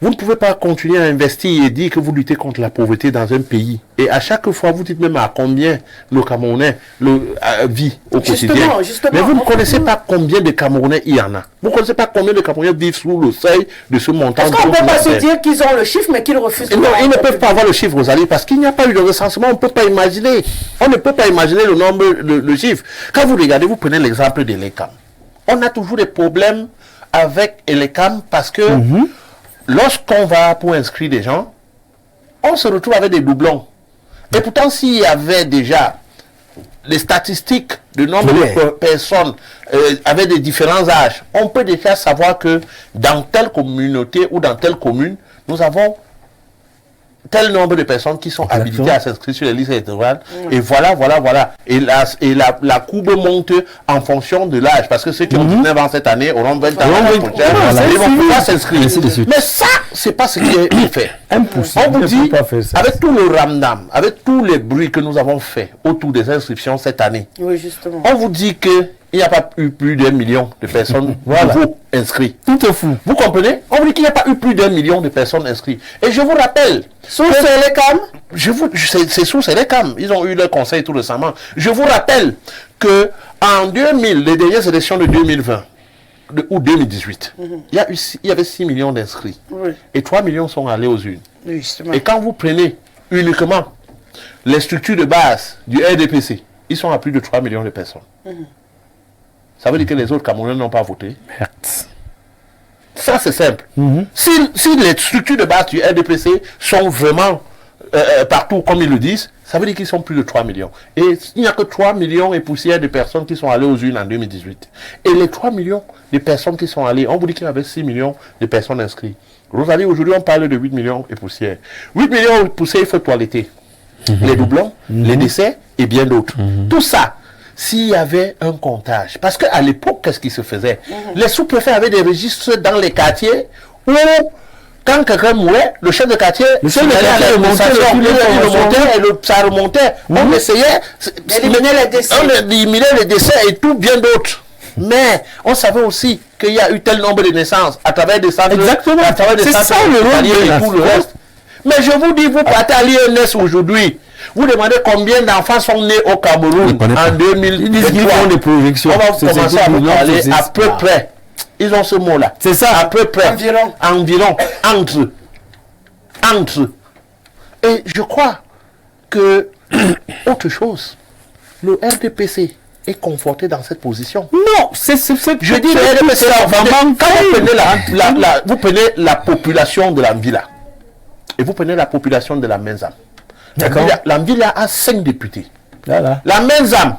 Vous ne pouvez pas continuer à investir et dire que vous luttez contre la pauvreté dans un pays. Et à chaque fois, vous dites même à combien le Camerounais vit au quotidien. Mais vous ne connaissez pas combien de Camerounais il y en a. Vous ne connaissez pas combien de Camerounais vivent sous le seuil de ce montant. Est-ce qu'on ne peut pas se dire qu'ils ont le chiffre, mais qu'ils refusent? Non, ils ne peuvent pas avoir le chiffre, Rosalie, parce qu'il n'y a pas eu de recensement. On ne peut pas imaginer. On ne peut pas imaginer le nombre, le chiffre. Quand vous regardez, vous prenez l'exemple de l'ECAM. On a toujours des problèmes avec l'ECAM parce que lorsqu'on va pour inscrire des gens, on se retrouve avec des doublons. Et pourtant, s'il y avait déjà les statistiques de nombre de personnes avec des différents âges, on peut déjà savoir que dans telle communauté ou dans telle commune, nous avons tel nombre de personnes qui sont habilitées à s'inscrire sur les listes électorales. Et voilà. Et la courbe monte en fonction de l'âge. Parce que ceux qui ont 19 ans cette année auront 20 ans l'année prochaine. Ils vont pouvoir s'inscrire. Mais ça, c'est pas ce qui est fait. Impossible. On vous dit, avec tout le ramdam, avec tous les bruits que nous avons fait autour des inscriptions cette année, on vous dit que il n'y a pas eu plus d'1 million de personnes nouveaux inscrits. Tout est fou. Vous comprenez? On vous dit qu'il n'y a pas eu plus d'1 million de personnes inscrites. Et je vous rappelle... Source Elecam? C'est source Elecam. Ils ont eu leur conseil tout récemment. Je vous rappelle que en 2000, les dernières élections de 2020 ou 2018, il y avait 6 millions d'inscrits. Et 3 millions sont allés aux urnes. Et quand vous prenez uniquement les structures de base du RDPC, ils sont à plus de 3 millions de personnes. Ça veut dire que les autres Camerounais n'ont pas voté. Merde. Ça, c'est simple. Si les structures de base du RDPC sont vraiment partout comme ils le disent, ça veut dire qu'ils sont plus de 3 millions. Et il n'y a que 3 millions et poussières de personnes qui sont allées aux urnes en 2018. Et les 3 millions de personnes qui sont allées, on vous dit qu'il y avait 6 millions de personnes inscrites. Rosalie, aujourd'hui, on parle de 8 millions et poussières. 8 millions et poussières, il faut toiletter. Les doublons, les décès et bien d'autres. Tout ça. S'il y avait un comptage, parce qu'à l'époque, qu'est-ce qui se faisait? Les sous-préfets avaient des registres dans les quartiers où, quand quelqu'un mourait, le chef de quartier, ça remontait, on essayait d'éliminer les décès et tout, bien d'autres. Mais on savait aussi qu'il y a eu tel nombre de naissances à travers des centres, c'est ça le rôle et tout le reste. Mais je vous dis, vous partez à l'INS aujourd'hui, Vous demandez combien d'enfants sont nés au Cameroun en 2000. Ils disent qu'ils font des projections. On va commencer à vous parler à peu près. Ils ont ce mot-là. C'est ça. À peu près. Environ. Entre. Et je crois que, autre chose, le RDPC est conforté dans cette position. Non, je dis le RDPC, quand vous prenez la population de l'Anvila et vous prenez la population de la Menzam. L'Anvila a 5 députés. Voilà. La Menzam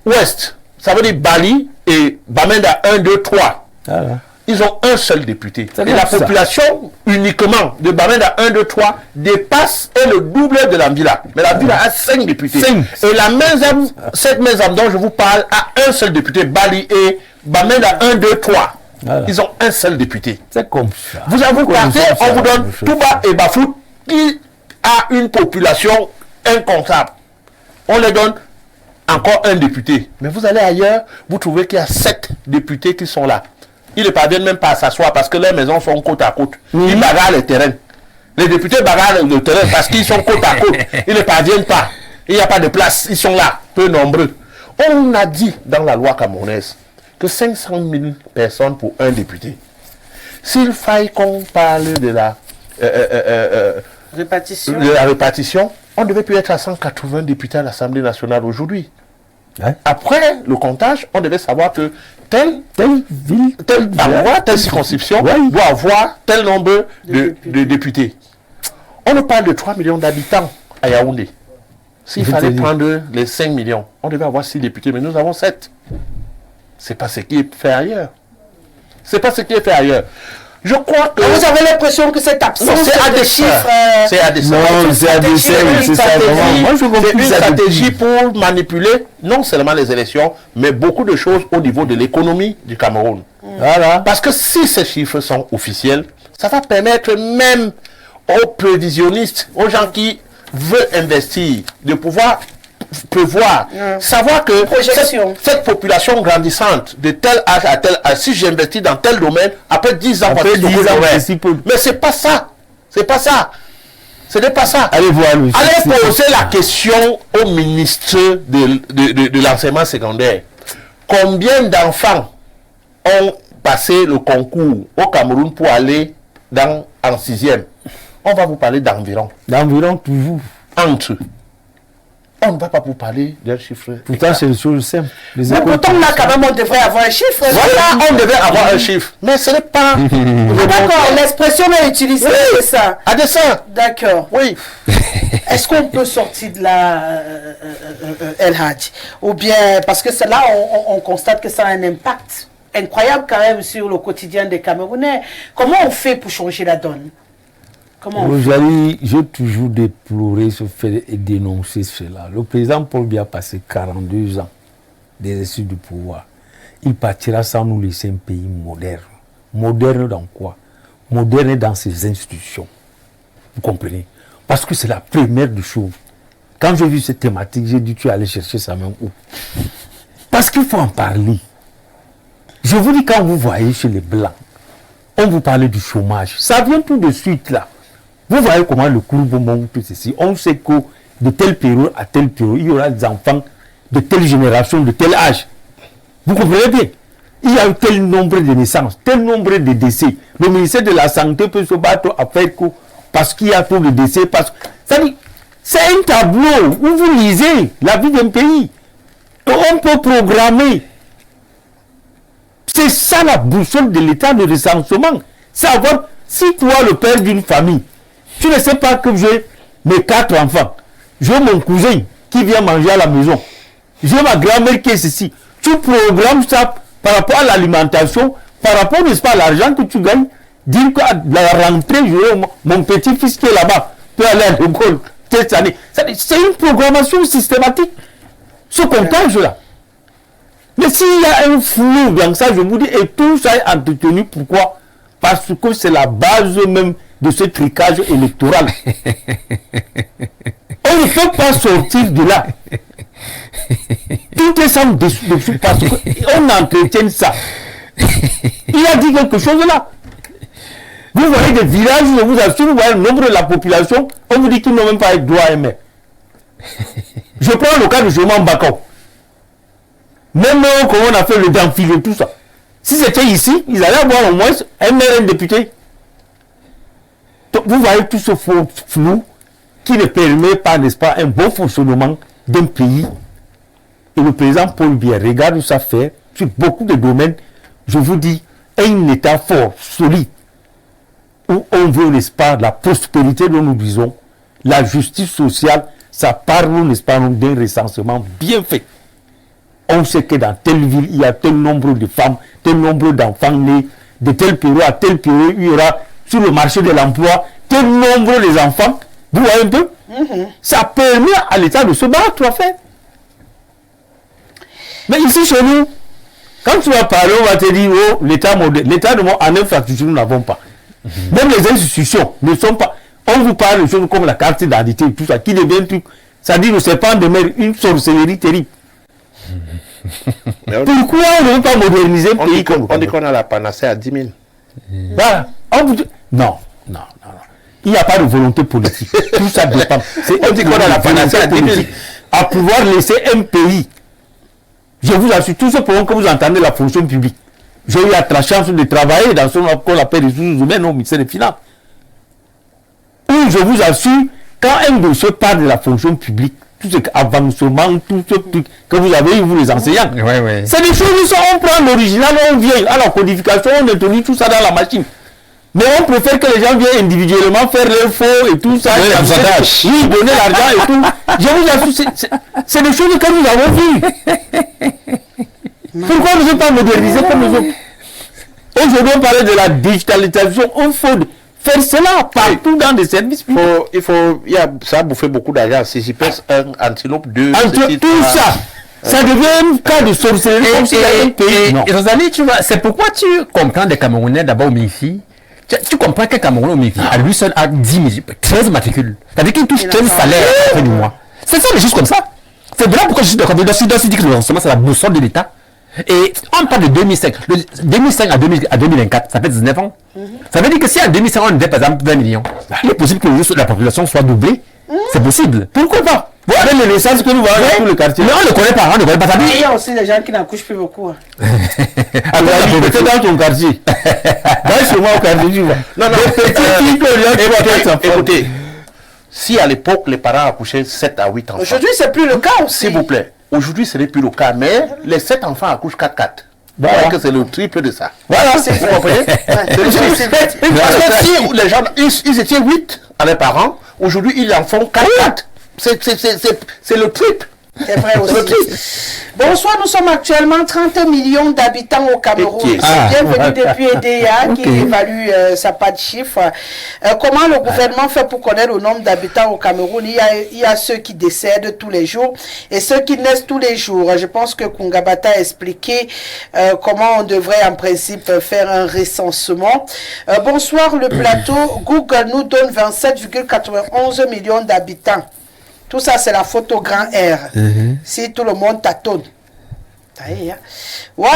Ouest, ça veut dire Bali et Bamenda 1, 2, 3. Voilà. Ils ont un seul député. Et la population uniquement de Bamenda 1, 2, 3 dépasse le double de l'Anvila. Mais l'Anvila a 5 députés. 5. Et la Menzam, cette Menzam dont je vous parle, a un seul député, Bali et Bamenda 1, 2, 3. Voilà. Ils ont un seul député. C'est comme ça. Vous partez, on vous donne Touba et Bafou qui a une population incontable. On les donne encore un député. Mais vous allez ailleurs, vous trouvez qu'il y a 7 députés qui sont là. Ils ne parviennent même pas à s'asseoir parce que leurs maisons sont côte à côte. Ils bagarrent les terrains. Les députés bagarrent le terrain parce qu'ils sont côte à côte. Ils ne parviennent pas. Il n'y a pas de place. Ils sont là, peu nombreux. On a dit dans la loi camerounaise que 500 000 personnes pour un député. S'il faille qu'on parle de la répartition, on devait plus être à 180 députés à l'Assemblée nationale aujourd'hui. Hein? Après le comptage, on devait savoir que telle ville, telle circonscription doit avoir tel nombre de députés. On nous parle de 3 millions d'habitants à Yaoundé. S'il fallait prendre les 5 millions, on devait avoir 6 députés, mais nous avons 7. C'est pas ce qui est fait ailleurs. C'est pas ce qui est fait ailleurs. Je crois que... Vous avez l'impression que cette absence de chiffres... C'est à dessein. Non, c'est à dessein. C'est une stratégie pour manipuler non seulement les élections, mais beaucoup de choses au niveau de l'économie du Cameroun. Voilà. Parce que si ces chiffres sont officiels, ça va permettre même aux prévisionnistes, aux gens qui veulent investir, de pouvoir prévoir, savoir que cette population grandissante de tel âge à tel âge, si j'investis dans tel domaine, après 10 ans, mais c'est pas ça. C'est pas ça. Ce n'est pas ça. Allez poser la question au ministre de l'enseignement secondaire. Combien d'enfants ont passé le concours au Cameroun pour aller en 6e? On va vous parler d'environ. D'environ toujours. Entre. On ne va pas vous parler d'un chiffre. Pourtant, c'est une chose simple. Mais pourtant, là, quand même, on devrait avoir un chiffre. Voilà, on devait avoir un chiffre. Mais ce n'est pas... D'accord, l'expression est utilisée, c'est ça. À dessein. D'accord. Oui. Est-ce qu'on peut sortir de la El Hadj? Ou bien, parce que là, on constate que ça a un impact incroyable quand même sur le quotidien des Camerounais. Comment on fait pour changer la donne? J'ai toujours déploré ce fait et dénoncé cela. Le président Paul Biya a passé 42 ans d'exercice du pouvoir. Il partira sans nous laisser un pays moderne. Moderne dans quoi? Moderne dans ses institutions. Vous comprenez? Parce que c'est la première des choses. Quand j'ai vu cette thématique, j'ai dit tu es allé chercher ça même où? Parce qu'il faut en parler. Je vous dis, quand vous voyez chez les Blancs, on vous parle du chômage. Ça vient tout de suite là. Vous voyez comment le cours bonbon, tout ceci. On sait que de telle période à telle période, il y aura des enfants de telle génération, de tel âge. Vous comprenez bien? Il y a eu tel nombre de naissances, tel nombre de décès. Le ministère de la Santé peut se battre à faire que parce qu'il y a trop de décès. C'est un tableau où vous lisez la vie d'un pays. On peut programmer. C'est ça la boussole de l'état de recensement. Savoir si toi, le père d'une famille, tu ne sais pas que j'ai mes 4 enfants, j'ai mon cousin qui vient manger à la maison, j'ai ma grand-mère qui est ceci. Tu programmes ça par rapport à l'alimentation, par rapport, n'est-ce pas, à l'argent que tu gagnes. Dire qu'à la rentrée, mon petit-fils qui est là-bas peut aller à l'école cette année. C'est une programmation systématique. Ce comptage-là. Mais s'il y a un flou dans ça, je vous dis, et tout ça est entretenu, pourquoi? Parce que c'est la base même de ce tricage électoral. On ne peut pas sortir de là. Tout est sans dessous parce qu'on entretient ça. Il a dit quelque chose là. Vous voyez des villages, je vous assure, vous voyez le nombre de la population, on vous dit qu'ils n'ont même pas droit à un maire. Je prends le cas de Joman Bakao. Même comment on a fait le d'enfiler, tout ça. Si c'était ici, ils allaient avoir au moins un maire, un député. Donc, vous voyez tout ce flou qui ne permet pas, n'est-ce pas, un bon fonctionnement d'un pays. Et le président Paul Biya regarde où ça fait, sur beaucoup de domaines, je vous dis, un État fort, solide, où on veut, n'est-ce pas, la prospérité dont nous disons, la justice sociale, ça parle, n'est-ce pas, d'un recensement bien fait. On sait que dans telle ville, il y a tel nombre de femmes, tel nombre d'enfants nés, de telle période à telle période, il y aura sur le marché de l'emploi tel nombre des enfants. Vous voyez un peu? Ça permet à l'État de se battre, à faire. Mais ici, chez nous, quand tu vas parler, on va te dire, oh, l'État moderne, l'État de en infrastructure, nous n'avons pas. Même les institutions ne sont pas. On vous parle de choses comme la carte d'identité et tout ça, qui devient un truc. Ça dit, c'est pas de mer, une sorcellerie terrible. Pourquoi on ne veut pas moderniser un pays comme on dit qu'on a la panacée à 10 000. Voilà. Non. Il n'y a pas de volonté politique. Tout ça dépend. On dit qu'on a la panacée à 10 000. À pouvoir laisser un pays. Je vous assure, tout ce problème que vous entendez la fonction publique. J'ai eu la chance de travailler dans ce qu'on appelle les ressources humaines au ministère des Finances. Où je vous assure, quand un dossier parle de la fonction publique, tout ce avancement, tout ce truc que vous avez eu, vous les enseignants, c'est des choses où on prend l'original, on vient à la codification, on introduit tout ça dans la machine. Mais on préfère que les gens viennent individuellement faire leurs faux et tout ça. Oui, donner l'argent et tout. Je vous assure, c'est des choses que nous avons vues. Pourquoi on ne veut pas moderniser comme les autres? Aujourd'hui, on parlait de la digitalisation. Il faut faire cela partout dans des services publics. Ça a bouffé beaucoup d'argent. Si j'y pèse un, Antilope 2, tout ça. Ça devient un cas de sorcellerie comme si c'était un pays. Et Rosalie, tu vois, c'est pourquoi tu comprends des Camerounais d'abord au MIFI. Tu comprends qu'un Camerounais au MIFI, à lui seul, a 13 matricules. C'est-à-dire qu'il touche 15 salaires à la fin du mois. C'est ça, mais juste comme ça. C'est de là pourquoi je suis d'accord. Je dis que le lancement, c'est la boussole de l'État. Et on parle de 2005. 2005 à 2024, ça fait 19 ans. Ça veut dire que si en 2005, on était par exemple 20 millions, il est possible que la population soit doublée. C'est possible. Pourquoi pas? Avec les naissances que nous voyons dans tout le quartier. Mais on ne connaît pas. Il y a aussi des gens qui n'accouchent plus beaucoup. Alors, peut-être dans ton quartier. Dans chez moi au quartier, tu vois. Non. Écoutez, si à l'époque, les parents accouchaient 7 à 8 enfants. Aujourd'hui, c'est plus le cas aussi. S'il vous plaît. Aujourd'hui, ce n'est plus le cas. Mais les 7 enfants accouchent 4-4. Vous voyez que c'est le triple de ça. Voilà, vous comprenez? Parce que si les gens, ils étaient 8 à leurs parents, aujourd'hui, ils en font 4-4. C'est le triple. C'est vrai aussi. Bonsoir, nous sommes actuellement 30 millions d'habitants au Cameroun. Bienvenue depuis EDA qui évalue ça pas de chiffres. Comment le gouvernement fait pour connaître le nombre d'habitants au Cameroun? Il y a ceux qui décèdent tous les jours et ceux qui naissent tous les jours. Je pense que Kungabata a expliqué comment on devrait en principe faire un recensement. Bonsoir le plateau. Google nous donne 27,91 millions d'habitants. Tout ça, c'est la photo grand R. Si tout le monde tâtonne. Wow,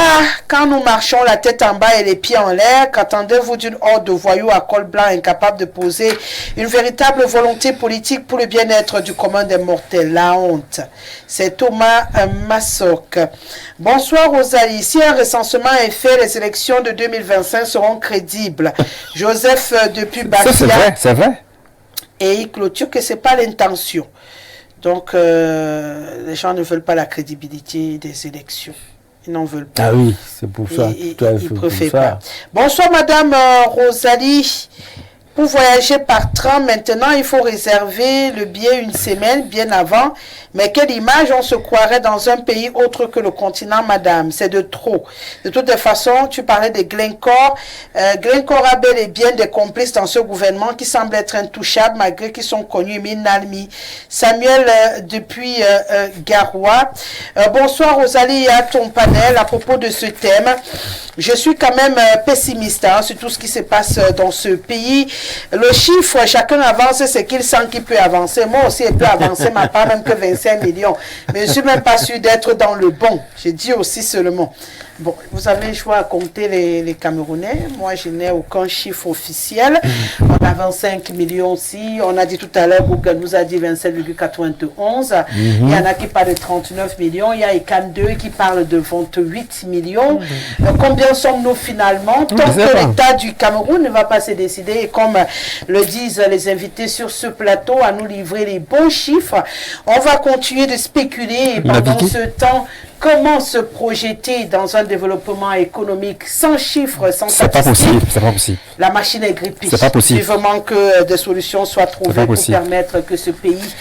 quand nous marchons la tête en bas et les pieds en l'air, qu'attendez-vous d'une horde de voyous à col blanc incapables de poser une véritable volonté politique pour le bien-être du commun des mortels? La honte. C'est Thomas Massoc. Bonsoir Rosalie. Si un recensement est fait, les élections de 2025 seront crédibles. Joseph depuis Bakia. C'est vrai. Et il clôture que ce n'est pas l'intention. Donc, les gens ne veulent pas la crédibilité des élections. Ils n'en veulent pas. Ah oui, c'est pour ça. Ils préfèrent pas. Bonsoir, Madame Rosalie. Pour voyager par train, maintenant, il faut réserver le billet une semaine bien avant. Mais quelle image, on se croirait dans un pays autre que le continent, madame. C'est de trop. De toutes les façons, tu parlais de Glencore. Glencore a bel et bien des complices dans ce gouvernement qui semblent être intouchables malgré qu'ils sont connus. Minalmi. Samuel depuis Garoua. Bonsoir Rosalie et à ton panel à propos de ce thème. Je suis quand même pessimiste sur tout ce qui se passe dans ce pays. Le chiffre, chacun avance ce qu'il sent qu'il peut avancer. Moi aussi, je peux avancer, ma part même que 25 millions. Mais je ne suis même pas sûr d'être dans le bon. Je dis aussi seulement. Bon, vous avez choix à compter les Camerounais. Moi, je n'ai aucun chiffre officiel. On a 25 millions aussi. On a dit tout à l'heure, Google nous a dit 27,91. Il y en a qui parlent de 39 millions. Il y a ECAN 2 qui parle de 28 millions. Combien sommes-nous finalement? Tant que l'État du Cameroun ne va pas se décider, et comme le disent les invités sur ce plateau, à nous livrer les bons chiffres, on va continuer de spéculer et pendant ce temps, comment se projeter dans un développement économique sans chiffres, sans statistiques? C'est pas possible, c'est pas possible. La machine est grippée. C'est pas possible. Il faut vraiment que des solutions soient trouvées pour permettre que ce pays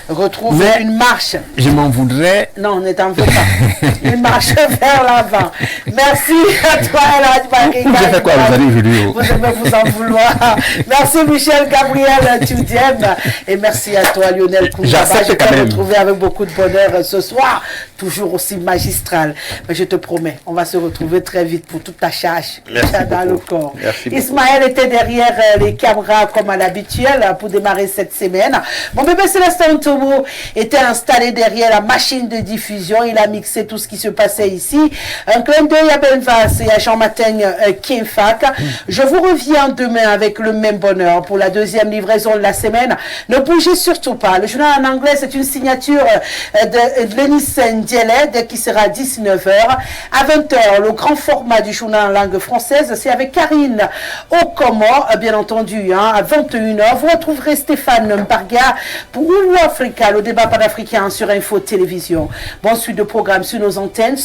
retrouve une marche. Je m'en voudrais. Non, ne t'en veux pas. Une marche vers l'avant. Merci à toi, Eladj. J'ai fait quoi, vous allez aujourd'hui? Vous aimez vous en vouloir. Merci Michel Gabriel Tudiem. Et merci à toi, Lionel Koundaba. Je vais te retrouver avec beaucoup de bonheur ce soir. Toujours aussi magistral. Mais je te promets, on va se retrouver très vite pour toute ta charge dans le corps. Ismaël était derrière les caméras comme à l'habituel pour démarrer cette semaine. Mon bébé Célestin Tomo était installé derrière la machine de diffusion. Il a mixé tout ce qui se passait ici. Un clin d'œil à Benvas et à Jean-Martin Kienfak. Je vous reviens demain avec le même bonheur pour la deuxième livraison de la semaine. Ne bougez surtout pas. Le journal en anglais, c'est une signature de Lenis Ndieled qui sera à 19h. À 20h, le grand format du journal en langue française, c'est avec Karine Okomo, bien entendu. À 21h, vous retrouverez Stéphane Mbarga pour Oulu Africa, le débat panafricain sur Info Télévision. Bonne suite de programmes sur nos antennes.